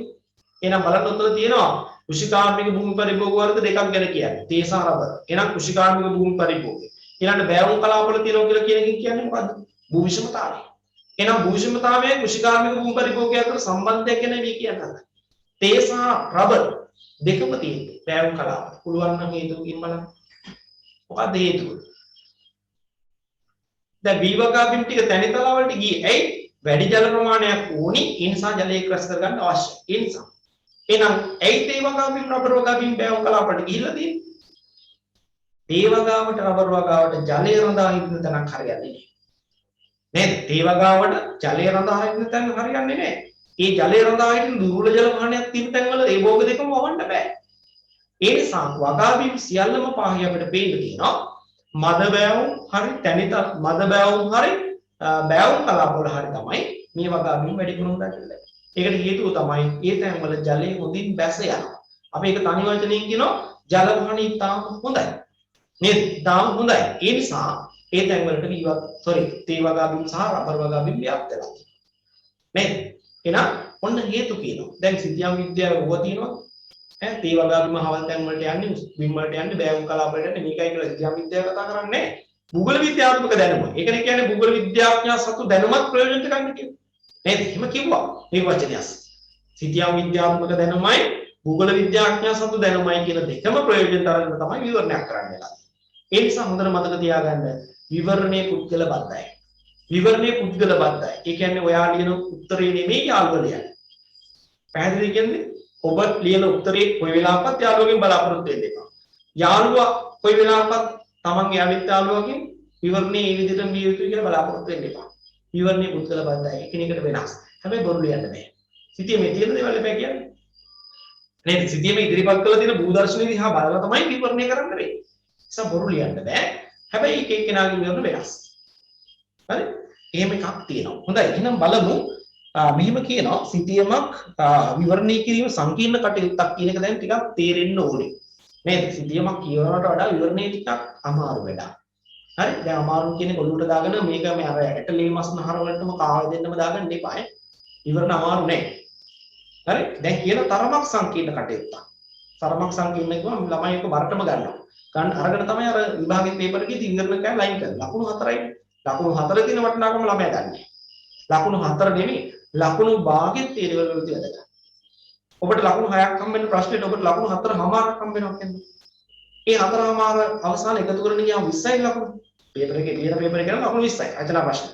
එහෙනම් බලන්න උත්තර තියෙනවා කෘෂිකාර්මික භූමි පරිභෝග වර්ග දෙකක් ගැන කියන්නේ තේ සහ රබර්. එහෙනම් කෘෂිකාර්මික භූමි පරිභෝගය. ඊළඟට බෑවුම් කලාපවල තියෙනවා කියලා කියන එකෙන් කියන්නේ මොකද්ද? භූ විෂමතාවය. එහෙනම් භූ විෂමතාවය කෘෂිකාර්මික භූමි පරිභෝගය අතර සම්බන්ධයක් ගැන මේ කියන්නේ. තේ සහ රබර් දෙකම තියෙන්නේ බෑවුම් කලාපවල. පුළුවන් නම් හේතුකින් බලන්න. මොකද්ද හේතුව? දැන් වී වගා බිම් ටික තැනිතලා වලට ගියේ ඇයි? වැඩි ජල ප්‍රමාණයක් ඕනි. ඒ නිසා ජලය ක්‍රස් කරගන්න අවශ්‍යයි. ඒ නිසා එහෙනම් ඇයි තේ වගා බිම් රබර් වගා බිම් බෑවුම් කලාපවලට ගිහිල්ලා තියෙන්නේ? තේ වගාවට රබර් වගාවට ජලය රඳා ඉන්න තැනක් හරියන්නේ නැහැ. නේද? තේ වගාවට ජලය රඳා ඉන්න තැන හරියන්නේ නැහැ. ඒ ජලය රඳා ඉන්න දුර්වල ජල වහනයක් තියෙන තැන්වල ඒ භෝග දෙකම වවන්න බෑ. ඒ නිසා වගා බිම් සියල්ලම පාහි අපිට පේන්න තියෙනවා. මද බෑවුම් හරි තැනිත මද බෑවුම් හරි බෑවුම් කලාපවල හරි තමයි මේ වගා බිම් වැඩි ගුණ දක්වන්නේ. ඒකට හේතුව තමයි ඒ තැන්වල ජලය හොඳින් බැස යනවා. අපි ඒක තනි වචනයෙන් කියනවා ජල වහන ඉතාම හොඳයි. නේද? ඉතාම හොඳයි. ඒ නිසා ඒ තැන්වලට තේ වගා බිම් සහ රබර් වගා බිම් ව්‍යාප්ත වෙනවා. නේද? එහෙනම් ඔන්න හේතු කියනවා. දැන් සිතියම් විද්‍යාවේ ඕවා තියෙනවා. තේ වගා බිම හවල් තැන් වලට යන්නේ බිම් වලට යන්නේ බෑවුම් කලාප වලට යන්නේ මේකයි කියලා සිතියම් විද්‍යාව කතා කරන්නේ නැහැ. භූගෝල විද්‍යාත්මක දැනුම. ඒකනේ කියන්නේ භූගෝල විද්‍යාඥයා සතු දැනුමත් ප්‍රයෝජනට ගන්න කියන්නේ. නේද? එහෙම කිව්වා නිර්වචනයස්. සිතියම් විද්‍යාත්මක දැනුමයි භූගෝල විද්‍යාඥයා සතු දැනුමයි කියන දෙකම ප්‍රයෝජනට අරගෙන තමයි විවරණයක් කරන්න වෙලා. ඒ නිසා හොඳට මතක තියාගන්න විවරණයේ පුද්ගල බද්ධයි. විවරණයේ පුද්ගල බද්ධයි. ඒ කියන්නේ ඔයා ලියන උත්තරේ නෙමෙයි යාළුවා ලියන්නේ. පැහැදිලි කියන්නේ ඔබ ලියන උත්තරේ කොයි වෙලාවකත් යාළුවගෙන් බලාපොරොත්තු වෙන්න එපා. යාළුවා කොයි වෙලාවකත් තමන්ගේ අනිත් යාළුවගෙන් විවරණේ මේ විදිහටම ලිය යුතුයි කියලා බලාපොරොත්තු වෙන්න එපා. විවරණයේ පුද්ගල බද්ධයි. එකිනෙකට වෙනස්. හැබැයි බොරු ලියන්න බෑ. සිතියේ මේ තියෙන දේවල් එපා කියන්නේ. නේද? සිතියේ මේ ඉදිරිපත් කරලා තියෙන භූදර්ශනයේ දිහා බලලා තමයි විවරණය කරන්න වෙන්නේ. නිසා බොරු ලියන්න බෑ. හැබැයි එක එක්කෙනාගේ විවරණ වෙනස්. හරි? එහෙම එකක් තියෙනවා. හොඳයි. එහෙනම් බලමු. මෙහිම කියනවා සිතියමක් විවරණය කිරීම සංකීර්ණ කටයුත්තක් කියන එක දැන් ටිකක් තේරෙන්න ඕනේ. නේද? සිතියමක් කියවනවට වඩා විවරණය ටිකක් අමාරු වැඩක්. හරි? දැන් අමාරු කියන්නේ ඔළුවට දාගෙන මේක මේ අර ඇටලේ මස් නහර වලටම කාව දෙන්නම දාගන්න එපා. විවරණ අමාරු නෑ. හරි? දැන් කියන තරමක් සංකීර්ණ කටයුත්තක්. තරමක් සංකීර්ණ කිව්වම ළමයි එක බරටම ගන්නවා. ගන්න අරගෙන තමයි අර විභාගෙත් පේපර් එකේ විවරණ කෑ ලයින් කරලා. ලකුණු 4යි. ලකුණු 4 තියෙන වටිනාකම ළමයා ගන්න. ලකුණු 4 නෙමෙයි ලකුණු භාගෙත් ඒ ලෙවල් වලදී වැඩ ගන්න. ඔබට ලකුණු 6ක් හම්බ වෙන ප්‍රශ්නෙට ඔබට ලකුණු 4මාරක් හම්බ වෙනවා කියන්නේ. ඒ 4මාර අවසාන එකතු කරගෙන ගියාම 20යි ලකුණු. පේපර් එකේ ලියන පේපර් එකේ ලකුණු 20යි. රචනා ප්‍රශ්න.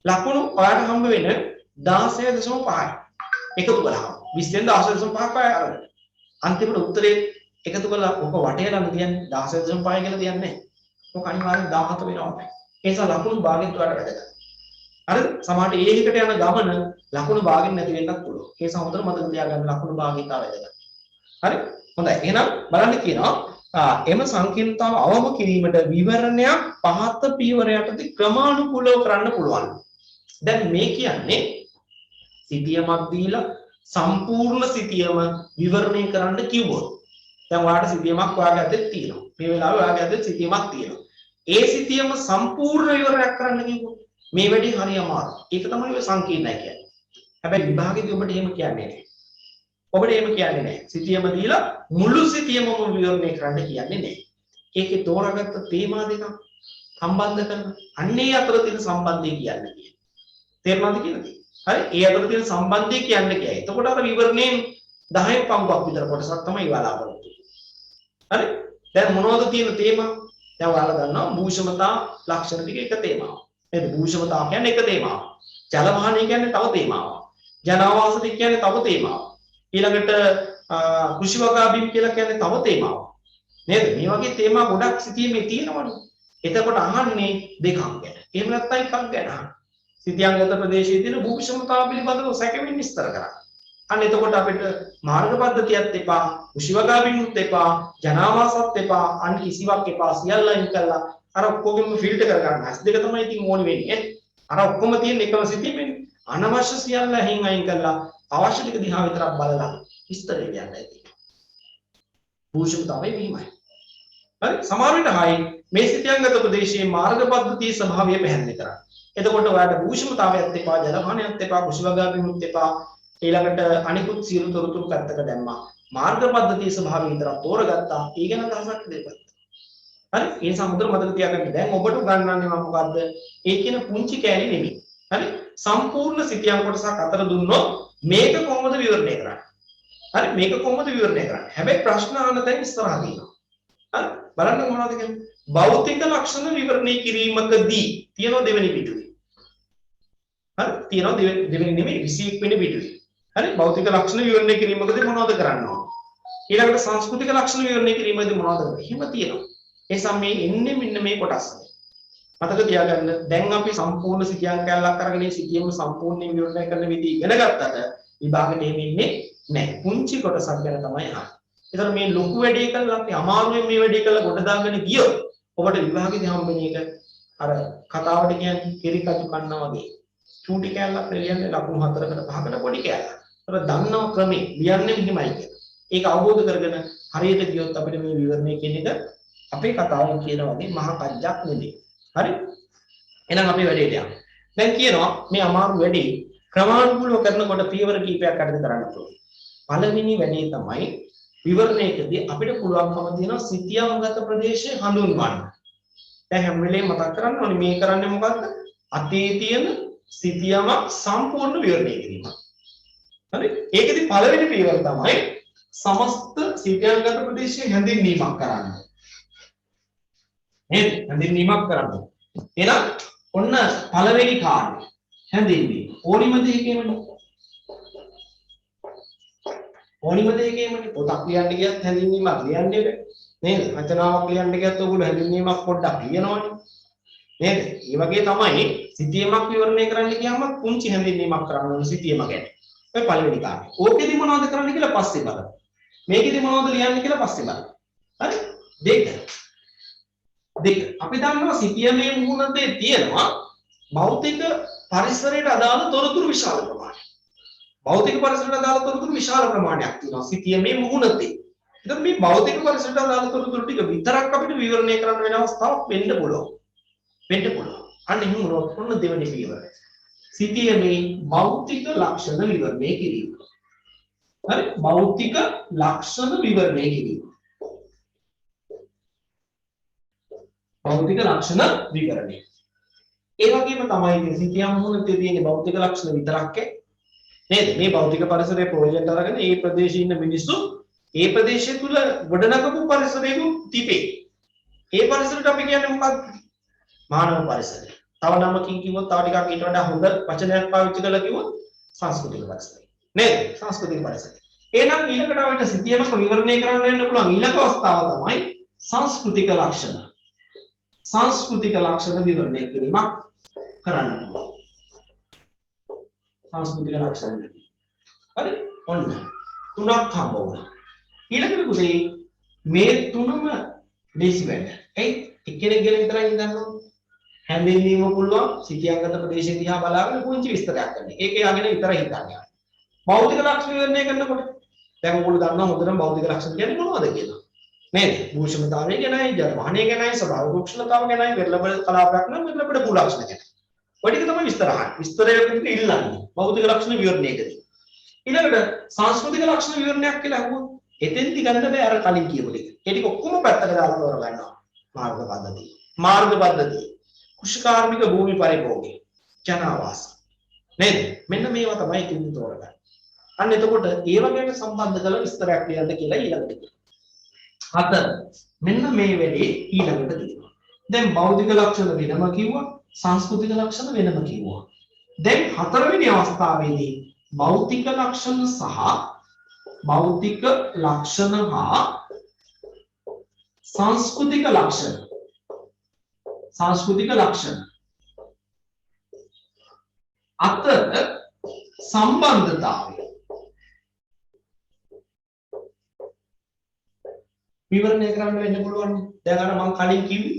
ලකුණු ඔයාලට හම්බ වෙන 16.5යි. එකතු කරාම 20 න් 16.5යි අරගෙන. අන්තිමට උත්තරේ එකතු කරලා ඔක වටේ ළඟ තියන්නේ 16.5 කියලා තියන්නේ නැහැ. ඔක අනිවාර්යෙන් 17 වෙනවා. ඒ නිසා ලකුණු භාගෙත් ඔයාලට වැඩ ගන්න. හරිද? සමහරට A එකට යන ගමන ලකුණු භාගෙන් නැති වෙන්නත් පුළුවන්. ඒ නිසා හොඳට මතක තියාගන්න ලකුණු භාගෙත් ආවද. හරි? හොඳයි. එහෙනම් බලන්න කියනවා එම සංකීර්ණතාව අවම කිරීමට විවරණයක් පහත පියවර යටතේ ක්‍රමානුකූලව කරන්න පුළුවන්. දැන් මේ කියන්නේ සිතියමක් දීලා සම්පූර්ණ සිතියම විවරණය කරන්න කිව්වොත් දැන් ඔයාලට සිතියමක් ඔයාගේ අතේ තියෙනවා. මේ වෙලාවේ ඔයාගේ අතේ සිතියමක් තියෙනවා. ඒ සිතියම සම්පූර්ණ විවරණයක් කරන්න කිව්වොත් මේ වැඩි හරි අමාරුයි. ඒක තමයි ඔය සංකීර්ණයි කියන්නේ. හැබැයි විභාගෙදී ඔබට එහෙම කියන්නේ නැහැ. ඔබට එහෙම කියන්නේ නැහැ. සිතියම දීලා මුළු සිතියමම විවරණය කරන්න කියන්නේ නැහැ. ඒකේ තෝරාගත්ත තේමා දෙකක් සම්බන්ධ කරන අන්නේ අතර තියෙන සම්බන්ධය කියන්නේ. තේරුණාද කියන්නේ? හරි? ඒ අතර තියෙන සම්බන්ධය කියන්නේ කියයි. එතකොට අර විවරණයෙන් 10න් පංගුවක් විතර කොටසක් තමයි බලාපොරොත්තු වෙන්නේ. හරි? දැන් මොනවද තියෙන තේමා? දැන් ඔයාලා දන්නවා භූෂමතා ලක්ෂණ ටික එක තේමාවක්. නේද? භූෂමතා කියන්නේ එක තේමාවක්. ජල වහනය කියන්නේ තව තේමාවක්. ජනාවාස ටික කියන්නේ තව තේමාවක්. ඊළඟට කෘෂි වගා බිම් කියලා කියන්නේ තව තේමාවක්. නේද? මේ වගේ තේමා ගොඩක් සිටියේ තියෙනවනේ. එතකොට අහන්නේ දෙකක් ගැන. එහෙම නැත්නම් එකක් ගැන අහන්න. සිතියංගත ප්‍රදේශයේ තියෙන භූෂමතාව පිළිබඳව සැකෙමින් විස්තර කරන්න. අන්න එතකොට අපිට මාර්ග පද්ධතියත් එපා, කෘෂි වගා බිම්ුත් එපා, ජනාවාසත් එපා, අන් කිසිවක් එපා සියල්ල අයින් කළා. අර ඔක්කොගෙම ෆිල්ටර් කර ගන්න. ඇස් දෙක තමයි ඉතින් ඕනි වෙන්නේ. අර ඔක්කොම තියෙන එකම සිතියමනේ. අනවශ්‍ය සියල්ල අයින් කළා. අවශ්‍ය ටික දිහා විතරක් බලලා විස්තරය කියන්නයි තියෙන්නේ. භූෂමතාවය මෙහිමයි. හරි? සමහර විට හයි මේ සිතියංගත ප්‍රදේශයේ මාර්ග පද්ධතියේ ස්වභාවය පැහැදිලි කරන්න. එතකොට ඔයාලට භූෂමතාවයත් එපා, ජලවහනයත් එපා, කෘෂි වගා බිම්ුත් එපා, ඊළඟට අනිකුත් සියලු තොරතුරු පැත්තක දැම්මා. මාර්ග පද්ධතියේ ස්වභාවය විතරක් තෝරගත්තා. ඒ ගැන අදහසක් දෙපත්. හරි? ඒ සමුද්‍ර මතක තියාගන්න. දැන් ඔබට උගන්වන්නේ මම මොකද්ද? ඒ කියන පුංචි කෑලි නෙමෙයි. හරි? සම්පූර්ණ සිතියම් කොටසක් අතර දුන්නොත් මේක කොහොමද විවරණය කරන්නේ? හරි? මේක කොහොමද විවරණය කරන්නේ? හැබැයි ප්‍රශ්න අහන්න දැන් ඉස්සරහා තියෙනවා. හරි? බලන්න මොනවද කියන්නේ? භෞතික ලක්ෂණ විවරණය කිරීමකදී තියෙනවා දෙවෙනි පිටුවේ. හරි? තියෙනවා දෙවෙනි නෙමෙයි 21 වෙනි පිටුවේ. හරි? භෞතික ලක්ෂණ විවරණය කිරීමකදී මොනවද කරන්න ඕන? ඊළඟට සංස්කෘතික ලක්ෂණ විවරණය කිරීමකදී මොනවද කරන්නේ? එහෙම තියෙනවා. ඒ සමේ එන්නේ මෙන්න මේ කොටස්. මතක තියාගන්න දැන් අපි සම්පූර්ණ සිතියම් කැලලක් අරගෙන සිතියම සම්පූර්ණයෙන් විවරණය කරන විදිහ ඉගෙන ගත්තට විභාගෙට එහෙම ඉන්නේ නැහැ. පුංචි කොටසක් ගැන තමයි අහන්නේ. ඒතර මේ ලොකු වැඩේ කළා අපි අමාරුවෙන් මේ වැඩේ කළා ගොඩ දාගෙන ගියොත් ඔබට විභාගෙදී හම්බෙන එක අර කතාවට කියන්නේ කිරි කටු කන්නා වගේ. චූටි කැලලක් ලියන්නේ ලකුණු 4කට 5කට පොඩි කැලලක්. ඒතර දන්නව ක්‍රමේ ලියන්නේ මෙහිමයි කියලා. ඒක අවබෝධ කරගෙන හරියට ගියොත් අපිට මේ විවරණය කියන එක අපේ කතාවෙන් කියන වගේ මහා කජ්ජක් නෙමෙයි. හරි? එහෙනම් අපි වැඩේට යමු. දැන් කියනවා මේ අමාරු වැඩේ ක්‍රමානුකූලව කරනකොට පියවර කීපයක් අරගෙන කරන්න ඕනේ. පළවෙනි වැඩේ තමයි විවරණයකදී අපිට පුළුවන්කම තියෙනවා සිතියම්ගත ප්‍රදේශය හඳුන්වන්න. දැන් හැම වෙලේම මතක් කරගන්න ඕනේ මේ කරන්නේ මොකද්ද? අතේ තියෙන සිතියමක් සම්පූර්ණ විවරණය කිරීම. හරි? ඒකෙදි පළවෙනි පියවර තමයි සමස්ත සිතියම්ගත ප්‍රදේශයේ හැඳින්වීමක් කරන්න. නේද? හැඳින්වීමක් කරන්න. එහෙනම් ඔන්න පළවෙනි කාර්යය හැඳින්වීම. ඕනිම දෙයකෙමනේ. ඕනිම දෙයකෙමනේ පොතක් ලියන්න ගියත් හැඳින්වීමක් ලියන්නේ නේද? රචනාවක් ලියන්න ගියත් ඔයගොල්ලෝ හැඳින්වීමක් පොඩ්ඩක් ලියනවනේ. නේද? ඒ වගේ තමයි සිතියමක් විවරණය කරන්න ගියාම පුංචි හැඳින්වීමක් කරන්න ඕන සිතියම ගැන. ඔය පළවෙනි කාර්යය. ඕකෙදි මොනවද කරන්න කියලා පස්සේ බලමු. මේකෙදි මොනවද ලියන්න කියලා පස්සේ බලමු. හරි? දෙක අපි දන්නවා සිතියමේ මුහුණතේ තියෙනවා භෞතික පරිසරයට අදාළ තොරතුරු විශාල ප්‍රමාණයක්. භෞතික පරිසරයට අදාළ තොරතුරු විශාල ප්‍රමාණයක් තියෙනවා සිතියමේ මුහුණතේ. එතකොට මේ භෞතික පරිසරයට අදාළ තොරතුරු ටික විතරක් අපිට විවරණය කරන්න වෙන අවස්ථාවක් වෙන්න පුළුවන්. අන්න එහෙම වුණොත් ඔන්න දෙවෙනි පියවර. සිතියමේ භෞතික ලක්ෂණ විවරණය කිරීම. හරි? භෞතික ලක්ෂණ විවරණය කිරීම. භෞතික ලක්ෂණ විවරණය. ඒ වගේම තමයි ඉතින් සිතියම් මුහුණේ තියෙන භෞතික ලක්ෂණ විතරක් නේද? මේ භෞතික පරිසරයේ ප්‍රයෝජනට අරගෙන ඒ ප්‍රදේශයේ ඉන්න මිනිස්සු ඒ ප්‍රදේශය තුල ගොඩනගපු පරිසරයක තිබේ. ඒ පරිසරයට අපි කියන්නේ මොකක්ද? මානව පරිසරය. තව නමකින් කිව්වොත් තව ටිකක් ඊට වඩා හොඳ වචනයක් පාවිච්චි කරලා කිව්වොත් සංස්කෘතික පරිසරය. නේද? සංස්කෘතික පරිසරය. එහෙනම් ඊළඟට අපිට සිතියමක විවරණය කරන්න වෙන්න පුළුවන් ඊළඟ අවස්ථාව තමයි සංස්කෘතික ලක්ෂණ. සංස්කෘතික ලක්ෂණ විවරණය කිරීමක් කරන්න පුළුවන්. සංස්කෘතික ලක්ෂණ. හරි? ඔන්න තුනක් හම්බ වුණා. ඊළඟට පුතේ මේ තුනම දේශි වැඩ. එක්කෙනෙක් ගැන විතරයි හිතන්න. හැඳින්වීම පුළුවන් සිතියංගත ප්‍රදේශය දිහා බලාගෙන පුංචි විස්තරයක් කරන්න. ඒක යාගෙන විතරයි හිතන්නේ. භෞතික ලක්ෂණ විවරණය කරනකොට දැන් ඔයගොල්ලෝ දන්නවා හොඳටම භෞතික ලක්ෂණ කියන්නේ මොනවද කියලා. නේද? භූෂණතාවය ගැනයි, ජලවහනය ගැනයි, ස්වභාව රුක්ෂණතාව ගැනයි, වෙරළබඩ කලාපයක් නම් වෙරළබඩ භූ ලක්ෂණ ගැන. ඔය ටික තමයි විස්තර අහන්නේ. විස්තරයකට ඉල්ලන්නේ. භෞතික ලක්ෂණ විවරණයකදී. ඊළඟට සංස්කෘතික ලක්ෂණ විවරණයක් කියලා අහුවොත් එතෙන්දි ගන්න බෑ අර කලින් කියපු ටික. ඒ ටික ඔක්කොම පැත්තකට දාලා තෝර ගන්නවා. මාර්ග පද්ධතිය. මාර්ග පද්ධතිය. කුෂිකාර්මික භූමි පරිභෝගය. ජනාවාස. නේද? මෙන්න මේවා තමයි ඉතින් තෝරගන්නේ. අන්න එතකොට ඒ වගේම සම්බන්ධ කරලා විස්තරයක් ලියන්න කියලා ඊළඟට කියනවා. 4 මෙන්න මේ වෙලේ ඊළඟට කියනවා. දැන් භෞතික ලක්ෂණ වෙනම කිව්වා, සංස්කෘතික ලක්ෂණ වෙනම කිව්වා. දැන් හතරවෙනි අවස්ථාවේදී භෞතික ලක්ෂණ හා සංස්කෘතික ලක්ෂණ අතර සම්බන්ධතාවය විවරණය කරන්න වෙන්න පුළුවන්. දැන් අර මම කලින් කිව්වේ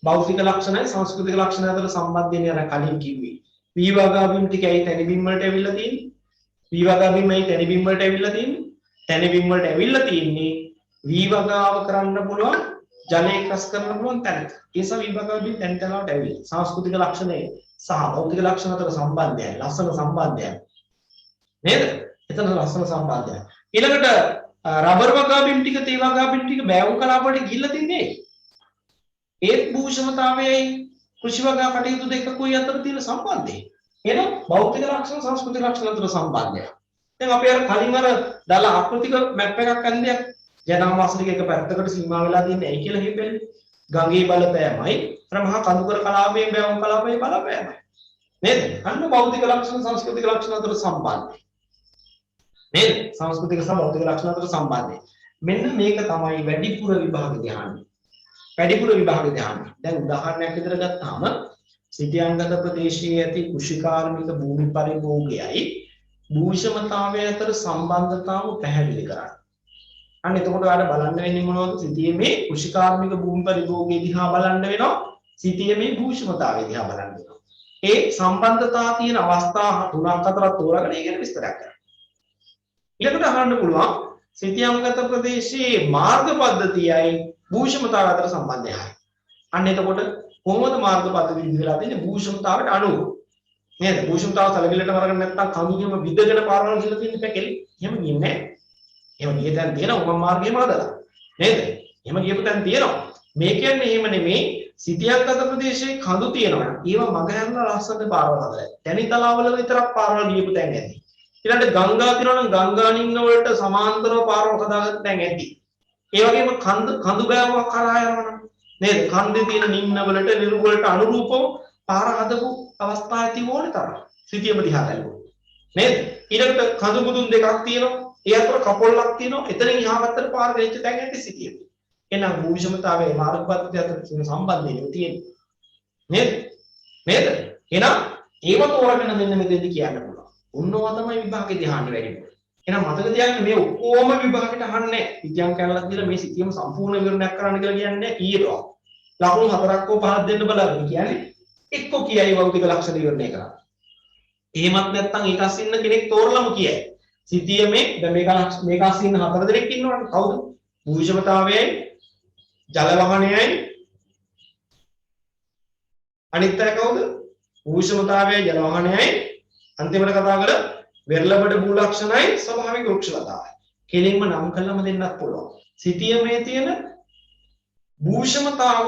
භෞතික ලක්ෂණයි සංස්කෘතික ලක්ෂණ අතර සම්බන්ධය අර කලින් කිව්වේ. V වගාවීම් ටිකයි තැනිබිම් වලට ඇවිල්ලා තියෙන්නේ. V වගාවීමයි තැනිබිම් වලට ඇවිල්ලා තියෙන්නේ. තැනිබිම් වලට ඇවිල්ලා තියෙන්නේ V වගාව කරන්න පුළුවන් ජලය එක්රස් කරන්න පුළුවන් තැනක. ඒ නිසා V වගාවීම් තැන් තැන් වලට ඇවිල්ලා. සංස්කෘතික ලක්ෂණය සහ භෞතික ලක්ෂණ අතර සම්බන්ධයයි ලස්සන සම්බන්ධයයි. නේද? එතන ලස්සන සම්බන්ධයයි. ඊළඟට රබර් වගාවීම් ටික තේ වගාවීම් ටික බෑවුම් කලාප වලට ගිහිල්ලා තින්නේ. ඒත් භූෂණතාවයයි කෘෂි වගා කටයුතු දෙකකුයි අතර තියෙන සම්බන්ධය. එහෙනම් භෞතික ලක්ෂණ සංස්කෘතික ලක්ෂණ අතර සම්බන්ධය. දැන් අපි අර කලින් අර දාලා ආකෘතික මැප් එකක් අන්දයක් ජනවාසික එක පැත්තකට සීමා වෙලා තියෙන්නේ ඇයි කියලා හිතෙන්නේ. ගඟේ බලපෑමයි අර මහා කඳුකර කලාපයේ බෑවුම් කලාපයේ බලපෑමයි. නේද? අන්න භෞතික ලක්ෂණ සංස්කෘතික ලක්ෂණ අතර සම්බන්ධය. නේද? සංස්කෘතික සහ භෞතික ලක්ෂණ අතර සම්බන්ධය. මෙන්න මේක තමයි වැඩිපුර විභාග ධ්‍යානෙ. වැඩිපුර විභාග ධ්‍යානෙ. දැන් උදාහරණයක් විතර ගත්තාම සිටියංගත ප්‍රදේශයේ ඇති කුෂිකාර්මික භූමි පරිභෝගයයි භූෂමතාවය අතර සම්බන්ධතාව පැහැදිලි කරන්න. අන්න එතකොට ඔයාලට බලන්න වෙන්නේ මොනවද? සිටියමේ කුෂිකාර්මික භූමි පරිභෝගය දිහා බලන්න වෙනවා. සිටියමේ භූෂමතාවය දිහා බලන්න වෙනවා. ඒ සම්බන්ධතා තියෙන අවස්ථා 3-4ක් තෝරාගෙන ඒ ගැන විස්තරයක් කරන්න. ඊළඟට අහන්න පුළුවන් සිටියංගත ප්‍රදේශයේ මාර්ග පද්ධතියයි භූෂමතාව අතර සම්බන්ධයයි. අන්න එතකොට කොහොමද මාර්ග පද්ධතිය විදිහලා තියෙන්නේ භූෂමතාවට අනුව. නේද? භූෂමතාව සැලකිල්ලට වරගෙන නැත්නම් කඳුගෙම විදගෙන පාරවල් ගිහලා තියෙන පැකෙලි. එහෙම ගියේ නැහැ. එහෙම ගිය තැන් තියෙනවා උගම් මාර්ගයම හදලා. නේද? එහෙම ගියපු තැන් තියෙනවා. මේ කියන්නේ එහෙම නෙමෙයි සිටියංගත ප්‍රදේශයේ කඳු තියෙනවා. ඒවා මග හැරලා ලස්සන පාරවල් හදලා. තැනි තලාවල විතරක් පාරවල් ගියපු තැන් ඇති. ඊළඟට ගංගා තියෙනවා නම් ගංගා නින්න වලට සමාන්තරව පාරවල් හදාගත්ත තැන් ඇති. ඒ වගේම කඳු බෑවුවක් කරා යනවා නේද? කන්දේ තියෙන නින්න වලට නිරු වලට අනුරූපව පාර හදපු අවස්ථා ඇති ඕනේ තමයි. සිටියම දිහා බලුවොත්. නේද? ඊළඟට කඳු මුදුන් දෙකක් තියෙනවා. ඒ අතර කපොල්ලක් තියෙනවා. එතනින් එහා පැත්තට පාර ගෙච්ච තැන් ඇති සිටියම. එහෙනම් භූෂමතාවයේ මාර්ග පද්ධතිය අතර තියෙන සම්බන්ධය තියෙන්නේ. නේද? නේද? එහෙනම් ඒව තෝරගෙන මෙන්න මෙතෙන්දි කියන්න පුළුවන්. උන්නවා තමයි විභාගේ ධ්‍යාන වැඩිපුර. එහෙනම් මතක තියාගන්න මේ ඔක්කොම විභාගෙට අහන්නේ විද්‍යාම් කැලලක් දීලා මේ සිතියම සම්පූර්ණ විවරණයක් කරන්න කියලා කියන්නේ ඊටව. ලකුණු 4ක් හෝ 5ක් දෙන්න බලන්න කියන්නේ එක්ක කියයි භෞතික ලක්ෂණ විවරණය කරන්න. එහෙමත් නැත්නම් ඒක අස්සින්න කෙනෙක් තෝරලම කියයි. සිතියමේ දැන් මේක අස්සින්න 4 දෙනෙක් ඉන්නවනේ. කවුද? භූෂමතාවයයි ජල වහනයයි අනිත් අය කවුද? භූෂමතාවයයි ජල වහනයයි අන්තිමට කතා කළ වෙරළබඩ භූ ලක්ෂණයි ස්වභාවික වෘක්ෂලතාවයි. කෙලින්ම නම් කළම දෙන්නත් පුළුවන්. සිටියමේ තියෙන භූෂමතාව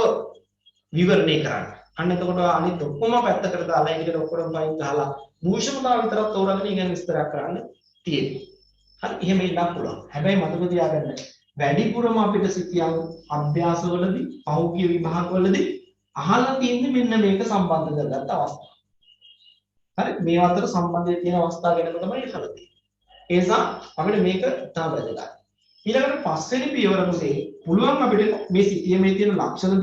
විවරණය කරන්න. අන්න එතකොට අනිත් ඔක්කොම පැත්තකට දාලා ඒකට ඔක්කොම පයින් ගහලා භූෂණතාව විතරක් තෝරගෙන ඉගෙන විස්තරයක් කරන්න තියෙනවා. හරි එහෙම ඉන්නත් පුළුවන්. හැබැයි මතක තියාගන්න වැඩිපුරම අපිට සිතියම් අභ්‍යාසවලදී පෞද්ගලික විභාගවලදී අහලා තියෙන්නේ මෙන්න මේක සම්බන්ධ කරගත්ත අවස්ථා. හරි මේ අතර සම්බන්ධය තියෙන අවස්ථා ගැන තමයි අහලා තියෙන්නේ. ඒ නිසා අපිට මේක තා වැදගත්. ඊළඟට පස්වෙනි පියවරකදී පුළුවන් අපිට මේ සිතියමේ තියෙන ලක්ෂණ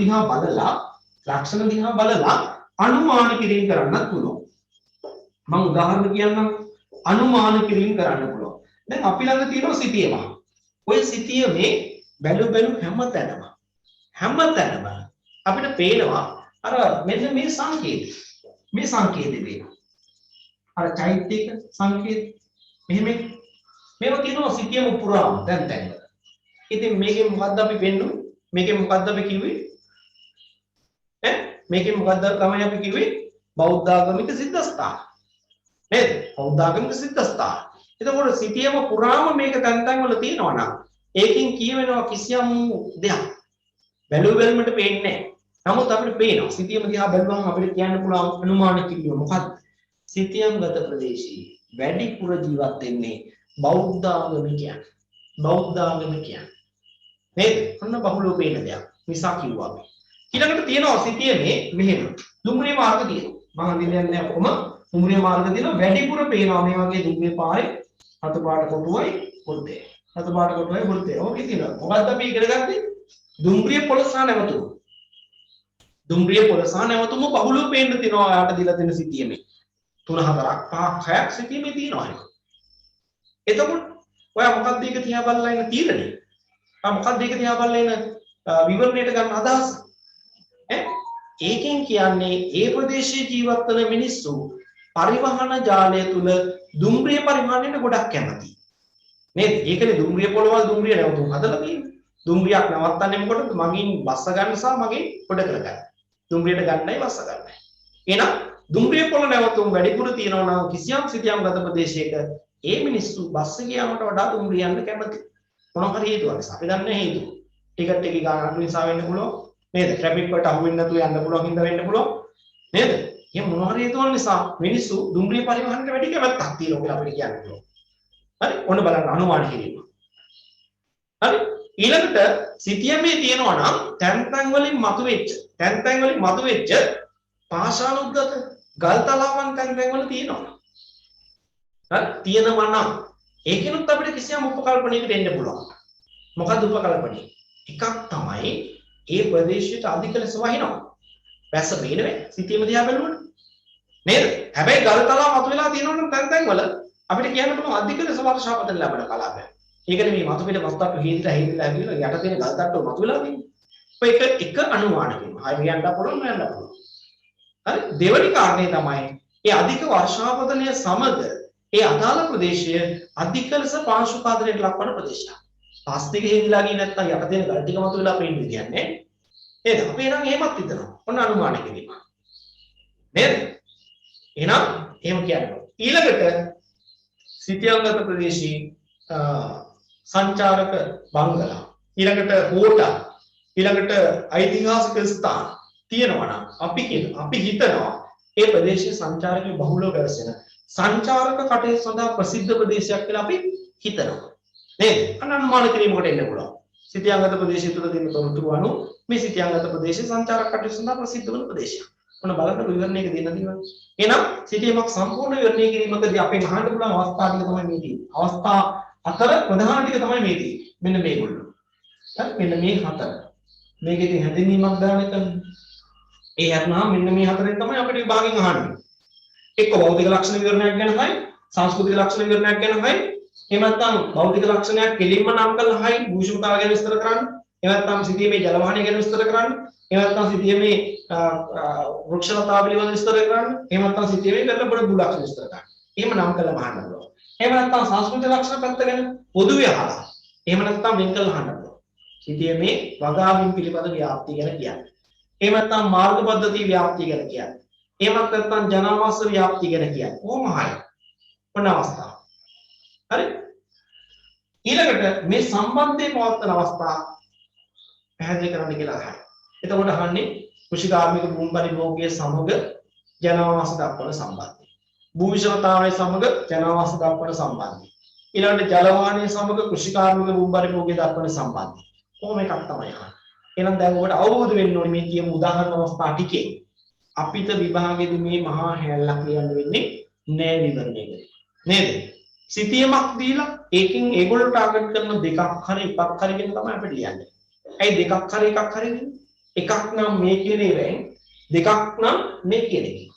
දිහා බලලා අනුමාන කිරීම කරන්නත් පුළුවන්. මම උදාහරණ කියන්නම් අනුමාන කිරීම කරන්න පුළුවන්. දැන් අපි ළඟ තියෙනවා සිතියම. ඔය සිතියමේ බැලු හැමතැනම අපිට පේනවා අර මෙන්න මේ සංකේතය. මේ සංකේතය පේනවා. අර චෛත්‍යක සංකේත මෙහෙම මේවා තියෙනවා සිතියම පුරාම දැන්. ඉතින් මේකෙන් මොකද්ද අපි පෙන්නුනේ? මේකෙන් මොකද්ද අපි කිව්වේ? මේකෙන් මොකද්ද තමයි අපි කිව්වේ? බෞද්ධාගමික සිද්ධාස්ථාන. නේද? බෞද්ධාගමික සිද්ධාස්ථාන. එතකොට සිතියම පුරාම මේක තැන් වල තියෙනවා නම් ඒකෙන් කියවෙනවා කිසියම් දෙයක්. බැලුවල්මට පේන්නේ නැහැ. නමුත් අපිට පේනවා සිතියම දිහා බැලුවම අපිට කියන්න පුළුවන් අනුමාන කිරීම මොකක්ද? සිතියම්ගත ප්‍රදේශයේ වැඩිපුර ජීවත් වෙන්නේ බෞද්ධාගමිකයන්. නේද? ඔන්න බහුලව පේන දෙයක්. නිසා කිව්වා අපි. ඊළඟට තියෙනවා සිතියමේ මෙහෙම දුම්රිය මාර්ග තියෙනවා. මම අඳින්නේ ඔක්කොම දුම්රිය මාර්ග තියෙනවා වැඩිපුර පේනවා මේ වගේ දුම්රිය පාරේ රතු පාට කොටුවයි පොල්තේ. ඕකේ තියෙනවා. මොකද්ද අපි ඉගෙන ගත්තේ? දුම්රිය පොළසා නැවතුම. බහුලව පේන්න තියෙනවා යාට දීලා තියෙන සිතියමේ. 3 4ක් 5ක් 6ක් සිතියමේ තියෙනවා. එතකොට ඔයා මොකක්ද ඒක තියා බලලා ඉන්න තීරණය? මොකක්ද ඒක තියා බලලා ඉන්න විවරණයට ගන්න අදහස? ඒකෙන් කියන්නේ ඒ ප්‍රදේශයේ ජීවත් වන මිනිස්සු පරිවහන ජාලය තුල දුම්රිය පරිමාණයට ගොඩක් කැමතියි. නේද? ඒකනේ දුම්රිය පොළවල් දුම්රිය නැවතුම් හදලා තියෙන්නේ. දුම්රියක් නවත්තන්නේ මොකටද? මගින් බස්ස ගන්න සහ මගින් ගොඩ කරගන්න. දුම්රියට ගන්නයි බස්ස ගන්නයි. එහෙනම් දුම්රිය පොළ නැවතුම් වැඩිපුර තියෙනවා නම් කිසියම් සිතියම්ගත ප්‍රදේශයක ඒ මිනිස්සු බස්ස ගියාමට වඩා දුම්රිය යන්න කැමතියි. මොනවා හරි හේතුවක් නිසා. අපි දන්නේ හේතුව. ටිකට් එකේ ගාන අඩු නිසා වෙන්න පුළුවන්. නේද? ට්‍රැෆික් වලට අහු වෙන්නේ නැතුව යන්න පුළුවන් හින්දා වෙන්න පුළුවන්. නේද? එහෙනම් මොනවා හරි හේතුවක් නිසා මිනිස්සු දුම්රිය පරිවහනට වැඩි කැමැත්තක් තියෙනවා කියලා අපිට කියන්න පුළුවන්. හරි? ඔන්න බලන්න අනුමාන කිරීම. හරි? ඊළඟට සිතියමේ තියෙනවා නම් තැන් වලින් මතුවෙච්ච පාෂාණුද්ගත ගල් තලාවන් තැන් වල තියෙනවා. හරි? තියෙනවා නම් ඒකිනුත් අපිට කිසියම් උපකල්පනයකට එන්න පුළුවන්. මොකද්ද උපකල්පනය? එකක් තමයි ඒ ප්‍රදේශයට අධික ලෙස වහිනවා. වැස්ස පේනවේ සිතියම දිහා බැලුවොත්. නේද? හැබැයි ගල් තලාව මතුවලා තියෙනවා නම් තැන් වල අපිට කියන්න පුළුවන් අධික ලෙස වර්ෂාපතන ලැබෙන කලාපයක්. ඒකනේ මේ මතුපිට මස්තක් හේදිලා කියලා යට තියෙන ගල් තට්ටු මතුවලා තියෙන්නේ. ඔය එක අනුමාන කරනවා. හරියන්න පුළුවන් නෑ. හරි? දෙවැනි කාරණේ තමයි ඒ අධික වර්ෂාපතනය සමග ඒ අදාළ ප්‍රදේශය අධික ලෙස පාංශුපාදනයට ලක්වන ප්‍රදේශයක්. පස් දෙක හේදිලා ගියේ නැත්නම් යට තියෙන ගල් ටික මතුවලා පේන්නේ කියන්නේ. නේද? අපි එහෙනම් එහෙමත් හිතනවා. ඔන්න අනුමාන කිරීම. නේද? එහෙනම් එහෙම කියනවා. ඊළඟට සිතියම්ගත ප්‍රදේශී සංචාරක බංගලා ඊළඟට හෝටල් ඊළඟට ඓතිහාසික ස්ථාන තියෙනවා නම් අපි හිතනවා ඒ ප්‍රදේශයේ සංචාරකයෝ බහුලව ගැවසෙන සංචාරක කටයුතු සඳහා ප්‍රසිද්ධ ප්‍රදේශයක් කියලා අපි හිතනවා නේද? අනුමාන කිරීමකට එන්න පුළුවන්. සිතියම්ගත ප්‍රදේශය තුළ තියෙන තොරතුරු අනුව මේ සිතියම්ගත ප්‍රදේශයේ සංචාරක කටයුතු සඳහා ප්‍රසිද්ධ වන ප්‍රදේශයක්. ඔන්න බලන්න විවරණයක දෙන්න තියෙනවා. එහෙනම් සිතියමක් සම්පූර්ණ විවරණය කිරීමකදී අපෙන් අහන්න පුළුවන් අවස්ථා ටික තමයි මේ තියෙන්නේ. අවස්ථා අතර ප්‍රධාන ටික තමයි මේ තියෙන්නේ. මෙන්න මේගොල්ලෝ. හරි මෙන්න මේ හතර. මේකෙදි හැඳින්වීමක් දාන එක. ඒ අරනවා මෙන්න මේ හතරෙන් තමයි අපිට විභාගෙන් අහන්නේ. එක්ක භෞතික ලක්ෂණ විවරණයක් ගැන හයි, සංස්කෘතික ලක්ෂණ විවරණයක් ගැන හයි, එහෙම නැත්නම් භෞතික ලක්ෂණයක් කෙලින්ම නම් කරලා හයි භූෂණතාව ගැන විස්තර කරන්න. එහෙම නැත්නම් සිතියමේ ජල වහනය ගැන විස්තර කරන්න. එහෙම නැත්නම් සිතියමේ වෘක්ෂලතාව පිළිබඳව විස්තර කරන්න. එහෙම නැත්නම් සිතියමේ කරලා පොඩි බුලක් විස්තර කරන්න. එහෙම නම් කරලා අහන්න පුළුවන්. එහෙම නැත්නම් සංස්කෘතික ලක්ෂණ පැත්ත ගැන පොදුවේ අහලා. එහෙම නැත්නම් වෙන් කරලා අහන්න පුළුවන්. සිතියමේ වගාමින් පිළිබඳ ව්‍යාප්තිය ගැන කියන්නේ. එහෙම නැත්නම් මාර්ග පද්ධති ව්‍යාප්තිය ගැන කියන්නේ. එහෙමත් නැත්නම් ජනාවාස ව්‍යාප්තිය ගැන කියන්නේ. කොහොම හරි. මොන අවස්ථාව. හරි? ඊළඟට මේ සම්බන්ධයේ පවත්වන අවස්ථා පැහැදිලි කරන්න කියලා අහයි. එතකොට අහන්නේ කෘෂිකාර්මික භූමි පරිභෝගයේ සමග ජනවාස දක්වන සම්බන්ධය. භූ විෂමතාවය සමග ජනවාස දක්වන සම්බන්ධය. ඊළඟට ජල වාහනය සමග කෘෂිකාර්මික භූමි පරිභෝගයේ දක්වන සම්බන්ධය. කොහොම එකක් තමයි අහන්නේ. එහෙනම් දැන් ඔබට අවබෝධ වෙන්න ඕනේ මේ කියමු උදාහරණ අවස්ථා ටිකේ අපිට විභාගෙදි මේ මහා හැල්ලක් ලියන්න වෙන්නේ නෑ විවරණය කරේ. නේද? සිතියමක් දීලා ඒකෙන් ඒගොල්ලෝ ටාගට් කරන දෙකක් හරි එකක් හරි කියන තමයි අපිට ලියන්නේ. ඇයි දෙකක් හරි එකක් හරි කියන්නේ? එකක් නම් මේ කියන ඒවායින් දෙකක් නම් මේ කියන එකෙන්.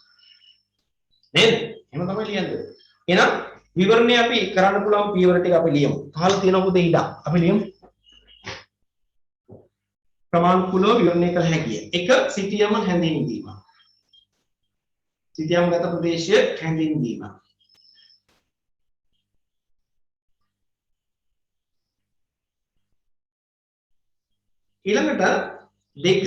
නේද? එහෙම තමයි ලියන්නේ. එහෙනම් විවරණය අපි කරන්න පුළුවන් පියවර ටික අපි ලියමු. අහලා තියෙන පොතේ ඉඳන් අපි ලියමු. ප්‍රමාණිකව විවරණය කළ හැකිය. එක සිතියම හැඳින්වීම. සිතියම් ගත ප්‍රදේශය හැඳින්වීම. ඊළඟට දෙක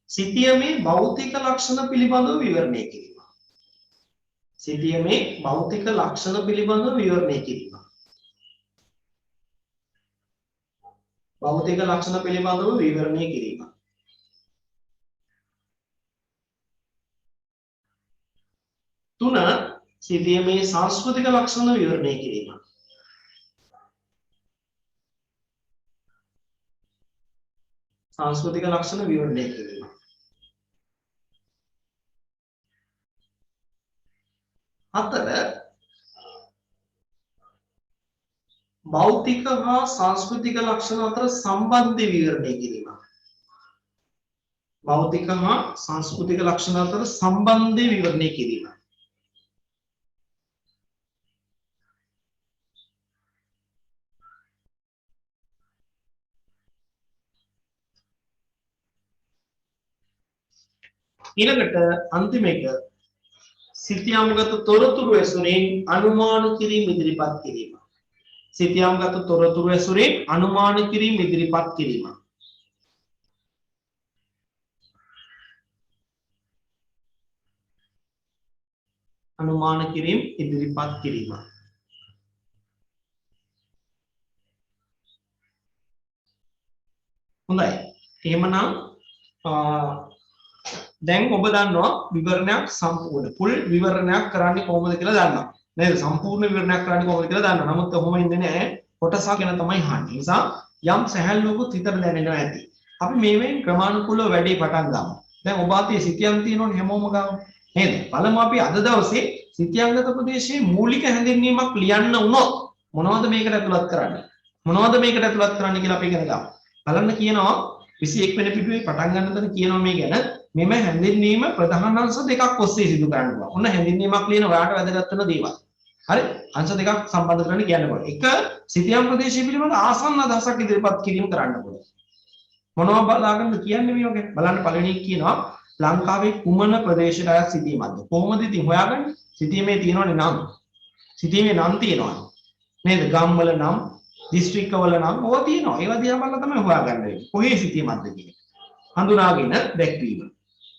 සිතියමේ භෞතික ලක්ෂණ පිළිබඳව විවරණය කිරීම. සිතියමේ භෞතික ලක්ෂණ පිළිබඳව විවරණය කිරීම. භෞතික ලක්ෂණ පිළිබඳව විවරණය කිරීම. තුන සිතියමේ සංස්කෘතික ලක්ෂණ විවරණය කිරීම. सांस्कृतिक लक्षण विवरणय किरीම. හතර භෞතික හා සංස්කෘතික ලක්ෂණ අතර සම්බන්ධය විවරණය කිරීම. භෞතික හා සංස්කෘතික ලක්ෂණ අතර සම්බන්ධය විවරණය කිරීම. ඊළඟට අන්තිම එක සිතියම්ගත තොරතුරු ඇසුරෙන් අනුමාන කිරීම ඉදිරිපත් කිරීම. සිතියම්ගත තොරතුරු ඇසුරෙන් අනුමාන කිරීම ඉදිරිපත් කිරීම. අනුමාන කිරීම ඉදිරිපත් කිරීම. හොඳයි. එහෙමනම් දැන් ඔබ දන්නවා විවරණයක් සම්පූර්ණ full විවරණයක් කරන්නේ කොහොමද කියලා දන්නවා නේද? සම්පූර්ණ විවරණයක් කරන්නේ කොහොමද කියලා දන්නවා. නමුත් ඔහොම ඉන්නේ නැහැ. කොටසක් ගැන තමයි අහන්නේ. ඒ නිසා යම් සැහැල්ලුවකුත් හිතට දැනෙනවා ඇති. අපි මේවෙන් ක්‍රමානුකූලව වැඩේ පටන් ගමු. දැන් ඔබ අතේ සිතියම් තියෙනවනේ හැමෝම ගාව. නේද? බලමු අපි අද දවසේ සිතියම්ගත ප්‍රදේශයේ මූලික හැඳින්වීමක් ලියන්න වුණොත් මොනවද මේකට ඇතුළත් කරන්නේ? මොනවද මේකට ඇතුළත් කරන්නේ කියලා අපි ඉගෙන ගමු. බලන්න කියනවා 21 වෙනි පිටුවේ පටන් ගන්න තැන කියනවා මේ ගැන මෙම හැඳින්වීම ප්‍රධාන අංශ දෙකක් ඔස්සේ සිදු කරන්න පුළුවන්. ඔන්න හැඳින්වීමක් ලියන ඔයාලට වැදගත් වෙන දේවල්. හරි? අංශ දෙකක් සම්බන්ධ කරගෙන කියන්න පුළුවන්. එක සිතියම් ප්‍රදේශය පිළිබඳ ආසන්න අදහසක් ඉදිරිපත් කිරීම කරන්න පුළුවන්. මොනවා බලාගන්නද කියන්නේ මේ වගේ? බලන්න පළවෙනි කියනවා ලංකාවේ කුමන ප්‍රදේශයට අයත් සිතියමක්ද? කොහොමද ඉතින් හොයාගන්නේ? සිතියමේ තියෙනවනේ නම්. සිතියමේ නම් තියෙනවනේ. නේද? ගම්වල නම්, දිස්ත්‍රික්කවල නම් ඕවා තියෙනවා. ඒවා දිහා බලලා තමයි හොයාගන්න වෙන්නේ. කොහේ සිතියමක්ද කියන්නේ. හඳුනාගෙන දැක්වීම.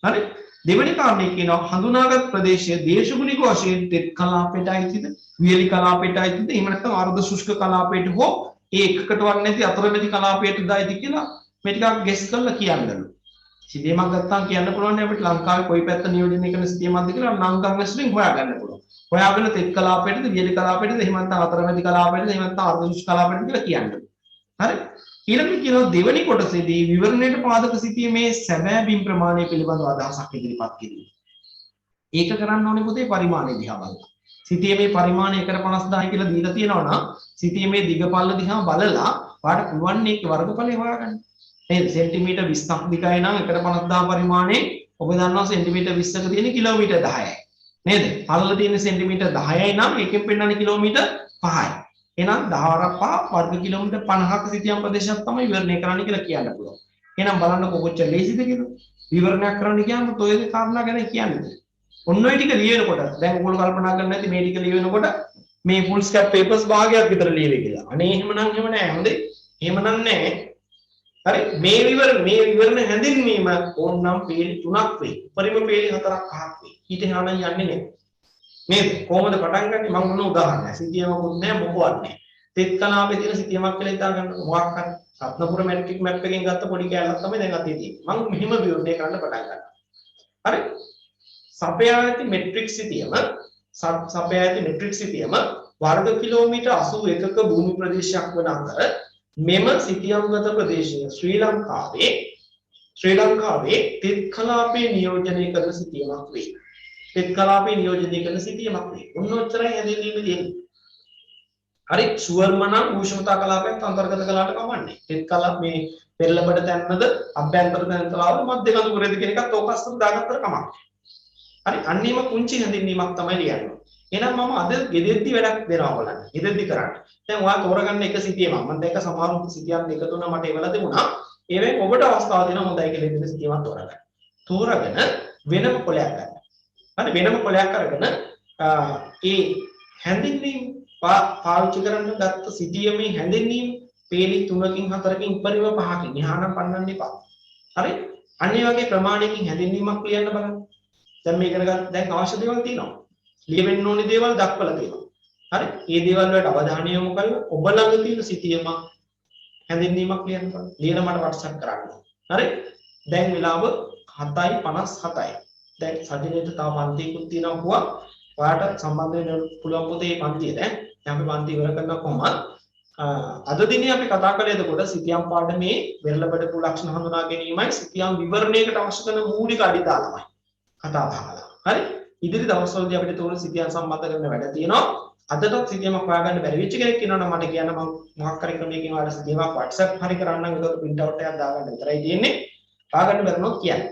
හරි? දෙවෙනි කාරණේ කියනවා හඳුනාගත් ප්‍රදේශයේ දේශගුණික වශයෙන් තෙත් කලාපයට අයිතිද, වියලි කලාපයට අයිතිද, එහෙම නැත්නම් අර්ධ ශුෂ්ක කලාපයට හෝ ඒ එකකටවත් නැති අතරමැදි කලාපයටද අයිති කියලා මේ ටිකක් ගෙස් කරලා කියන්නලු. සිතියමක් ගත්තාම කියන්න පුළුවන් අපිට ලංකාවේ කොයි පැත්ත නියෝජනය කරන සිතියමක්ද කියලා නම් ගම් වශයෙන් හොයාගන්න පුළුවන්. හොයාගෙන තෙත් කලාපයටද, වියලි කලාපයටද, එහෙම නැත්නම් අතරමැදි කලාපයටද, එහෙම නැත්නම් අර්ධ ශුෂ්ක කලාපයටද කියලා කියන්න. හරි? ඊළඟට කියනවා දෙවෙනි කොටසේදී විවරණයට පාදක සිටීමේ සැබෑ බිම් ප්‍රමාණය පිළිබඳව අදහසක් ඉදිරිපත් කිරීම. ඒක කරන්න ඕනේ පුතේ පරිමාණය දිහා බලලා. සිටීමේ පරිමාණය 1.50000 කියලා දීලා තියෙනවා නම් සිටීමේ දිගපල්ල දිහා බලලා ඔයාලට පුළුවන් ඒකේ වර්ගඵලය හොයාගන්න. නේද? සෙන්ටිමීටර් 20ක් දිගයි නම් 1.50000 පරිමාණය ඔබ දන්නවා සෙන්ටිමීටර් 20ක තියෙන කිලෝමීටර් 10යි. නේද? පළල තියෙන සෙන්ටිමීටර් 10යි නම් ඒකෙන් පෙන්නන්නේ කිලෝමීටර් 5යි. එහෙනම් 10 වර්ග කිලෝමීටර් 50ක සිතියම් ප්‍රදේශයක් තමයි විවරණය කරන්න කියලා කියන්න පුළුවන්. එහෙනම් බලන්නකො කොච්චර ලේසිද කියලා. විවරණයක් කරන්න කියනකොට ඔය කාරණා ගැන කියන්නේ. ඔන්න ඔය ටික ලියනකොට දැන් ඔයගොල්ලෝ කල්පනා කරන්නේ නැති මේ ටික ලියනකොට මේ ෆුල් ස්කැප් පේපර්ස් භාගයක් විතර ලියවේ කියලා. අනේ එහෙමනම් නෑ හොඳේ. එහෙමනම් නෑ. හරි මේ විවරණ හැඳින්වීම ඕනනම් පේලි 3ක් වෙයි. උපරිම පේලි 4ක් 5ක් වෙයි. ඊට එහාට යන්නේ නෑ. මේ කොහොමද පටන් ගන්නෙ මම මොන උදාහරණයක් සිතියමකුත් නැහැ මොකවත් නැහැ තෙත් කලාපේ තියෙන සිතියමක් කියලා හිතා ගන්න මොකක් හරි. රත්නපුර මැට්‍රික් මැප් එකෙන් ගත්ත පොඩි කැලලක් තමයි දැන් අතේ තියෙන්නේ. මම මෙහිම විවරණය කරන්න පටන් ගන්නවා. හරි. සපයා ඇති මෙට්‍රික් සිතියම සපයා ඇති මෙට්‍රික් සිතියම වර්ග කිලෝමීටර් 81ක භූමි ප්‍රදේශයක් වන අතර මෙම සිතියම්ගත ප්‍රදේශය ශ්‍රී ලංකාවේ තෙත් කලාපේ නියෝජනය කරන සිතියමක් වේ. තෙත් කලාපේ නියෝජනය කරන සිතියමක් වේ. ඔන්න ඔච්චරයි හැදෙන්නේ තියෙන්නේ. හරි ෂුවර්ම නම් ඌෂ්ණතා කලාපයක් අන්තර්ගත කළාට කමන්නේ. තෙත් කලාප මේ පෙරළබඩ තැන්නද අභ්‍යන්තර තැනතලාවද මධ්‍ය කඳුරේද කියන එකත් ඕක අස්සට දාගත්තට කමක්. හරි අන්නේම පුංචි හැඳින්වීමක් තමයි ලියන්නේ. එහෙනම් මම අද ගෙදෙද්දි වැඩක් දෙනවා බලන්න. ගෙදෙද්දි කරන්න. දැන් ඔයා තෝරගන්න එක සිතියමක්. මම දැක්ක සමහර සිතියන් එකතු වුණා මට ඒවල තිබුණා. ඒවෙන් ඔබට අවස්ථාව දෙනවා හොඳයි කියලා ඉන්න සිතියමක් තෝරගන්න. තෝරගෙන වෙනම කොලයක් ගන්න. හරි වෙනම කොලයක් අරගෙන ඒ හැඳින්වීම පාවිච්චි කරන්න ගත්ත සිතියමේ හැඳින්වීම පේලි 3කින් 4කින් උපරිම 5කින් එහානම් පන්නන්න එපා. හරි? අනිත් වගේ ප්‍රමාණයකින් හැඳින්වීමක් ලියන්න බලන්න. දැන් මේක කරගත්ත දැන් අවශ්‍ය දේවල් තියෙනවා. ලියවෙන්න ඕනේ දේවල් දක්වලා තියෙනවා. හරි? මේ දේවල් වලට අවධානය යොමු කරලා ඔබ ළඟ තියෙන සිතියම හැඳින්වීමක් ලියන්න බලන්න. ලියලා මට WhatsApp කරන්න. හරි? දැන් වෙලාව 7:57යි. දැන් සජිනේට තව පන්තියකුත් තියෙනවා පුවා. ඔයාට සම්බන්ධ වෙන්න පුළුවන් පොතේ පන්තිය දැන් අපි පන්ති ඉවර කරනවා කොහොමද? අද දිනේ අපි කතා කළේ එතකොට සිතියම් පාඩමේ වෙරළබඩපු ලක්ෂණ හඳුනා ගැනීමයි සිතියම් විවරණයකට අවශ්‍ය කරන මූලික අඩිතාලමයි කතා බහ කළා. හරි? ඉදිරි දවස්වලදී අපිට තෝරන සිතියම් සම්බන්ධ කරන වැඩ තියෙනවා. අදටත් සිතියමක් හොයාගන්න බැරි වෙච්ච කෙනෙක් ඉන්නවා නම් මට කියන්න මම මොකක් හරි ක්‍රමයකින් ඔයාලට සිතියමක් WhatsApp හරි කරන්නම්. ඒක print out එකක් දාගන්න විතරයි තියෙන්නේ. හොයාගන්න බැරිනොත් කියන්න.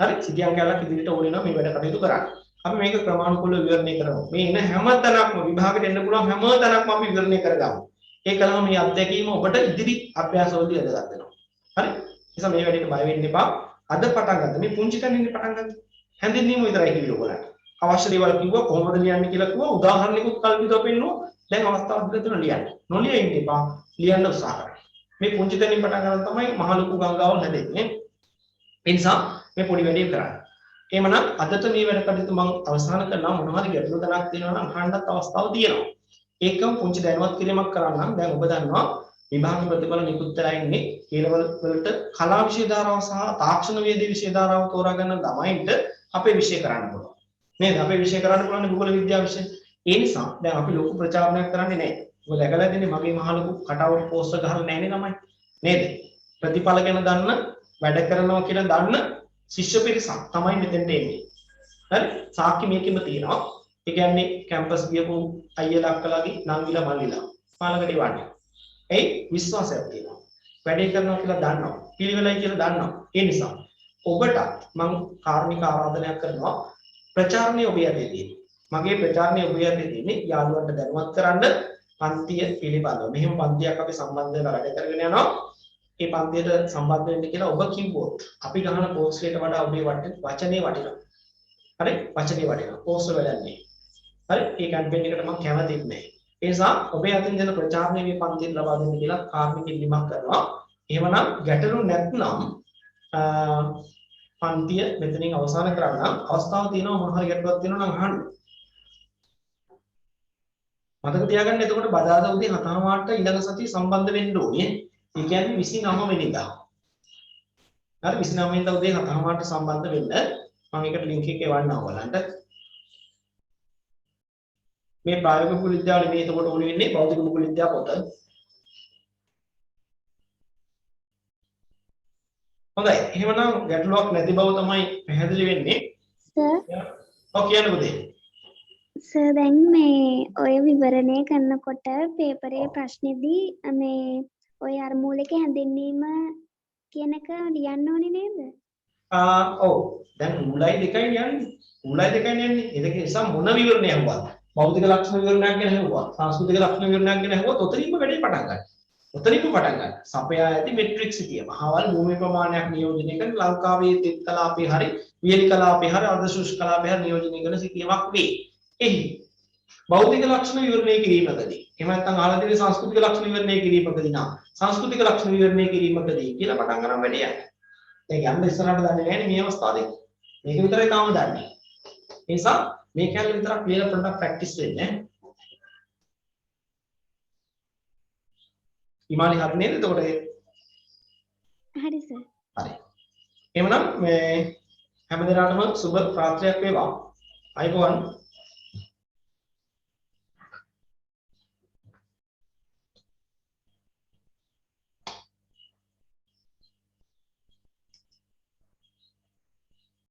හරි? සිතියම් කැලක් ඉදිරියට ඕනේ නම් මේ වැඩ කටයුතු කරන්න. අපි මේක ක්‍රමානුකූලව විවරණය කරමු. මේ ඉන්න හැම තැනක්ම විභාගෙට එන්න පුළුවන් හැම තැනක්ම අපි විවරණය කරගමු. ඒ කලම මේ අත්දැකීම ඔබට ඉදිරි අභ්‍යාසවලදී වැදගත් වෙනවා. හරි? නිසා මේ වැඩේට බය වෙන්න එපා. අද පටන් ගන්න. මේ පුංචි කන්නින් පටන් ගන්න. හැඳින්වීම විතරයි කිව්වේ ඔයගොල්ලන්ට. අවශ්‍ය දේවල් කිව්වා කොහොමද ලියන්නේ කියලා කිව්වා. උදාහරණයකුත් කල්පිතව පෙන්නුවා. දැන් අවස්ථාවක් දෙන්න ලියන්න. නොලිය ඉන්න එපා. ලියන්න උත්සාහ කරන්න. මේ පුංචි තැනින් පටන් ගන්න තමයි මහ ලොකු ගංගාවල් හැදෙන්නේ. ඒ නිසා මේ පොඩි වැඩේ කරන්න. එහෙමනම් අදට මේ වැඩ කටයුතු මම අවසන් කරනවා. මොනවා හරි ගැටලු තනක් තියෙනවා නම් අහන්නත් අවස්ථාව තියෙනවා. ඒකම පුංචි දැනුවත් කිරීමක් කරන්නම්. දැන් ඔබ දන්නවා විභාග ප්‍රතිඵල නිකුත් වෙලා ඉන්නේ A-level වලට කලා විෂය ධාරාව සහ තාක්ෂණ වේදී විෂය ධාරාව තෝරා ගන්න ළමයින්ට අපේ විෂය කරන්න පුළුවන්. නේද? අපේ විෂය කරන්න පුළුවන් භූගෝල විද්‍යාව විෂය. ඒ නිසා දැන් අපි ලොකු ප්‍රචාරණයක් කරන්නේ නැහැ. ඔබ දැකලා ඉන්නේ මගේ මහ ලොකු කටවුට් පෝස්ටර් ගහලා නැහැ නේ ළමයි. නේද? ප්‍රතිඵල ගැන දන්න වැඩ කරනවා කියලා දන්න ශිෂ්‍ය පිරිසක් තමයි මෙතෙන්ට එන්නේ. හරි? සාක්ෂි මේකෙම තියෙනවා. ඒ කියන්නේ කැම්පස් ගියපු අයියලා අක්කලාගේ නංගිලා මල්ලිලා පාලකට වන්නේ. ඒ විශ්වාසයක් තියෙනවා. වැඩේ කරනවා කියලා දන්නවා. පිළිවෙලයි කියලා දන්නවා. ඒ නිසා ඔබට මම කාර්මික ආරාධනයක් කරනවා ප්‍රචාරණය ඔබේ අතේ තියෙනවා. මගේ ප්‍රචාරණය ඔබේ අතේ තියෙන්නේ යාළුවන්ට දැනුවත් කරන්න පන්තිය පිළිබඳව. මෙහෙම පන්තියක් අපි සම්බන්ධ වෙලා වැඩ කරගෙන යනවා. ඒ පන්තියට සම්බන්ධ වෙන්න කියලා ඔබ කිව්වොත් අපි ගහන පෝස්ට් එකට වඩා ඔබේ වචනේ වටිනවා. හරි? වචනේ වටිනවා. පෝස්ට් වැඩන්නේ. හරි? ඒ කැම්පේන් එකට මම කැමතිත් නැහැ. ඒ නිසා ඔබේ අතින් දෙන ප්‍රචාරණය මේ පන්තියට ලබා දෙන්න කියලා කාර්මික ඉල්ලීමක් කරනවා. එහෙමනම් ගැටලු නැත්නම් පන්තිය මෙතනින් අවසන් කරන්න අවස්ථාව තියෙනවා. මොන හරි ගැටලුවක් තියෙනවා නම් අහන්න. මතක තියාගන්න එතකොට බදාදා උදේ 7:00ට ඊළඟ සතිය සම්බන්ධ වෙන්න ඕනේ. ඒ කියන්නේ 29 වෙනිදා. හරි 29 වෙනිදා උදේ 7:00ට සම්බන්ධ වෙන්න මම ඒකට ලින්ක් එක එවන්නම් ඔයාලන්ට. මේ ප්‍රායෝගික භූගෝල විද්‍යාවල මේ එතකොට ඕනේ වෙන්නේ භෞතික භූගෝල විද්‍යාව පොත. හොඳයි. එහෙමනම් ගැටලුවක් නැති බව තමයි පැහැදිලි වෙන්නේ. සර් ඔව් කියන්න පුතේ. සර් දැන් මේ ඔය විවරණය කරනකොට පේපරේ ප්‍රශ්නේදී මේ ඔය අර මූලික හැඳින්වීම කියන එක ලියන්න ඕනේ නේද? ඔව්. දැන් මූලයි දෙකයි යන්නේ. මූලයි දෙකයි යන්නේ. ඒක නිසා මොන විවරණයක් වුණත් භෞතික ලක්ෂණ විවරණයක් ගැන හෙව්වා. සංස්කෘතික ලක්ෂණ විවරණයක් ගැන හෙව්වොත් ඔතනින්ම වැඩේ පටන් ගන්නවා. ඔතනින්ම පටන් ගන්නවා. සපයා ඇති මෙට්‍රික් සිතිය. මහවල් භූමි ප්‍රමාණයක් නියෝජනය කරන ලංකාවේ තෙත් කලාපේ හරි, වියලි කලාපේ හරි, අර්ධ ශුෂ්ක කලාපේ හරි නියෝජනය කරන සිතියමක් වේ. එහි භෞතික ලක්ෂණ විවරණය කිරීමකදී එහෙම නැත්නම් අහලා තියෙන සංස්කෘතික ලක්ෂණ විවරණය කිරීමකදී නම් සංස්කෘතික ලක්ෂණ විවරණය කිරීමකදී කියලා පටන් ගන්න වැඩේ යන්නේ. දැන් යන්න ඉස්සරහට දන්නේ නැහැ නේ මේ අවස්ථාවේ. මේක විතරයි තාම දන්නේ. ඒ නිසා මේ කැලේ විතරක් ලියලා පොඩ්ඩක් ප්‍රැක්ටිස් වෙන්න. හිමාලි හරි නේද එතකොට ඒ? හරි සර්. හරි. එහෙනම් මේ හැම දිනකටම සුබ රාත්‍රියක් වේවා. අයිබෝවන්.